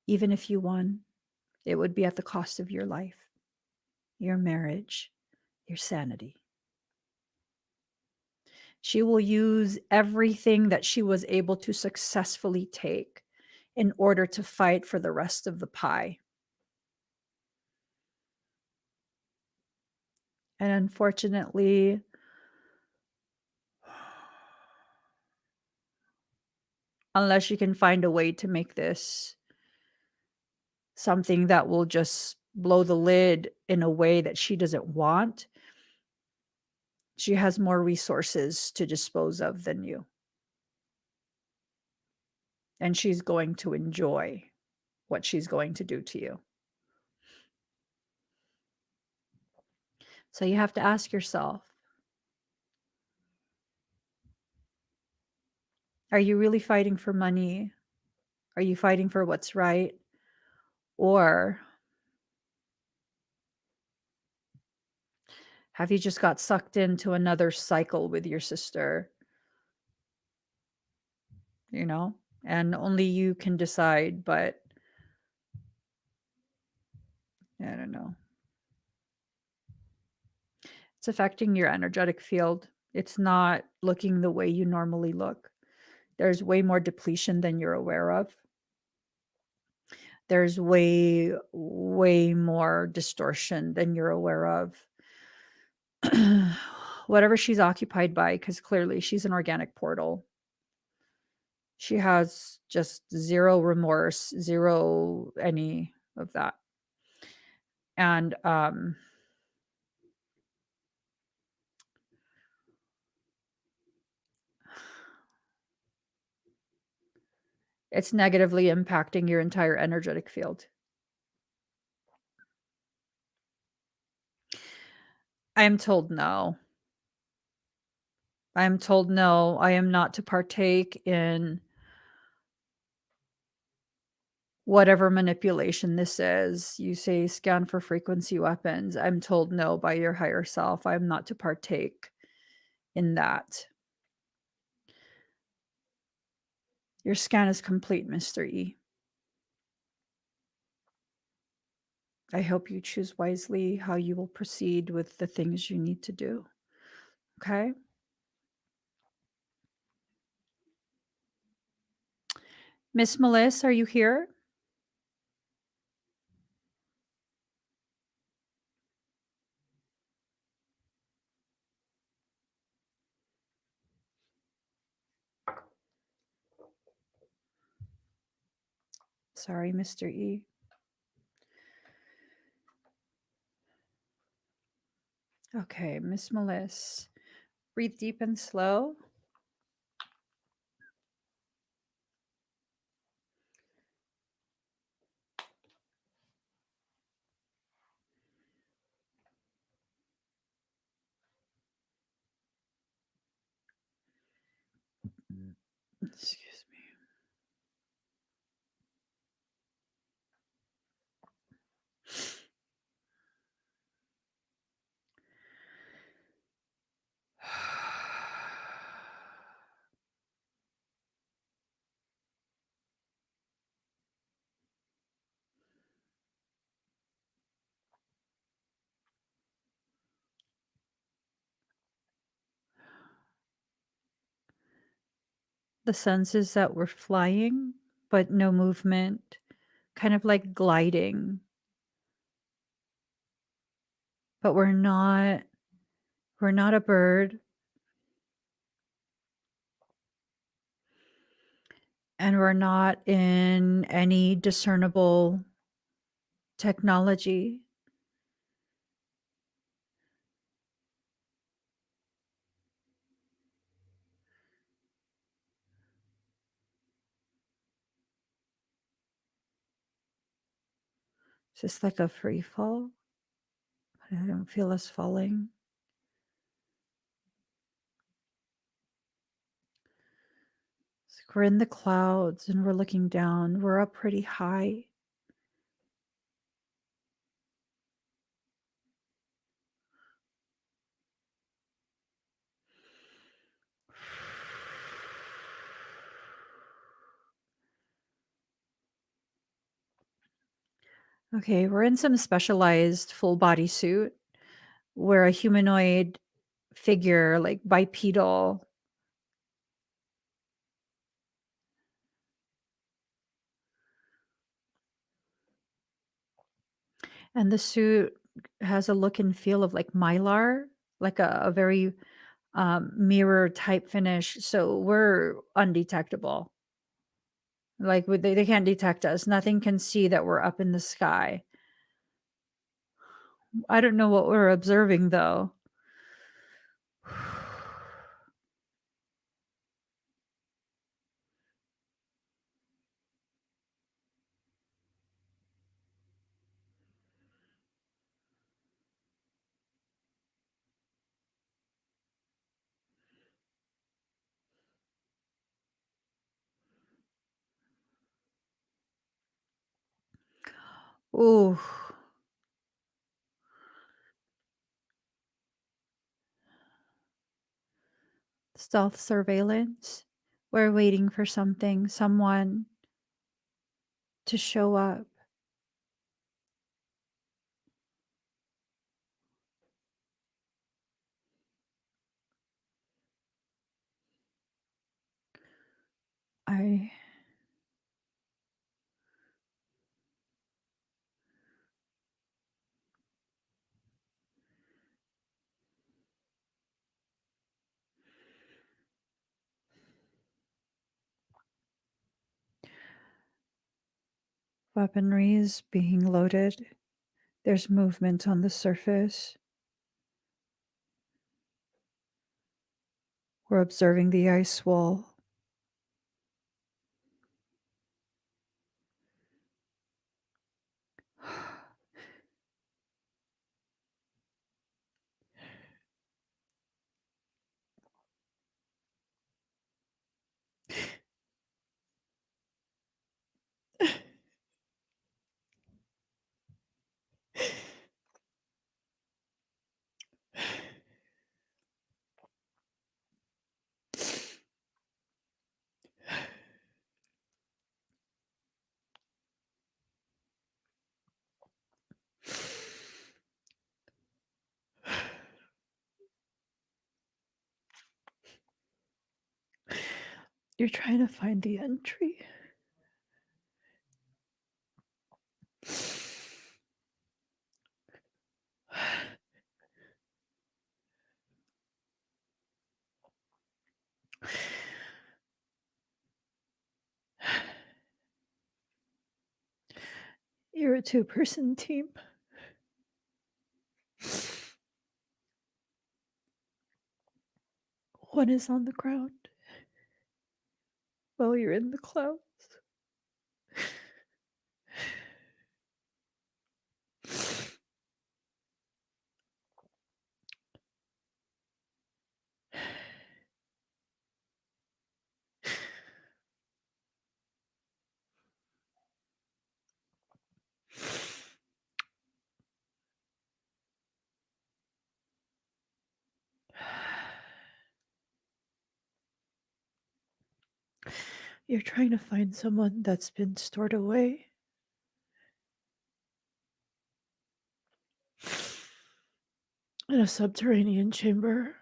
Speaker 1: Even if you won, it would be at the cost of your life, your marriage, your sanity. She will use everything that she was able to successfully take in order to fight for the rest of the pie. And unfortunately, unless you can find a way to make this something that will just blow the lid in a way that she doesn't want, she has more resources to dispose of than you. And she's going to enjoy what she's going to do to you. So you have to ask yourself, are you really fighting for money? Are you fighting for what's right? Or have you just got sucked into another cycle with your sister? You know, and only you can decide, but I don't know. It's affecting your energetic field. It's not looking the way you normally look. There's way more depletion than you're aware of. There's way, way more distortion than you're aware of. Whatever she's occupied by, because clearly she's an organic portal. She has just zero remorse, zero any of that. And it's negatively impacting your entire energetic field. I am told no. I am told no. I am not to partake in whatever manipulation this is. You say scan for frequency weapons. I'm told no by your higher self. I'm not to partake in that. Your scan is complete, Mr. E. I hope you choose wisely how you will proceed with the things you need to do. Okay? Miss Meliss, are you here? Sorry, Mr. E. Okay, Miss Meliss. Breathe deep and slow. Excuse me. The sense is that we're flying, but no movement, kind of like gliding, but we're not a bird, and we're not in any discernible technology. It's just like a free fall. I don't feel us falling. It's like we're in the clouds and we're looking down. We're up pretty high. Okay, we're in some specialized full body suit. We're a humanoid figure, like bipedal. And the suit has a look and feel of like mylar, like a very mirror type finish. So we're undetectable. Like they can't detect us. Nothing can see that we're up in the sky. I don't know what we're observing though. Ooh, stealth surveillance. We're waiting for someone to show up. I Weaponry is being loaded. There's movement on the surface. We're observing the ice wall. You're trying to find the entry. You're a two-person team. One is on the ground while you're in the clouds. You're trying to find someone that's been stored away. In a subterranean chamber.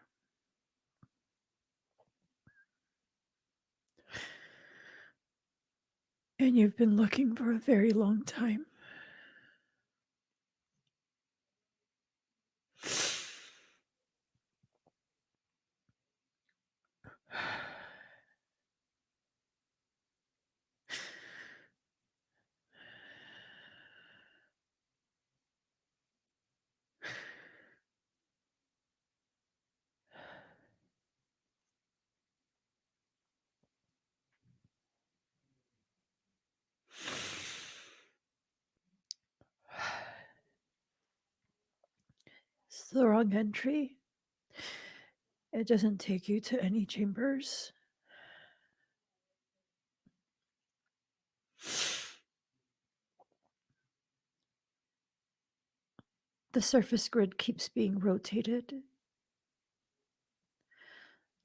Speaker 3: And you've been looking for a very long time. It's the wrong entry. It doesn't take you to any chambers. The surface grid keeps being rotated,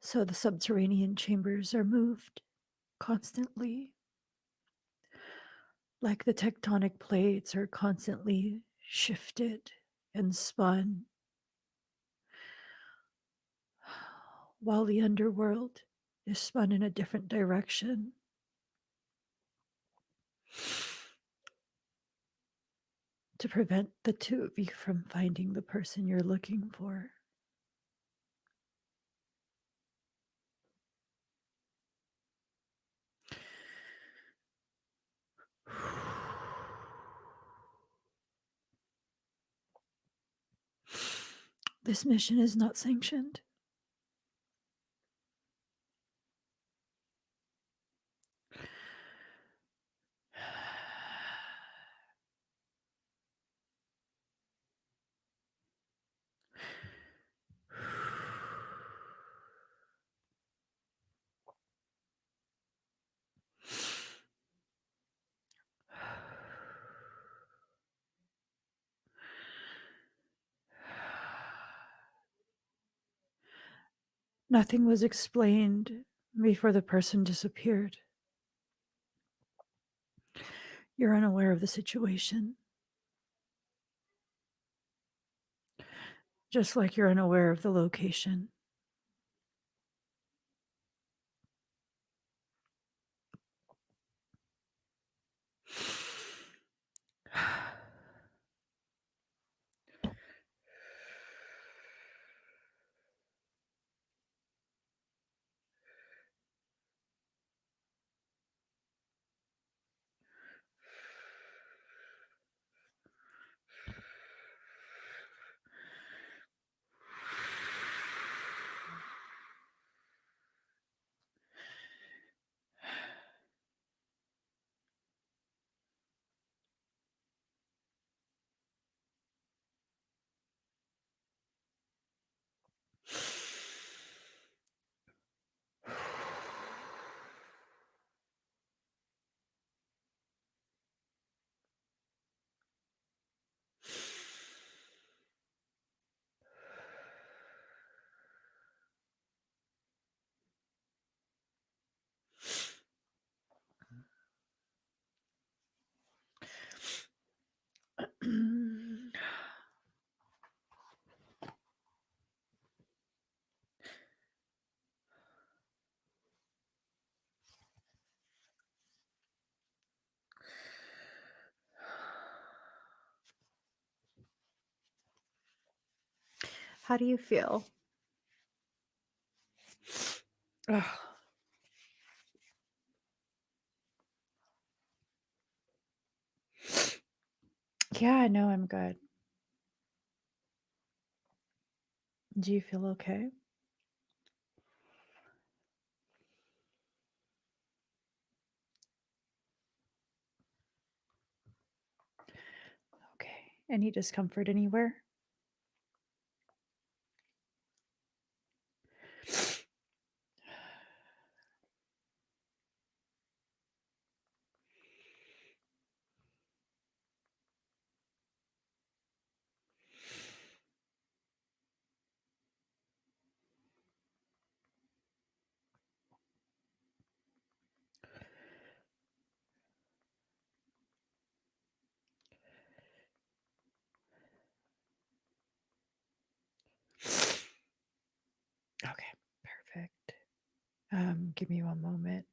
Speaker 3: so the subterranean chambers are moved constantly, like the tectonic plates are constantly shifted and spun, while the underworld is spun in a different direction. To prevent the two of you from finding the person you're looking for. This mission is not sanctioned. Nothing was explained before the person disappeared. You're unaware of the situation, just like you're unaware of the location.
Speaker 1: How do you feel?
Speaker 3: Ugh.
Speaker 1: Yeah, no, I'm good. Do you feel okay? Okay. Any discomfort anywhere? Okay, perfect. Give me one moment.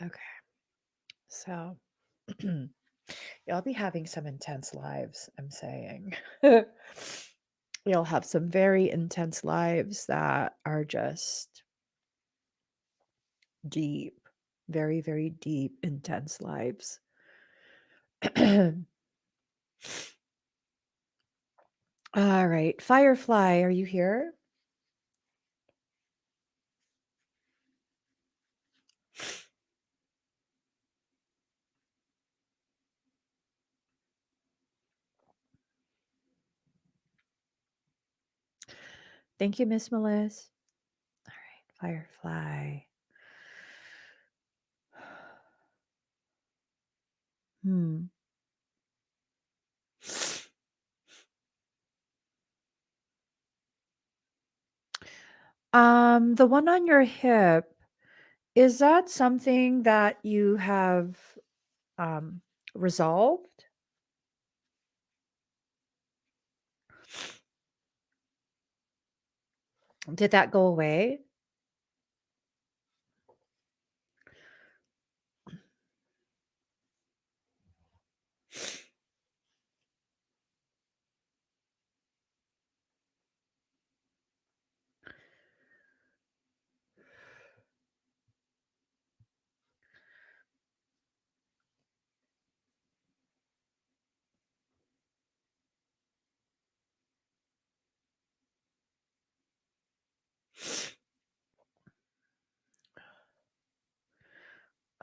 Speaker 4: Okay. So you'll be having some intense lives, I'm saying. You'll have some very intense lives that are just deep, very, very deep, intense lives. All right. Firefly, are you here? Thank you, Miss Meliss. All right, Firefly. Hmm. The one on your hip, is that something that you have resolved? Did that go away?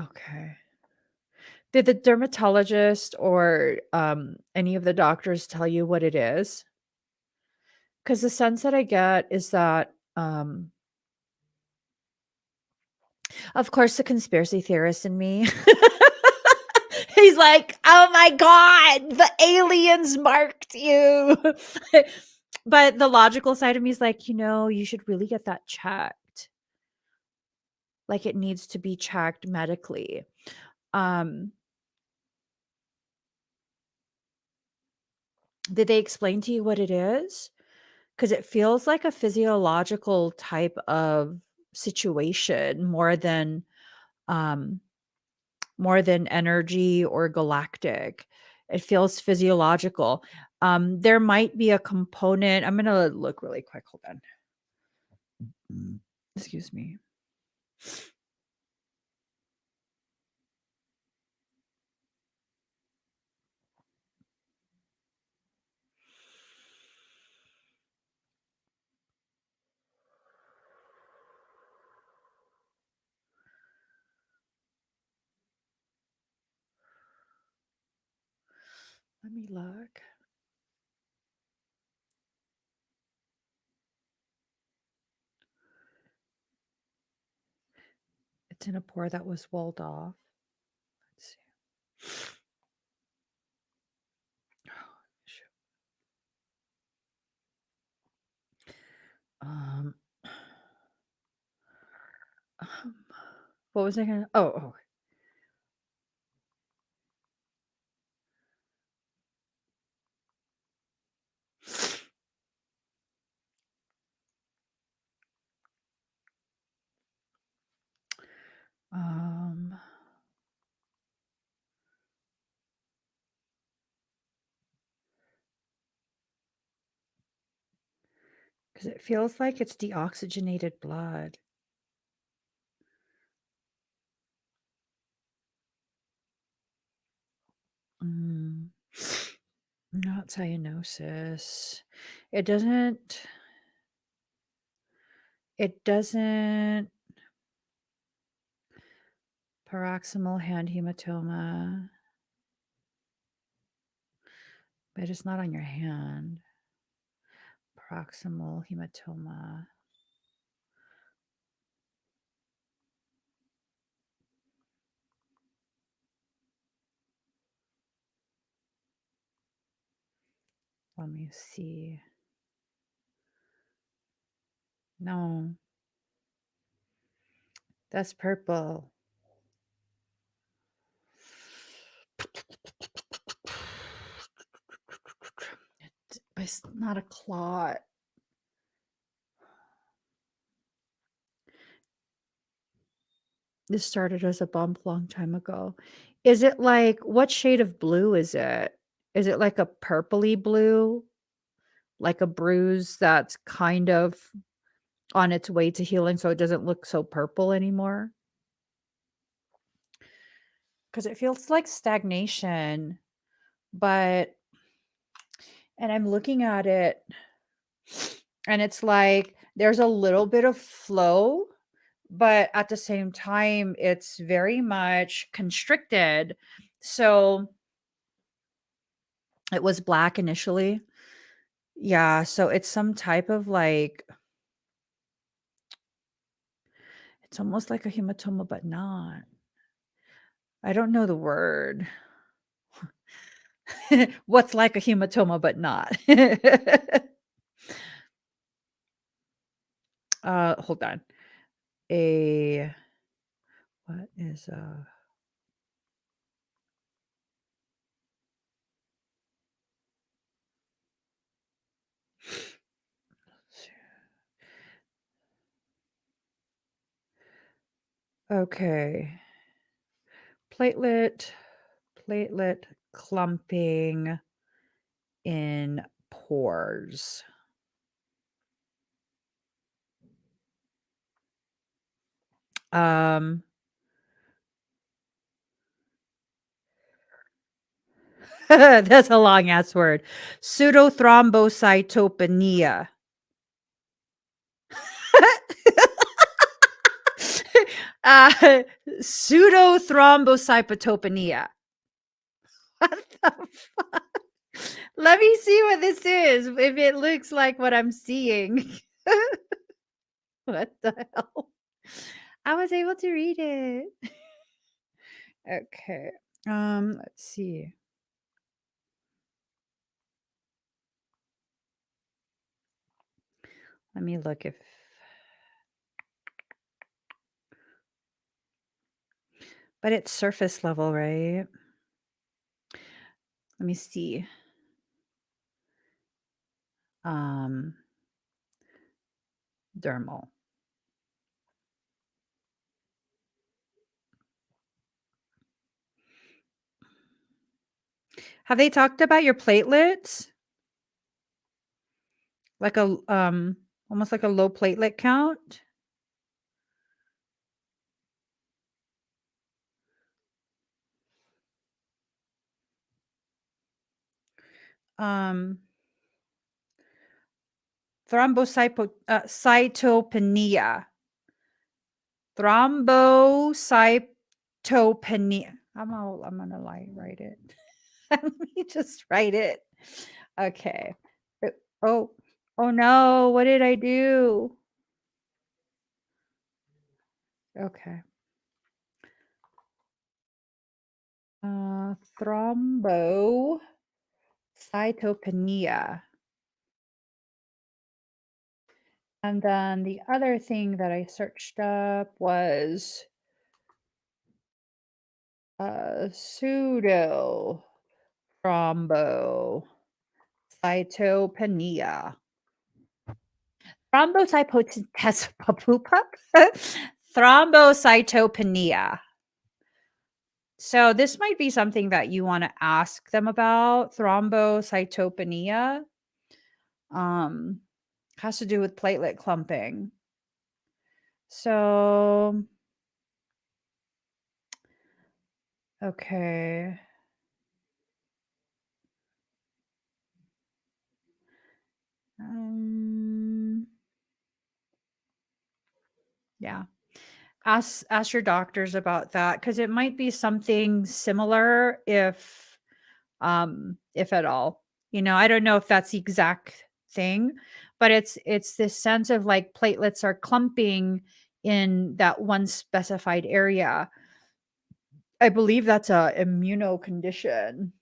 Speaker 4: Okay. Did the dermatologist or any of the doctors tell you what it is? Because the sense that I get is that, of course, the conspiracy theorist in me, he's like, oh my God, the aliens marked you. But the logical side of me is like, you should really get that checked. Like it needs to be checked medically. Did they explain to you what it is? Because it feels like a physiological type of situation um, more than energy or galactic. It feels physiological. There might be a component. I'm gonna look really quick. Hold on. Excuse me. Let me look. It's in a pore that was walled off. Let's see. Oh, shoot. Um, what was I gonna? Oh. Um, because it feels like it's deoxygenated blood. Not cyanosis. It doesn't. Paroxysmal hand hematoma, but it's not on your hand. Proximal hematoma. Let me see. No. That's purple. It's not a clot. This started as a bump long time ago. Is it like what shade of blue is it? Is it like a purpley blue? Like a bruise that's kind of on its way to healing so it doesn't look so purple anymore? Because it feels like stagnation, but and I'm looking at it and it's like there's a little bit of flow, but at the same time, it's very much constricted. So it was black initially. Yeah. So it's some type of like, it's almost like a hematoma, but not. I don't know the word. What's like a hematoma, but not? Hold on. A, what is a, okay. Platelet clumping in pores. Um, that's a long ass word. Pseudothrombocytopenia. uh, pseudothrombocytopenia. What the fuck? Let me see what this is. If it looks like what I'm seeing. What the hell? I was able to read it. Okay. Let's see. Let me look if but it's surface level, right? Let me see. Um Dermal. Have they talked about your platelets? Like a almost like a low platelet count? Um cytopenia. Thrombocytopenia. I'm gonna write it. Let me just write it. Okay. Oh, oh no, what did I do? Okay. Thrombocytopenia. And then the other thing that I searched up was pseudo thrombocytopenia. Thrombocytopenia. So this might be something that you want to ask them about. Thrombocytopenia has to do with platelet clumping. So, okay. Yeah. Ask your doctors about that because it might be something similar if at all. You know, I don't know if that's the exact thing, but it's this sense of like platelets are clumping in that one specified area. I believe that's a immuno condition.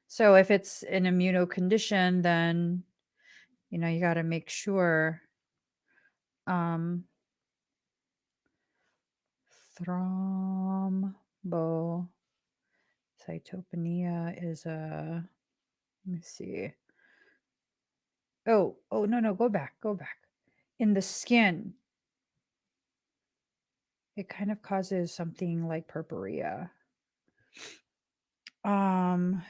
Speaker 4: So if it's an immuno condition, then you know you got to make sure thrombocytopenia is a, let me see. Oh, no, go back. In the skin.
Speaker 1: It kind of causes something like purpurea. Does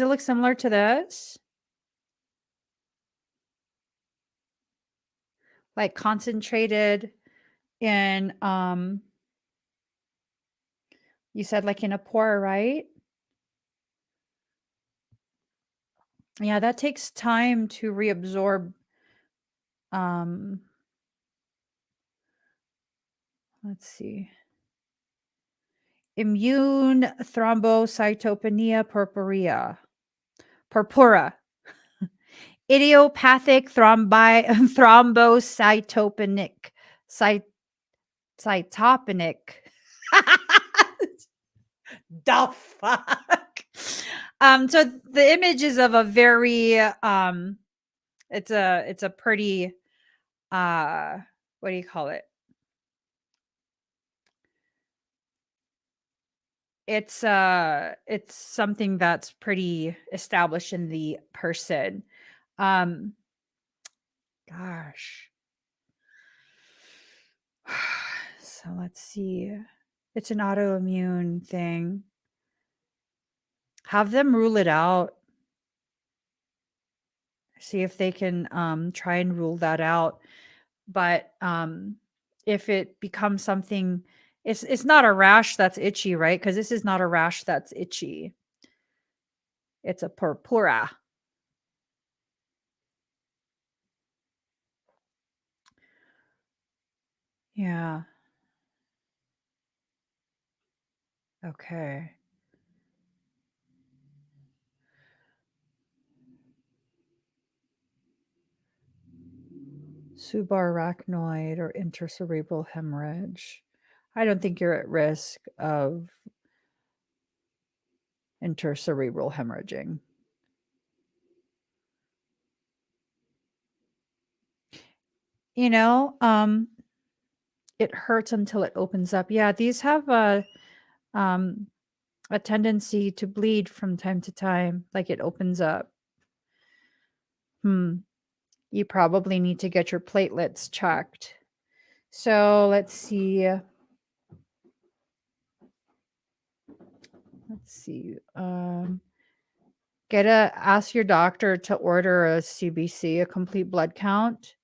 Speaker 1: it look similar to this? Like concentrated in you said like in a pore, right? Yeah, that takes time to reabsorb. Let's see. Immune thrombocytopenia purpura. Idiopathic thrombocytopenic cytopenic. The fuck. So the image is of a very it's a pretty what do you call it? It's something that's pretty established in the person. Gosh. So let's see. It's an autoimmune thing. Have them rule it out. See if they can try and rule that out. But if it becomes something, it's not a rash that's itchy, right? Because this is not a rash that's itchy. It's a purpura. Yeah. Okay. Subarachnoid or intercerebral hemorrhage. I don't think you're at risk of intercerebral hemorrhaging. You know, it hurts until it opens up. Yeah, these have a tendency to bleed from time to time, like it opens up. You probably need to get your platelets checked. So let's see. Ask your doctor to order a CBC, a complete blood count.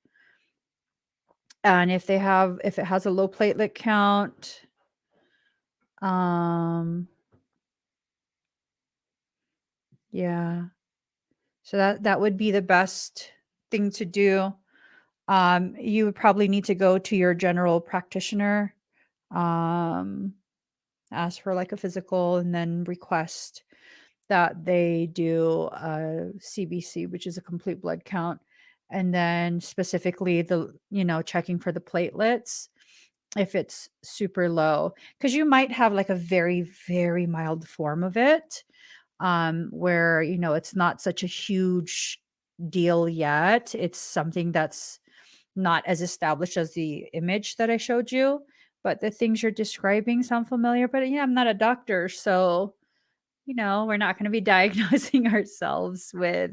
Speaker 1: And if it has a low platelet count, yeah. So that would be the best thing to do. You would probably need to go to your general practitioner, ask for like a physical, and then request that they do a CBC, which is a complete blood count, and then specifically checking for the platelets if it's super low, because you might have like a very, very mild form of it, where it's not such a huge deal yet. It's something that's not as established as the image that I showed you, but the things you're describing sound familiar. But I'm not a doctor, so we're not going to be diagnosing ourselves with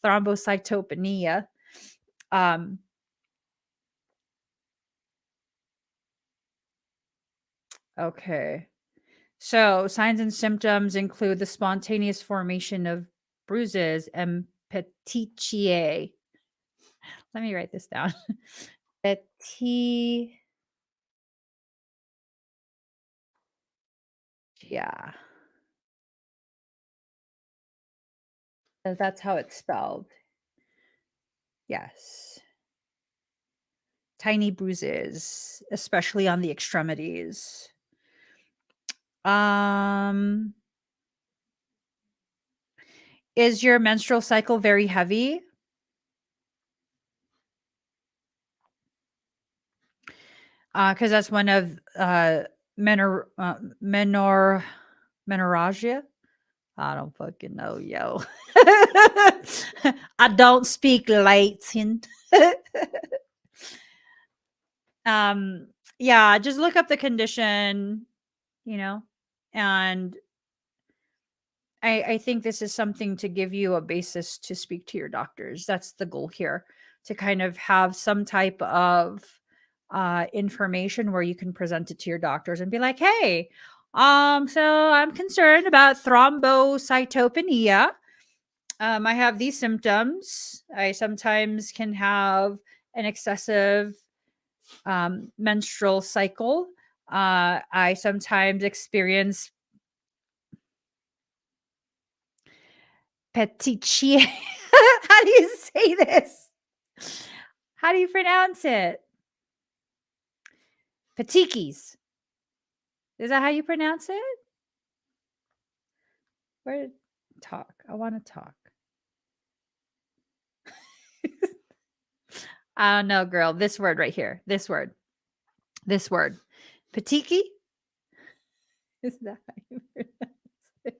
Speaker 1: thrombocytopenia. Okay. So signs and symptoms include the spontaneous formation of bruises and petechiae. Let me write this down. Petechiae. That's how it's spelled. Yes. Tiny bruises, especially on the extremities. Is your menstrual cycle very heavy? Because that's one of menorrhagia. I don't fucking know, yo. I don't speak Latin. Yeah, just look up the condition, and I think this is something to give you a basis to speak to your doctors. That's the goal here.
Speaker 4: to kind of have some type of information where you can present it to your doctors and be like, hey, so I'm concerned about thrombocytopenia. I have these symptoms. I sometimes can have an excessive menstrual cycle. I sometimes experience petechiae. How do you say this? How do you pronounce it? Petechiae. Is that how you pronounce it? Where talk? I want to talk. I don't know, girl. This word right here. This word. This word. Petiki? Is that how you pronounce it?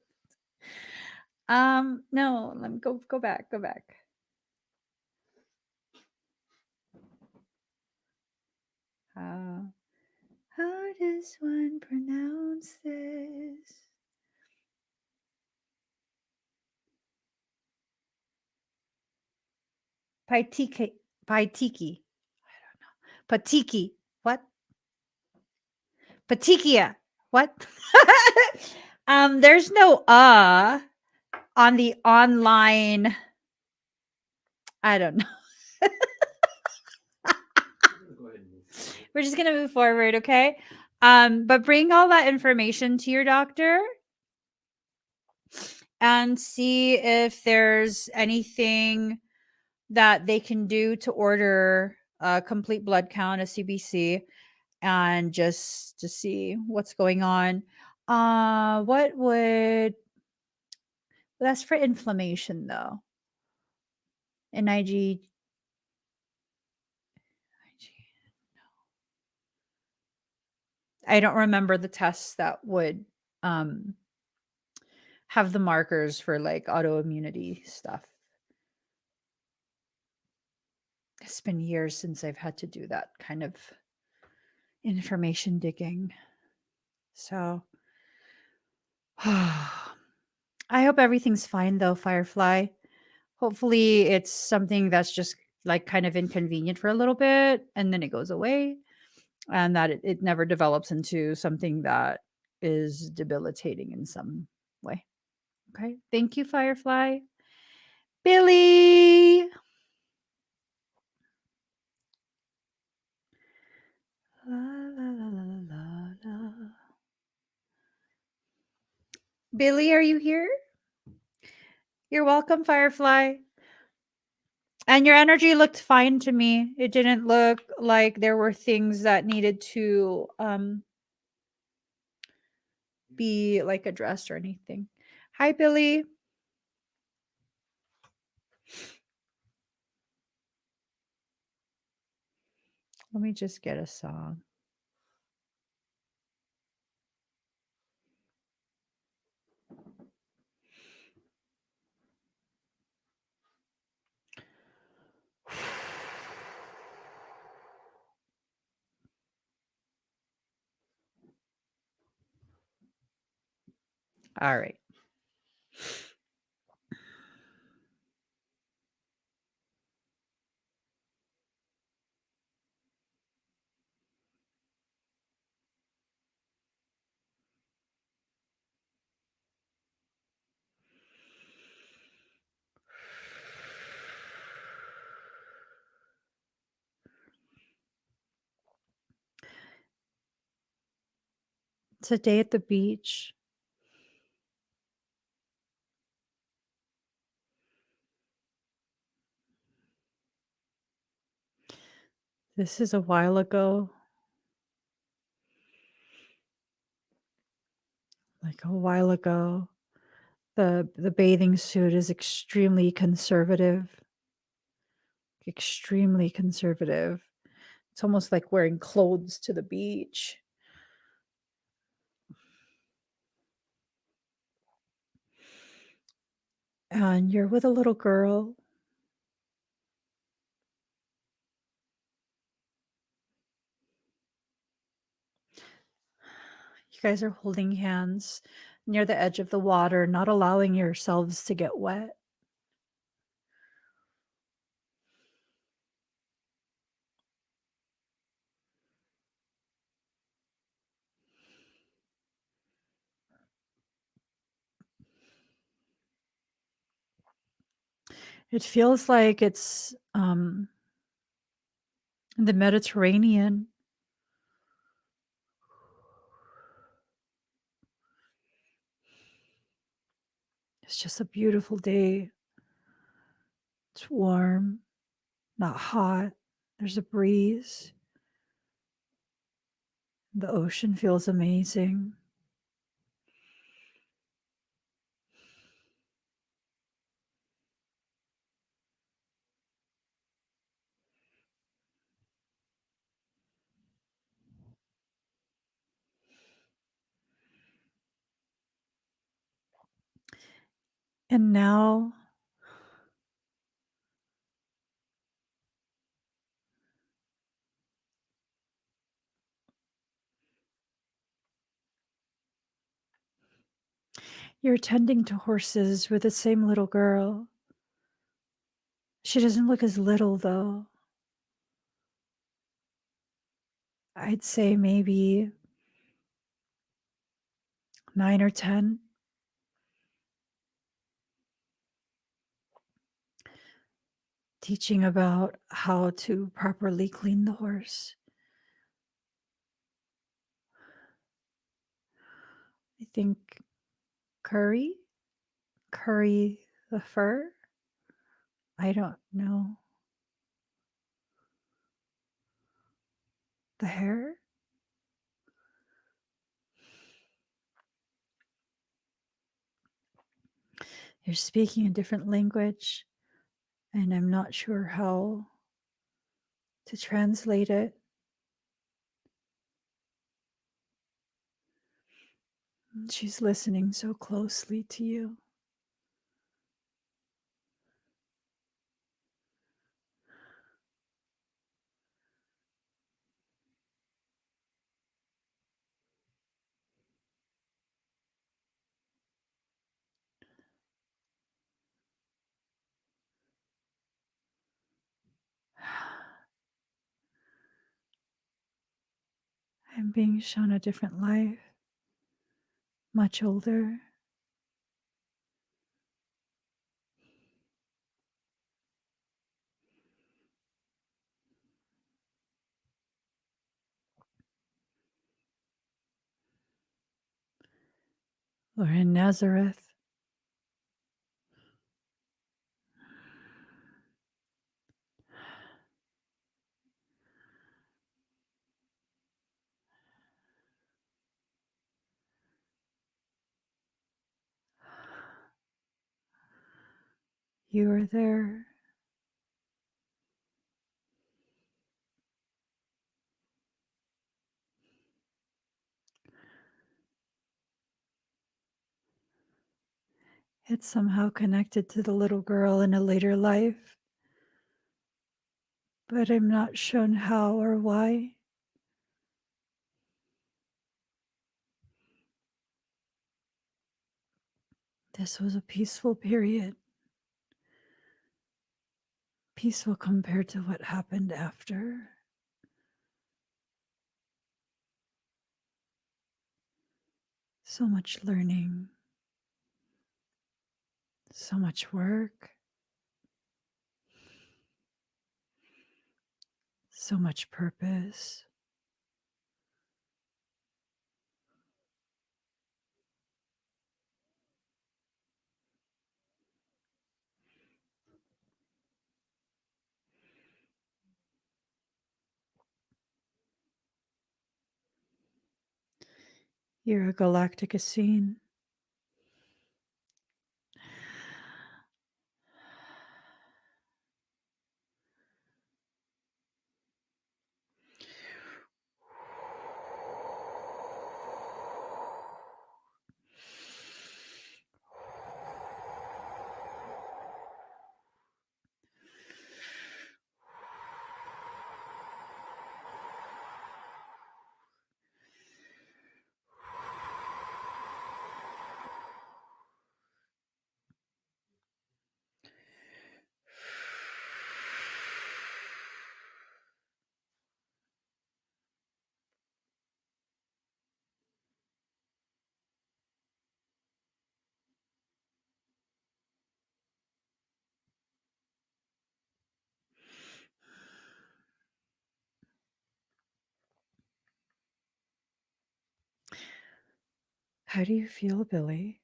Speaker 4: No, let me go back. Go back. How does one pronounce this? Paitiki. Paitiki. I don't know. Patiki. What? Patikia. What? There's no on the online. I don't know.
Speaker 2: Go ahead and move forward.
Speaker 4: We're just gonna move forward, okay? But bring all that information to your doctor and see if there's anything that they can do to order a complete blood count, a CBC, and just to see what's going on. What would that's for inflammation though? NIG. I don't remember the tests that would have the markers for like autoimmunity stuff. It's been years since I've had to do that kind of information digging. So I hope everything's fine though, Firefly. Hopefully it's something that's just like kind of inconvenient for a little bit and then it goes away and that it never develops into something that is debilitating in some way. Okay. Thank you, Firefly. Billy. La, la, la, la, la, la. Billy, are you here? You're welcome, Firefly. And your energy looked fine to me. It didn't look like there were things that needed to be like addressed or anything. Hi, Billy. Let me just get a song. All right. It's a day at the beach. This is a while ago. Like a while ago. The bathing suit is extremely conservative. Extremely conservative. It's almost like wearing clothes to the beach. And you're with a little girl. You guys are holding hands near the edge of the water, not allowing yourselves to get wet. It feels like it's the Mediterranean. It's just a beautiful day. It's warm, not hot. There's a breeze. The ocean feels amazing. And now you're tending to horses with the same little girl. She doesn't look as little, though. I'd say maybe 9 or 10. Teaching about how to properly clean the horse. I think curry the fur. I don't know. The hair. You're speaking a different language, and I'm not sure how to translate it. She's listening so closely to you. I'm being shown a different life, much older. We're in Nazareth. You were there. It's somehow connected to the little girl in a later life, but I'm not shown how or why. This was a peaceful period. Peaceful compared to what happened after. So much learning, so much work, so much purpose. You're a galactic Essene. How do you feel, Billy?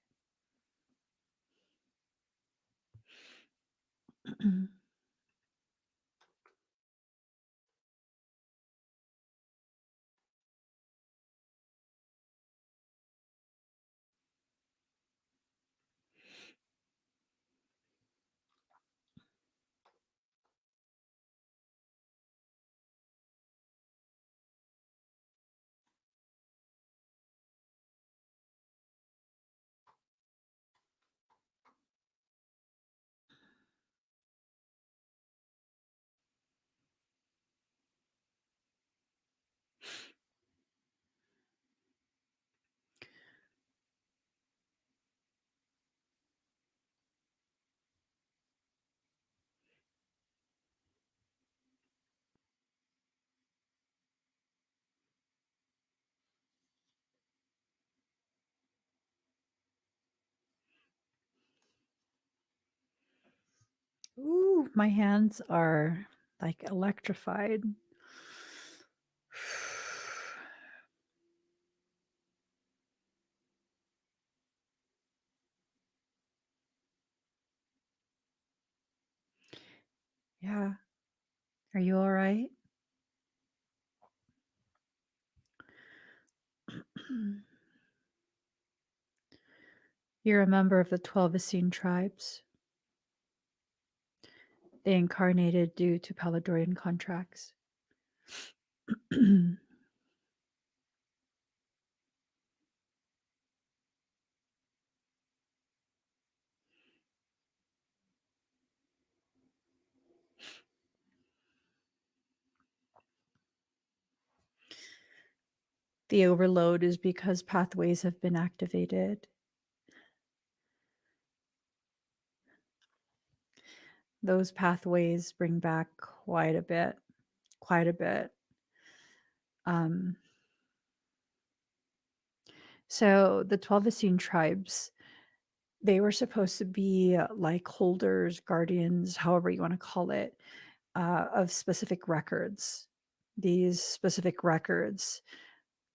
Speaker 4: Ooh, my hands are like electrified. Yeah. Are you all right? You're a member of the 12 Essene tribes. They incarnated due to Paladorian contracts. The overload is because pathways have been activated. Those pathways bring back quite a bit, quite a bit. So the 12 Essene tribes, they were supposed to be like holders, guardians, however you want to call it, of specific records. These specific records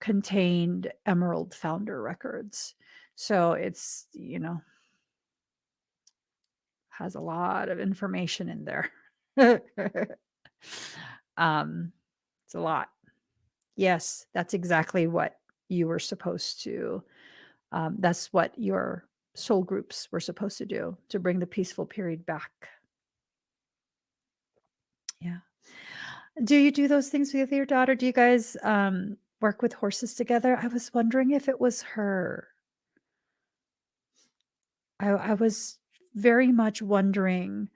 Speaker 4: contained Emerald founder records. So it's, has a lot of information in there. It's a lot. Yes, that's exactly what you were supposed to. That's what your soul groups were supposed to do, to bring the peaceful period back. Yeah. Do you do those things with your daughter? Do you guys work with horses together? I was wondering if it was her. I was very much wondering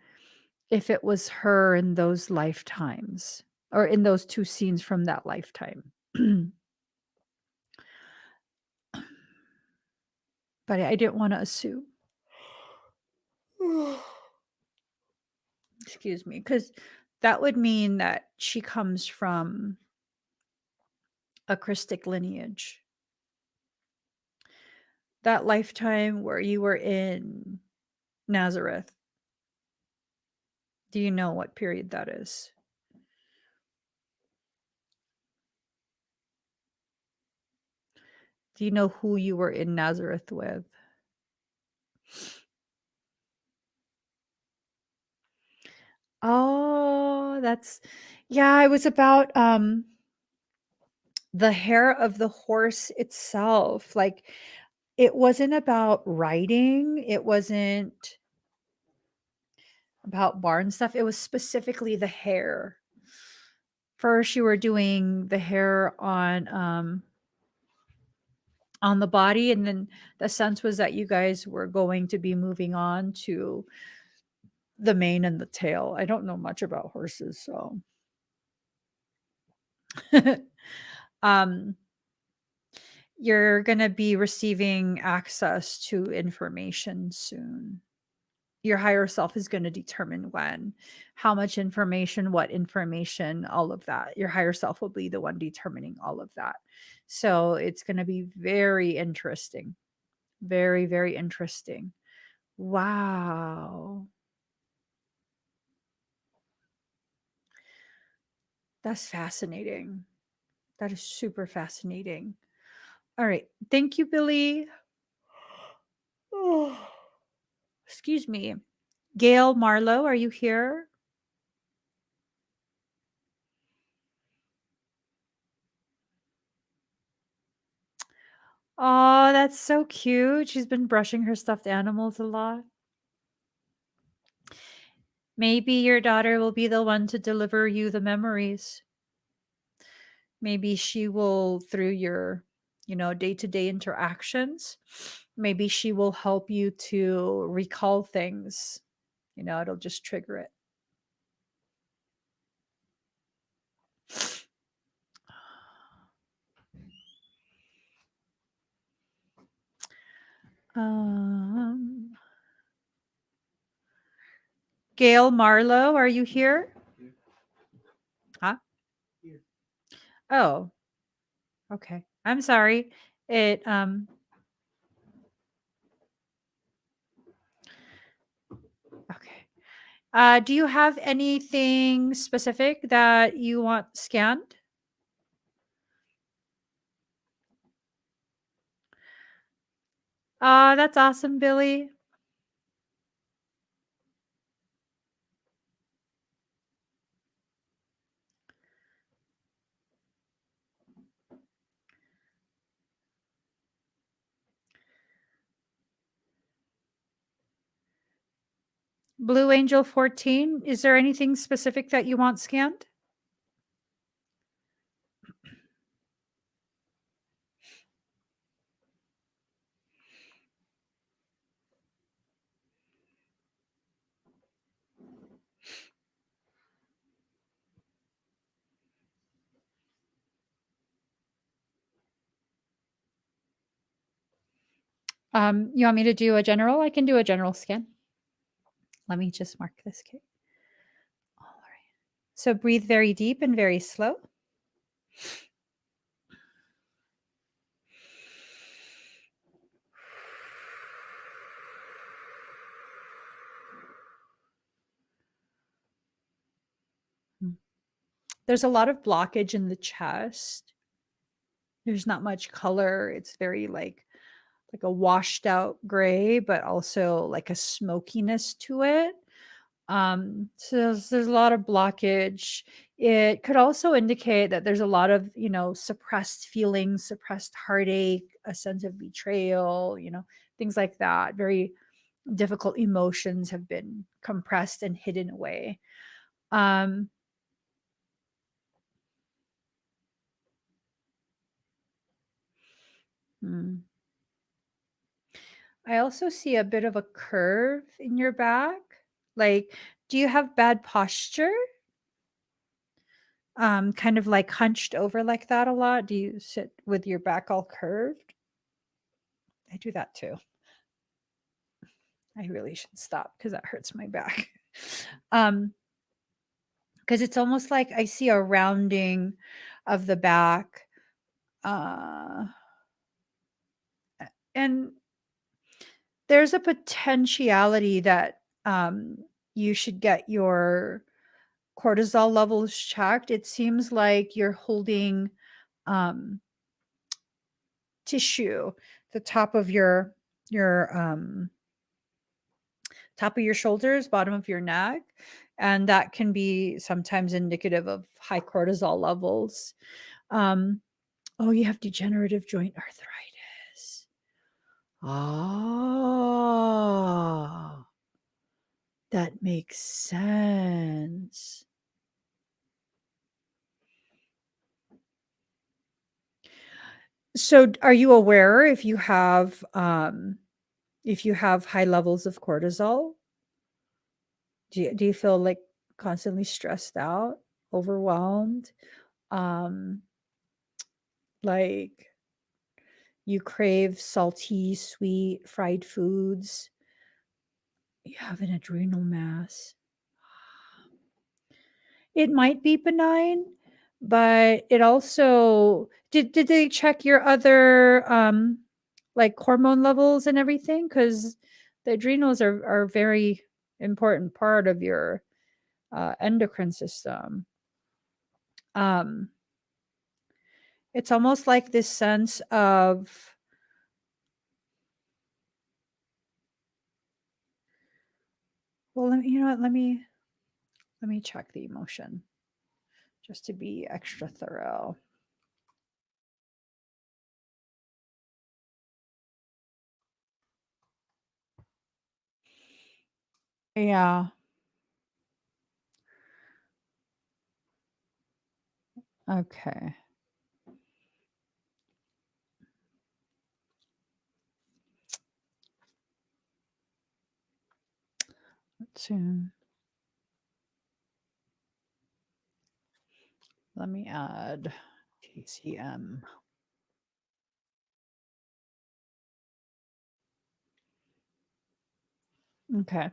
Speaker 4: if it was her in those lifetimes or in those two scenes from that lifetime. But I didn't want to assume. Excuse me, because that would mean that she comes from a Christic lineage. That lifetime where you were in Nazareth, do you know what period that is? Do you know who you were in Nazareth with? Oh, that's yeah, it was about the hair of the horse itself. Like it wasn't about riding, it wasn't about barn stuff. It was specifically the hair. First you were doing the hair on the body, and then the sense was that you guys were going to be moving on to the mane and the tail. I don't know much about horses, so um you're going to be receiving access to information soon. Your higher self is going to determine when, how much information, what information, all of that. Your higher self will be the one determining all of that. So it's going to be very interesting. Very, very interesting. Wow. That's fascinating. That is super fascinating. All right. Thank you, Billy. excuse me. Gail Marlowe, are you here? Oh, that's so cute. She's been brushing her stuffed animals a lot. Maybe your daughter will be the one to deliver you the memories. Maybe she will, through your, day-to-day interactions, maybe she will help you to recall things. It'll just trigger it. Gail Marlowe, are you here? Huh?
Speaker 2: Here.
Speaker 4: Oh, okay. I'm sorry. Okay. Do you have anything specific that you want scanned? That's awesome, Billy. Blue Angel 14, is there anything specific that you want scanned? You want me to do a general? I can do a general scan. Let me just mark this. Okay. All right. So breathe very deep and very slow. There's a lot of blockage in the chest. There's not much color. It's very like a washed out gray, but also like a smokiness to it. So there's a lot of blockage. It could also indicate that there's a lot of, suppressed feelings, suppressed heartache, a sense of betrayal, things like that. Very difficult emotions have been compressed and hidden away. Um, hmm. I also see a bit of a curve in your back. Like, do you have bad posture? Kind of like hunched over like that a lot? Do you sit with your back all curved? I do that too. I really should stop because that hurts my back. Because it's almost like I see a rounding of the back. And there's a potentiality that you should get your cortisol levels checked. It seems like you're holding tissue, the top of your top of your shoulders, bottom of your neck, and that can be sometimes indicative of high cortisol levels. Oh, you have degenerative joint arthritis. Oh, that makes sense. So are you aware if you have high levels of cortisol? Do you feel like constantly stressed out, overwhelmed? Um, like you crave salty, sweet, fried foods? You have an adrenal mass. It might be benign, but it also did they check your other like hormone levels and everything? Because the adrenals are very important part of your endocrine system. It's almost like this sense of
Speaker 1: Well, you know what? Let me check the emotion just to be extra thorough. Yeah. Okay. Let's see. Let me add TCM. Okay.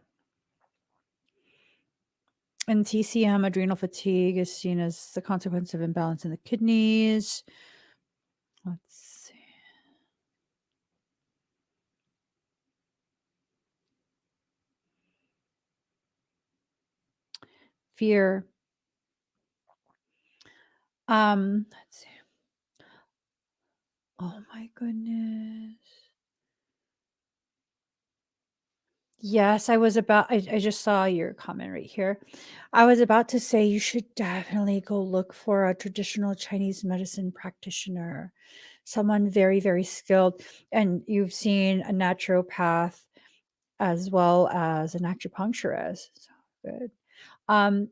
Speaker 1: And TCM, adrenal fatigue, is seen as the consequence of imbalance in the kidneys. Let's see. Fear. Let's see. Oh my goodness. Yes, I was about, I just saw your comment right here. I was about to say you should definitely go look for a traditional Chinese medicine practitioner, someone very, very skilled. And you've seen a naturopath as well as an acupuncturist. So good.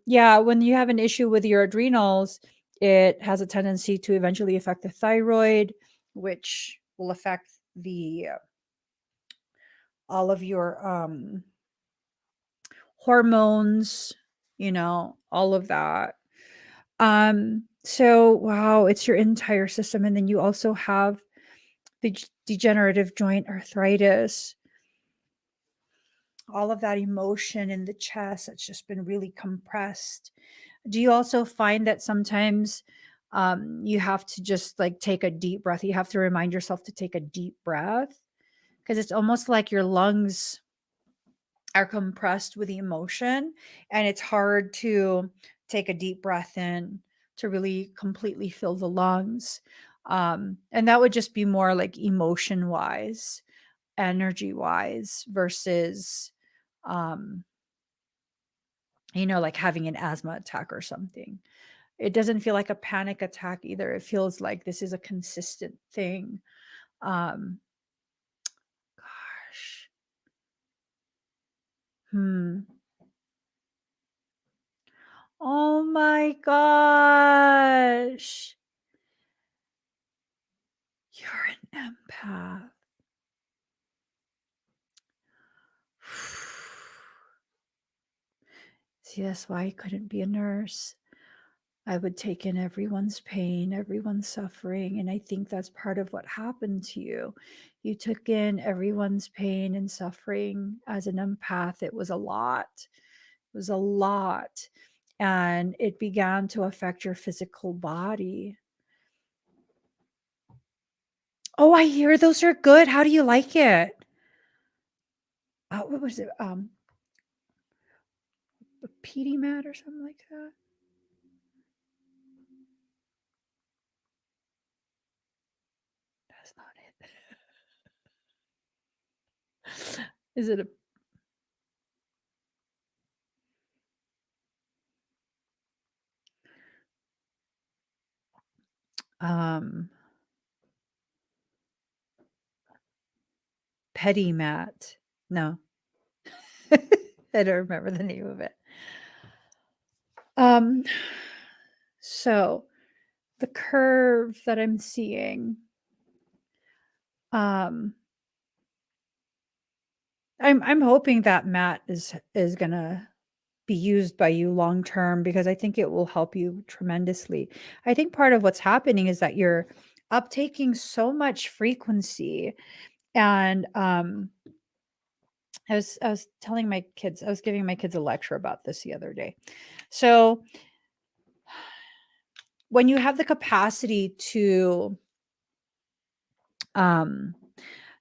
Speaker 1: Yeah, when you have an issue with your adrenals, it has a tendency to eventually affect the thyroid, which will affect the all of your hormones, all of that. So wow, it's your entire system. And then you also have the degenerative joint arthritis, all of that emotion in the chest that's just been really compressed. Do you also find that sometimes you have to just like take a deep breath? You have to remind yourself to take a deep breath because it's almost like your lungs are compressed with the emotion, and it's hard to take a deep breath in to really completely fill the lungs. And that would just be more like emotion wise, energy wise versus um like having an asthma attack or something. It doesn't feel like a panic attack either. It feels like this is a consistent thing. um Gosh. Oh my gosh. You're an empath. See, that's why I couldn't be a nurse. I would take in everyone's pain, everyone's suffering. And I think that's part of what happened to you. You took in everyone's pain and suffering as an empath. It was a lot. It was a lot. And it began to affect your physical body. Oh, I hear those are good. How do you like it? What was it? A PD mat or something like that? That's not it. Is it Petty mat? No. I don't remember the name of it. Um, so the curve that I'm seeing, um, I'm hoping that mat is gonna be used by you long term because I think it will help you tremendously. I think part of what's happening is that you're uptaking so much frequency, and I was telling my kids, I was giving my kids a lecture about this the other day. So when you have the capacity to um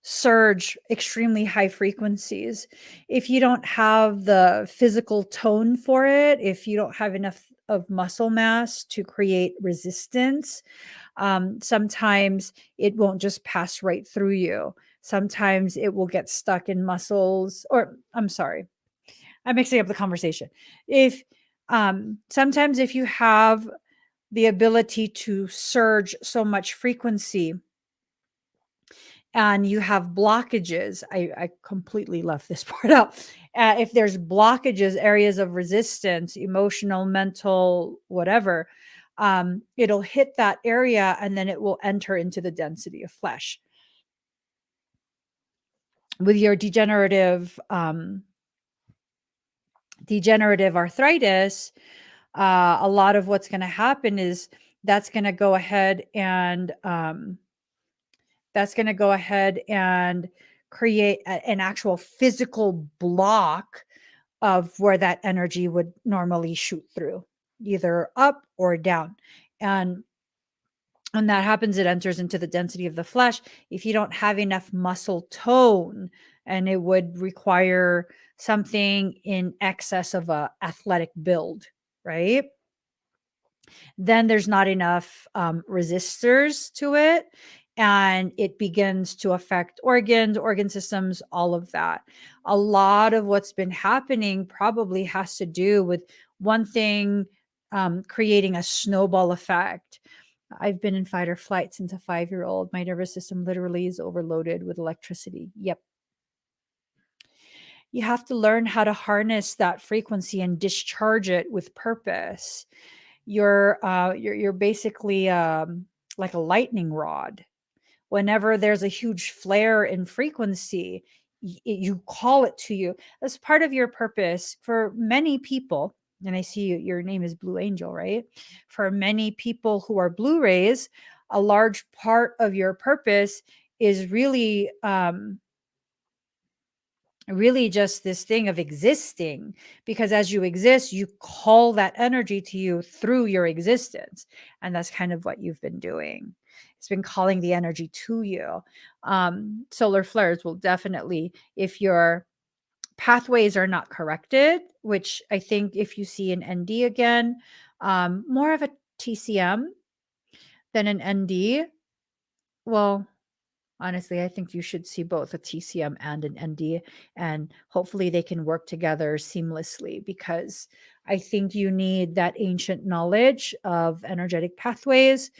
Speaker 1: surge extremely high frequencies, if you don't have the physical tone for it, if you don't have enough of muscle mass to create resistance, sometimes it won't just pass right through you. Sometimes it will get stuck in muscles, or I'm sorry,
Speaker 4: I'm mixing up the conversation. If sometimes if you have the ability to surge so much frequency and you have blockages, I completely left this part out. If there's blockages, areas of resistance, emotional, mental, whatever, it'll hit that area and then it will enter into the density of flesh. With your degenerative arthritis, a lot of what's going to happen is that's going to go ahead and create an actual physical block of where that energy would normally shoot through, either up or down. And when that happens, it enters into the density of the flesh. If you don't have enough muscle tone, and it would require something in excess of a athletic build, right? Then there's not enough resistors to it, and it begins to affect organs, organ systems, all of that. A lot of what's been happening probably has to do with one thing creating a snowball effect. I've been in fight or flight since a 5-year-old. My nervous system literally is overloaded with electricity. Yep. You have to learn how to harness that frequency and discharge it with purpose. You're basically like a lightning rod. Whenever there's a huge flare in frequency, you call it to you. That's part of your purpose for many people. And I see your name is Blue Angel, right? For many people who are Blue Rays, a large part of your purpose is really just this thing of existing, because as you exist, you call that energy to you through your existence. And that's kind of what you've been doing. It's been calling the energy to you. Solar flares will definitely, if your pathways are not corrected, which I think if you see an ND again, more of a TCM than an ND. Well, honestly, I think you should see both a TCM and an ND, and hopefully they can work together seamlessly, because I think you need that ancient knowledge of energetic pathways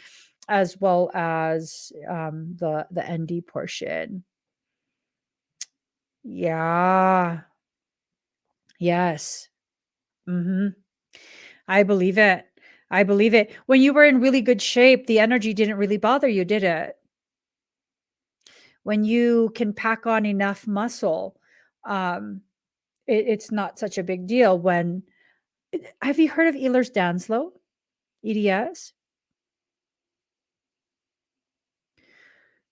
Speaker 4: as well as the ND portion. Yeah. Yes. I believe it. I believe it. When you were in really good shape, the energy didn't really bother you, did it? When you can pack on enough muscle, um, it's not such a big deal. Have you heard of Ehlers-Danlos, EDS?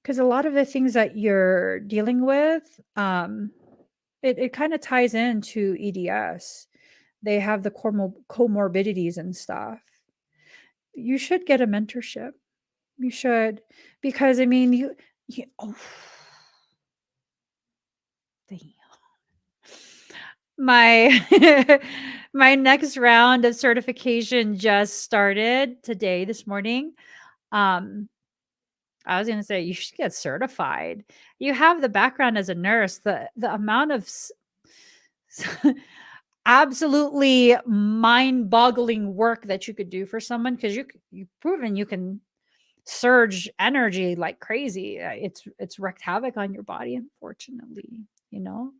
Speaker 4: Because a lot of the things that you're dealing with, it kind of ties into EDS. They have the comorbidities and stuff. You should get a mentorship. You should, because I mean, oh, damn. My my next round of certification just started today, this morning. I was gonna say you should get certified. You have the background as a nurse. The amount of absolutely mind-boggling work that you could do for someone, because you've proven you can surge energy like crazy. It's wreaked havoc on your body, unfortunately. You know,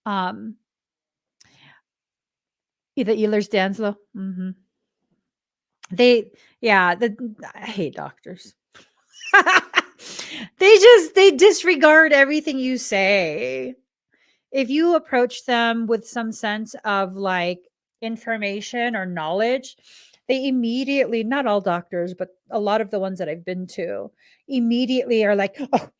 Speaker 4: um, either Ehlers-Danlos. They, yeah, I hate doctors. They disregard everything you say. If you approach them with some sense of like information or knowledge, they immediately, not all doctors, but a lot of the ones that I've been to, immediately are like, oh,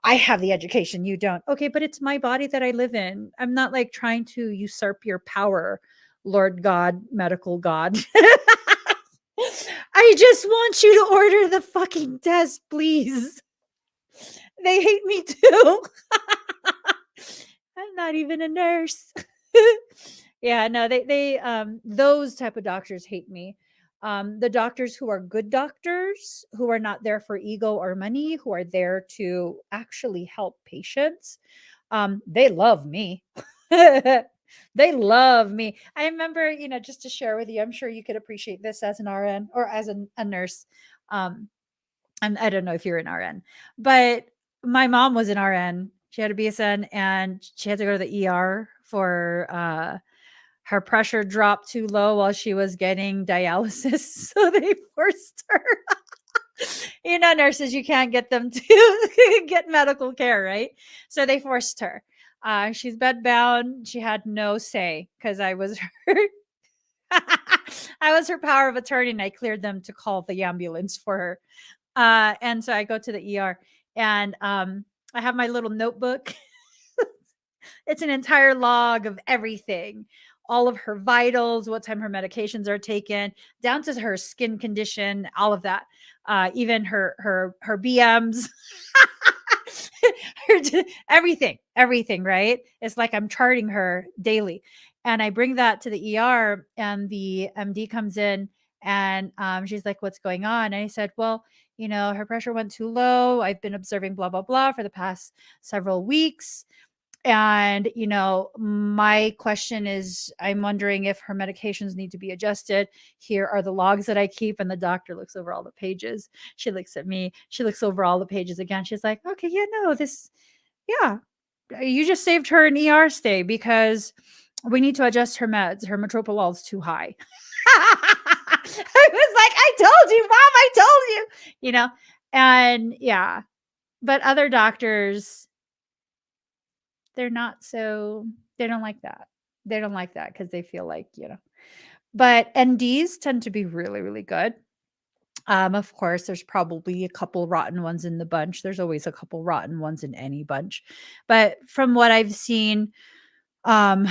Speaker 4: I have the education, you don't. Okay, but it's my body that I live in. I'm not like trying to usurp your power, Lord God, medical God. I just want you to order the fucking test, please. They hate me too. I'm not even a nurse. Yeah, no, they those type of doctors hate me. The doctors who are good doctors, who are not there for ego or money, who are there to actually help patients, they love me. They love me. I remember, just to share with you, I'm sure you could appreciate this as an RN or as a nurse. Um, and I don't know if you're an RN, but my mom was an RN. She had a BSN and she had to go to the ER for her pressure dropped too low while she was getting dialysis. So they forced her. Nurses, you can't get them to get medical care, right? So they forced her. She's bedbound. She had no say because I was her. I was her power of attorney, and I cleared them to call the ambulance for her. And so I go to the ER, and I have my little notebook. It's an entire log of everything, all of her vitals, what time her medications are taken, down to her skin condition, all of that. Even her BMs, everything, right? It's like I'm charting her daily. And I bring that to the ER, and the MD comes in, and she's like, "What's going on?" And I said, "Well, her pressure went too low. I've been observing blah, blah, blah for the past several weeks. And, my question is, I'm wondering if her medications need to be adjusted. Here are the logs that I keep." And the doctor looks over all the pages. She looks at me. She looks over all the pages again. She's like, "Okay, yeah, no, yeah, you just saved her an ER stay because we need to adjust her meds. Her metoprolol is too high." I was like, "I told you, Mom, I told you." And yeah, but other doctors, they don't like that. They don't like that because they feel like, but NDs tend to be really, really good. Of course, there's probably a couple rotten ones in the bunch. There's always a couple rotten ones in any bunch. But from what I've seen, um,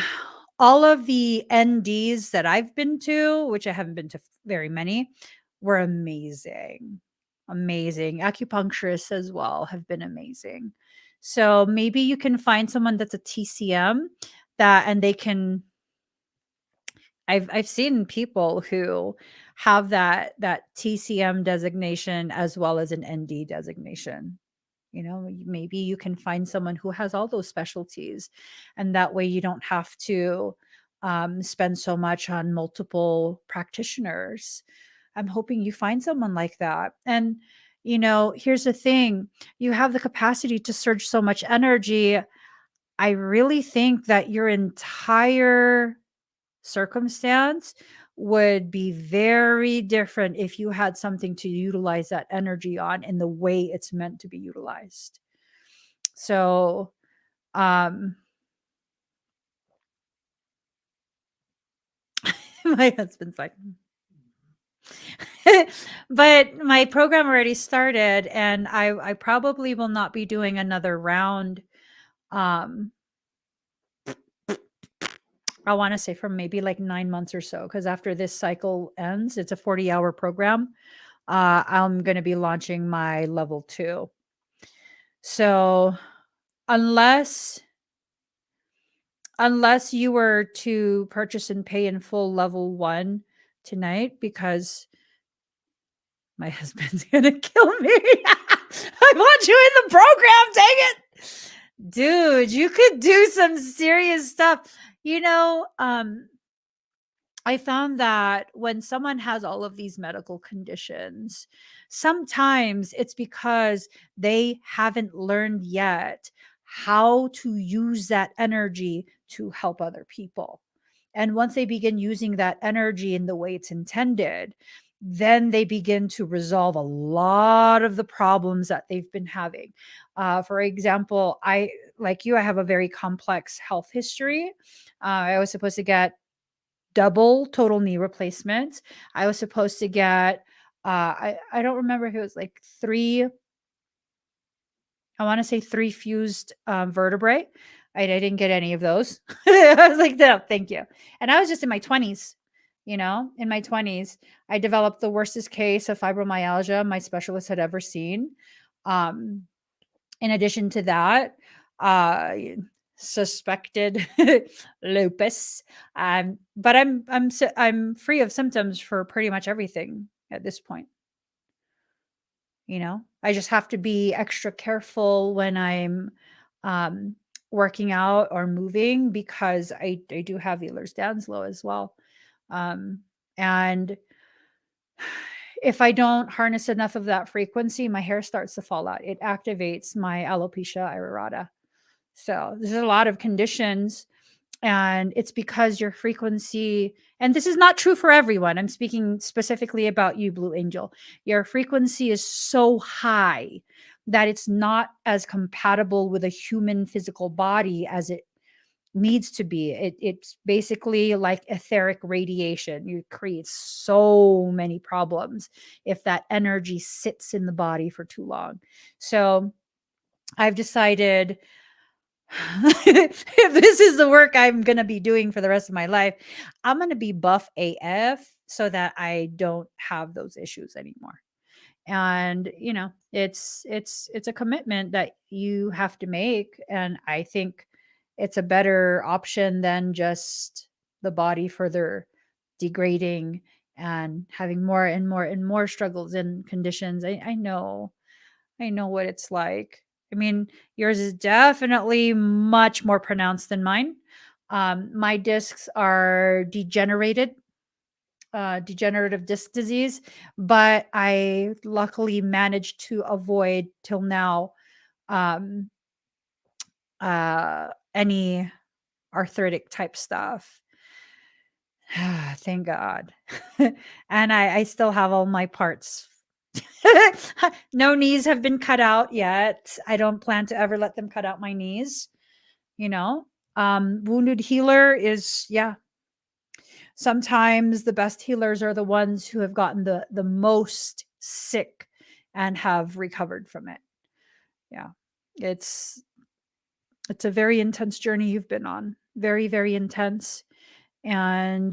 Speaker 4: all of the NDs that I've been to, which I haven't been to very many, were amazing. Amazing. Acupuncturists as well have been amazing. So maybe you can find someone that's a TCM and they can. I've seen people who have that TCM designation as well as an ND designation. Maybe you can find someone who has all those specialties, and that way you don't have to spend so much on multiple practitioners. I'm hoping you find someone like that. And here's the thing: you have the capacity to surge so much energy. I really think that your entire circumstance would be very different if you had something to utilize that energy on in the way it's meant to be utilized. So, my husband's like, but my program already started, and I probably will not be doing another round. I want to say for maybe like 9 months or so, because after this cycle ends, it's a 40-hour program. I'm going to be launching my level 2. So unless you were to purchase and pay in full level 1 tonight, because my husband's going to kill me. I want you in the program, dang it. Dude, you could do some serious stuff. I found that when someone has all of these medical conditions, sometimes it's because they haven't learned yet how to use that energy to help other people. And once they begin using that energy in the way it's intended, then they begin to resolve a lot of the problems that they've been having. For example, like you, I have a very complex health history. I was supposed to get double total knee replacements. I was supposed to get, I don't remember if it was like 3, I want to say 3 fused vertebrae. I didn't get any of those. I was like, no, thank you. And I was just in my 20s. In my 20s, I developed the worstest case of fibromyalgia my specialist had ever seen. In addition to that, suspected lupus. But I'm free of symptoms for pretty much everything at this point. I just have to be extra careful when I'm
Speaker 1: working out or moving, because I do have Ehlers-Danlos as well. And if I don't harness enough of that frequency, my hair starts to fall out. It activates my alopecia areata. So there's a lot of conditions, and it's because your frequency, and this is not true for everyone. I'm speaking specifically about you, Blue Angel. Your frequency is so high that it's not as compatible with a human physical body as it needs to be. It's basically like etheric radiation. You create so many problems if that energy sits in the body for too long. So I've decided, if this is the work I'm going to be doing for the rest of my life, I'm going to be buff AF so that I don't have those issues anymore. And it's a commitment that you have to make, and I think it's a better option than just the body further degrading and having more and more and more struggles and conditions. I know what it's like. I mean, yours is definitely much more pronounced than mine. My discs are degenerative disc disease, but I luckily managed to avoid till now um, any arthritic type stuff. Thank God. And I still have all my parts. No knees have been cut out yet. I don't plan to ever let them cut out my knees. Wounded healer is, yeah. Sometimes the best healers are the ones who have gotten the most sick and have recovered from it. Yeah. It's a very intense journey you've been on. Very, very intense. And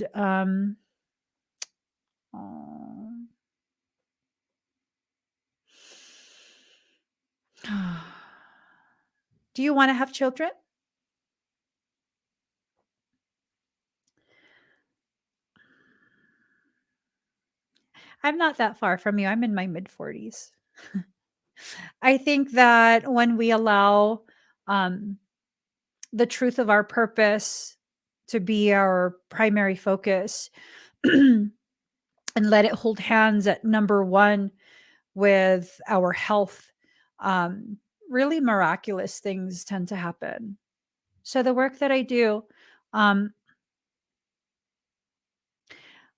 Speaker 1: do you want to have children? I'm not that far from you. I'm in my mid 40s. I think that when we allow the truth of our purpose to be our primary focus and let it hold hands at number one with our health, really miraculous things tend to happen. So the work that I do,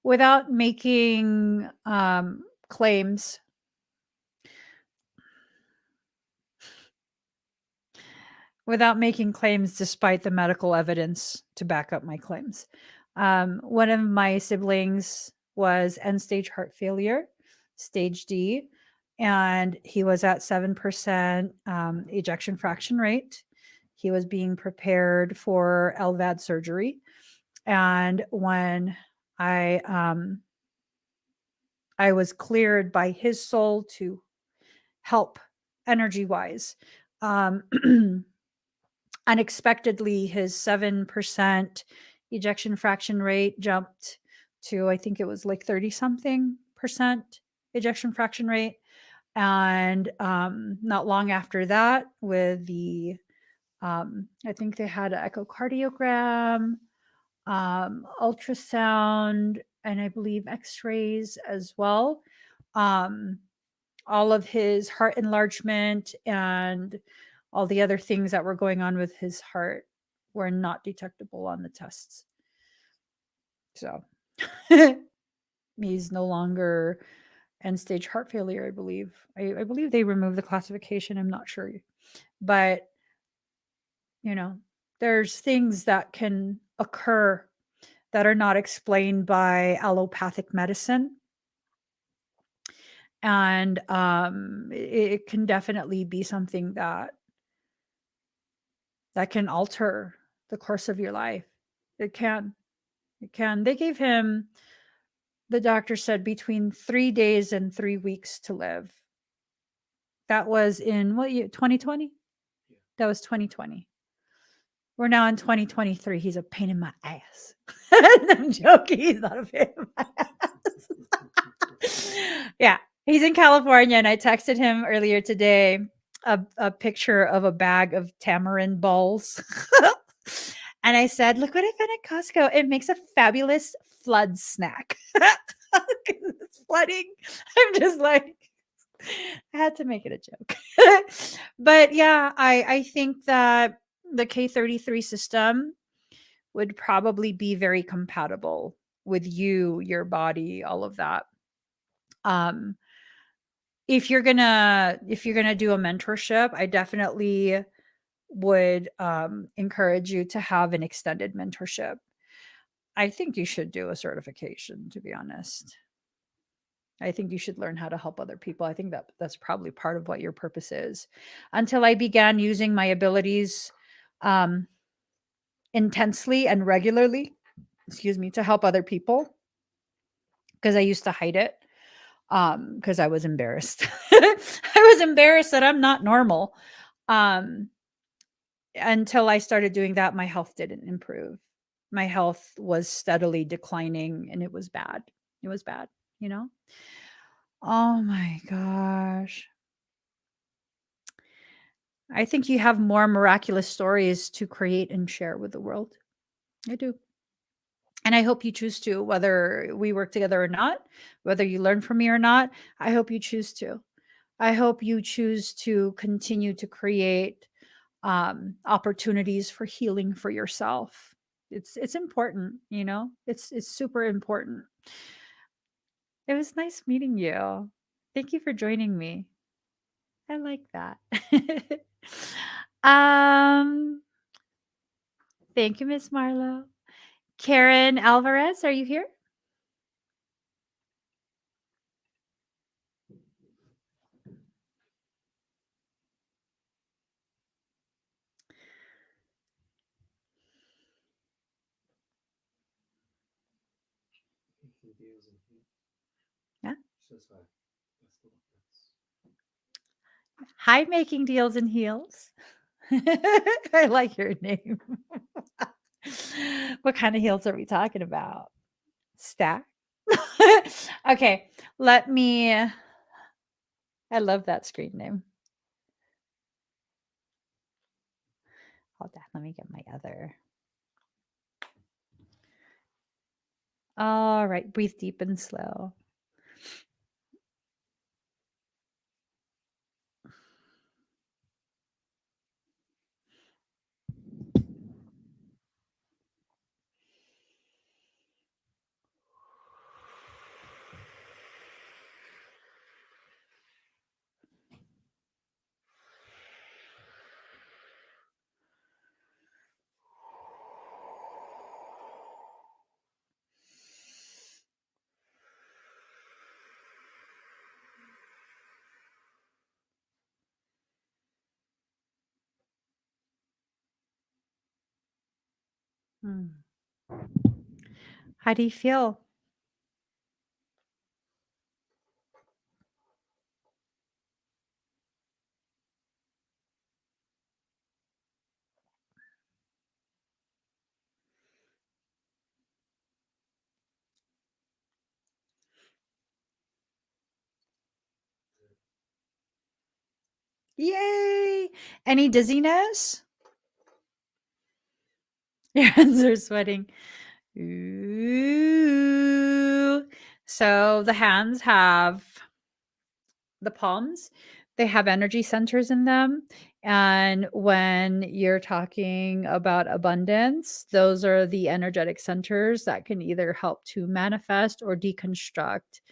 Speaker 1: without making claims, despite the medical evidence to back up my claims. One of my siblings was end-stage heart failure, stage D, and he was at 7% ejection fraction rate. He was being prepared for LVAD surgery. And when I was cleared by his soul to help energy-wise, unexpectedly, his 7% ejection fraction rate jumped to, I think it was like 30 something percent ejection fraction rate. And not long after that, with the, I think they had an echocardiogram, ultrasound, and I believe x-rays as well. All of his heart enlargement and all the other things that were going on with his heart were not detectable on the tests. So he's no longer end-stage heart failure, I believe. I believe they removed the classification. I'm not sure. But, there's things that can occur that are not explained by allopathic medicine. And it can definitely be something that can alter the course of your life. It can. They gave him, the doctor said, between 3 days and 3 weeks to live. That was in what year? 2020?
Speaker 2: Yeah.
Speaker 1: That was 2020. We're now in 2023. He's a pain in my ass. I'm joking. He's not a pain in my ass. Yeah. He's in California, and I texted him earlier today. a picture of a bag of tamarind balls. And I said, look what I found at Costco. It makes a fabulous flood snack. It's flooding. I'm just like, I had to make it a joke. But yeah, I think that the K33 system would probably be very compatible with you, your body, all of that. If you're gonna do a mentorship, I definitely would encourage you to have an extended mentorship. I think you should do a certification, to be honest. I think you should learn how to help other people. I think that that's probably part of what your purpose is. Until I began using my abilities intensely and regularly, excuse me, to help other people, because I used to hide it because I was embarrassed. I was embarrassed that I'm not normal. Until I started doing that, my health didn't improve. My health was steadily declining and it was bad. It was bad, you know? Oh my gosh. I think you have more miraculous stories to create and share with the world. I do. And I hope you choose to, whether we work together or not, whether you learn from me or not. I hope you choose to. I hope you choose to continue to create opportunities for healing for yourself. It's important, you know. It's super important. It was nice meeting you. Thank you for joining me. I like that. um, Thank you, Miss Marlo. Karen Alvarez, are you here? Yeah. Hi, Making Deals in Heels. I like your name. What kind of heels are we talking about? Stack? Okay, let me. I love that screen name. Hold on, let me get my other. All right, breathe deep and slow. Hmm. How do you feel? Yay! Any dizziness? Your hands are sweating. Ooh. So the hands have the palms, they have energy centers in them. And when you're talking about abundance, those are the energetic centers that can either help to manifest or deconstruct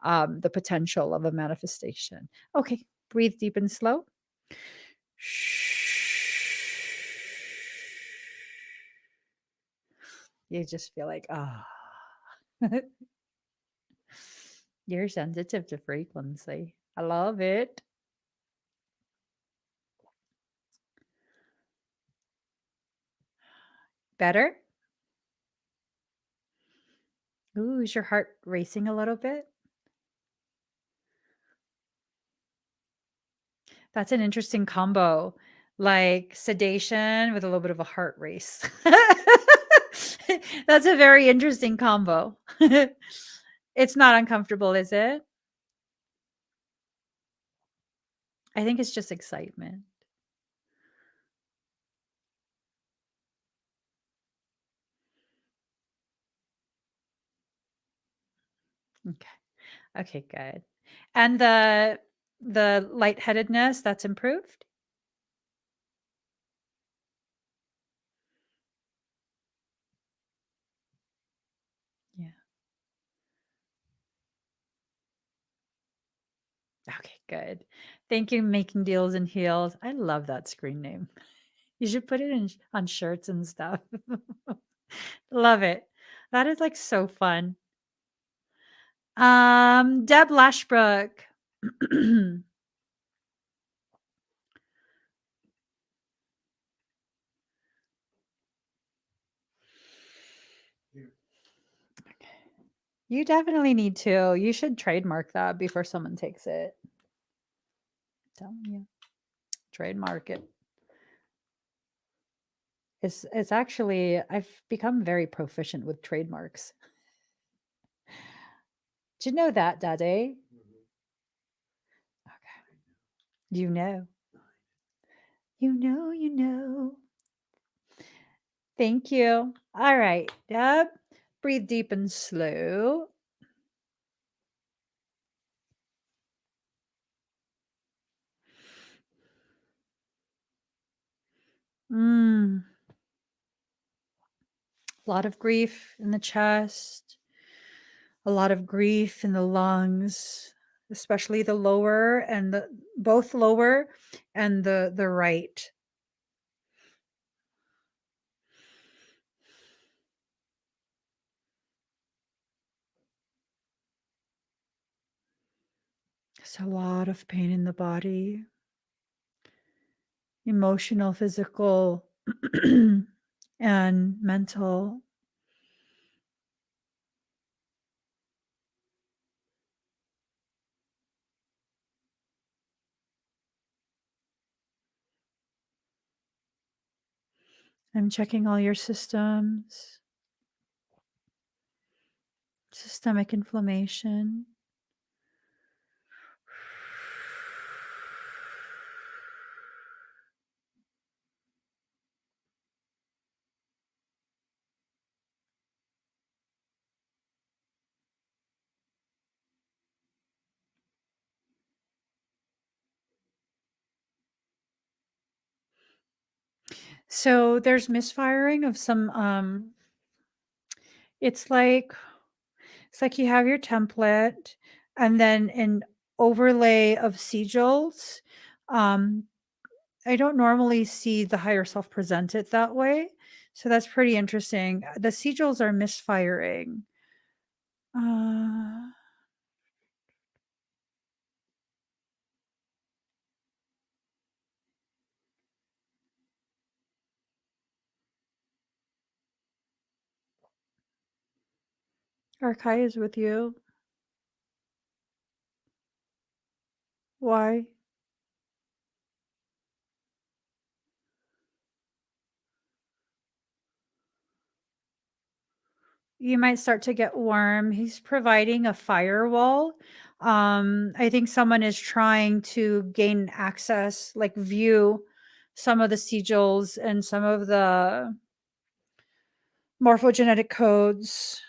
Speaker 1: the potential of a manifestation. Okay, breathe deep and slow. You just feel like, ah. You're sensitive to frequency. I love it. Better? Ooh, is your heart racing a little bit? That's an interesting combo, like sedation with a little bit of a heart race. That's a very interesting combo. It's not uncomfortable, is it? I think it's just excitement. Okay. Okay, good. And the lightheadedness, that's improved? Yeah. Okay, good. Thank you, Making Deals in Heels. I love that screen name. You should put it in on shirts and stuff. Love it. That is like so fun. Deb Lashbrook.
Speaker 2: Here.
Speaker 1: You definitely need to. You should trademark that before someone takes it. I'm telling you. Trademark it. It's actually I've become very proficient with trademarks. Did you know that, Daddy?
Speaker 2: Mhm.
Speaker 1: Okay. You know. You know, you know. Thank you. All right, Deb. Breathe deep and slow. Mm. A lot of grief in the chest, a lot of grief in the lungs, especially the lower and the both lower and the right. There's a lot of pain in the body, emotional, physical, and mental. I'm checking all your systems, systemic inflammation. So there's misfiring of some it's like you have your template and then an overlay of sigils. Um I don't normally see the higher self present it that way. So that's pretty interesting. The sigils are misfiring. Uh, Arkai is with you. Why? You might start to get warm. He's providing a firewall. I think someone is trying to gain access, like view some of the sigils and some of the morphogenetic codes.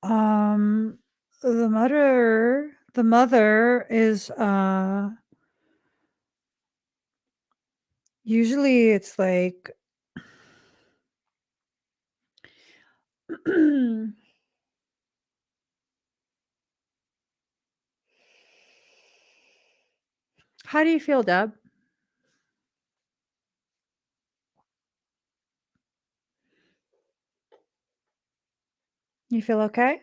Speaker 1: The mother is usually it's like how do you feel, Deb? You feel okay?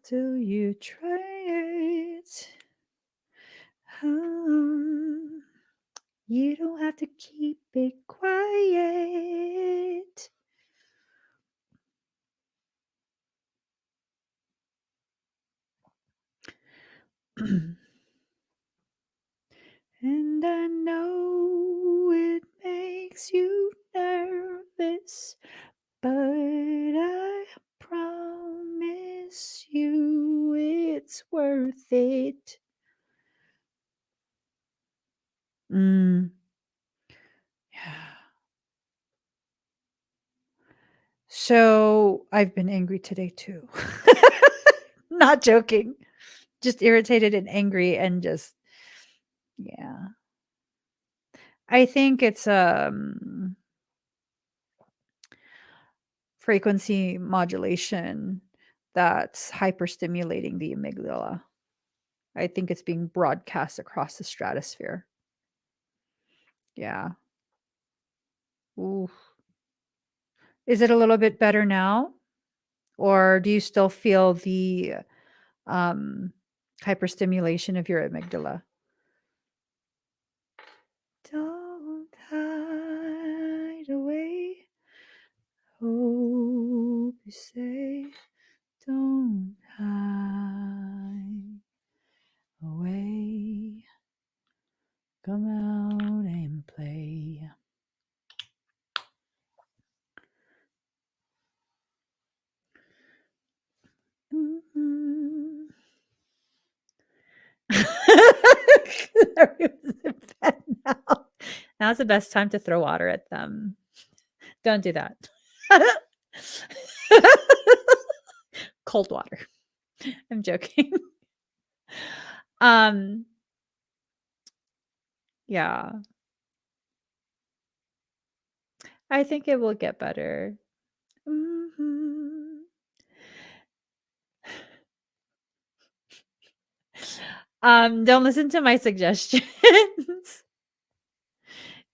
Speaker 1: Till you try it. You don't have to keep it quiet. And I know it makes you nervous, but I promise you it's worth it. Yeah. So I've been angry today too. Not joking. Just irritated and angry and just, yeah. I think it's frequency modulation that's hyperstimulating the amygdala. I think it's being broadcast across the stratosphere. Yeah. Ooh. Is it a little bit better now? Or do you still feel the hyperstimulation of your amygdala? Don't hide away. Hope you say, don't hide away. Come out and play. Mm-hmm. Everyone's in bed now. Now's the best time to throw water at them. Don't do that. Cold water. I'm joking. Yeah. I think it will get better. Mhm. Don't listen to my suggestions.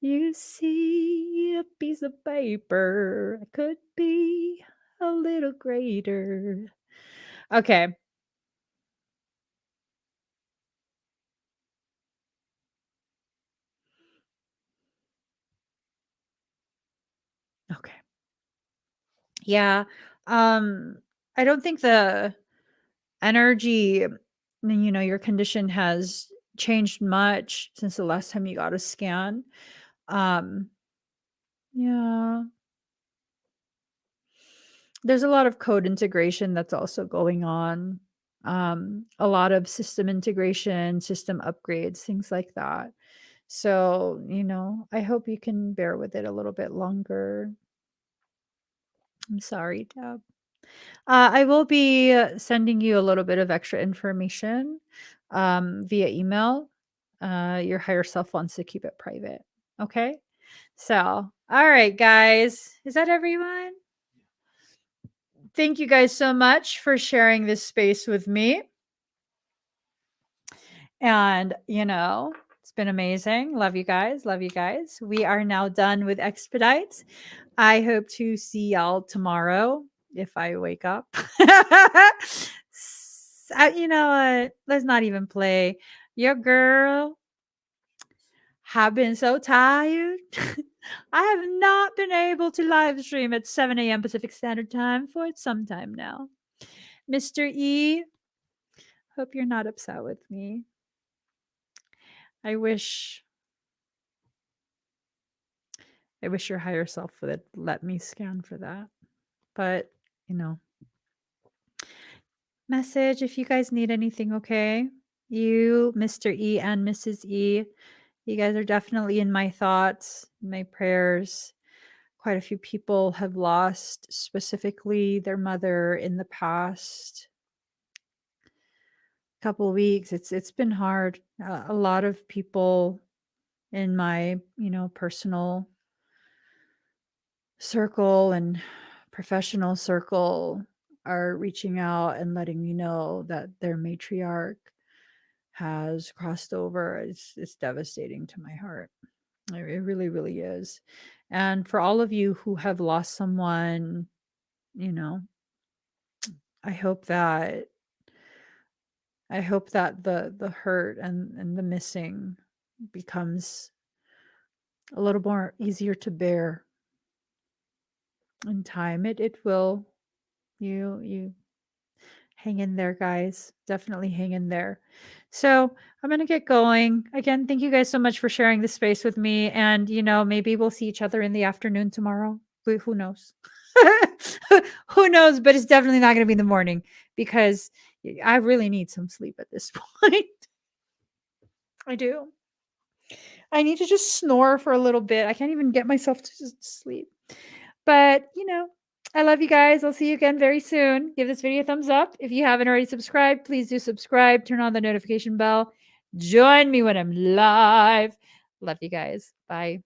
Speaker 1: You see a piece of paper, it could be a little greater. Okay. Okay. Yeah. I don't think the energy, your condition has changed much since the last time you got a scan. Um, yeah. There's a lot of code integration that's also going on. A lot of system integration, system upgrades, things like that. So, I hope you can bear with it a little bit longer. I'm sorry, Deb. I will be sending you a little bit of extra information via email. Your higher self wants to keep it private. Okay. So, all right, guys. Is that everyone? Thank you guys so much for sharing this space with me. And, it's been amazing. Love you guys. Love you guys. We are now done with expedites. I hope to see y'all tomorrow if I wake up. You know what? Let's not even play. Your girl have been so tired. I have not been able to live stream at 7 a.m. Pacific Standard Time for some time now. Mr. E, hope you're not upset with me. I wish your higher self would let me scan for that. But, message if you guys need anything, okay? You, Mr. E, and Mrs. E, you guys are definitely in my thoughts, my prayers,
Speaker 4: quite a few people have lost specifically their mother in the past couple of weeks. It's been hard. A lot of people in my, personal circle and professional circle are reaching out and letting me know that their matriarch has crossed over. It's devastating to my heart. It really, really is. And for all of you who have lost someone, I hope that the hurt and the missing becomes a little more easier to bear in time. It will. You hang in there, guys. Definitely hang in there. So I'm gonna get going. Again, thank you guys so much for sharing this space with me. And maybe we'll see each other in the afternoon tomorrow. Who knows? Who knows? But it's definitely not gonna be in the morning because I really need some sleep at this point. I do. I need to just snore for a little bit. I can't even get myself to just sleep. But, I love you guys. I'll see you again very soon. Give this video a thumbs up. If you haven't already subscribed, please do subscribe. Turn on the notification bell. Join me when I'm live. Love you guys. Bye.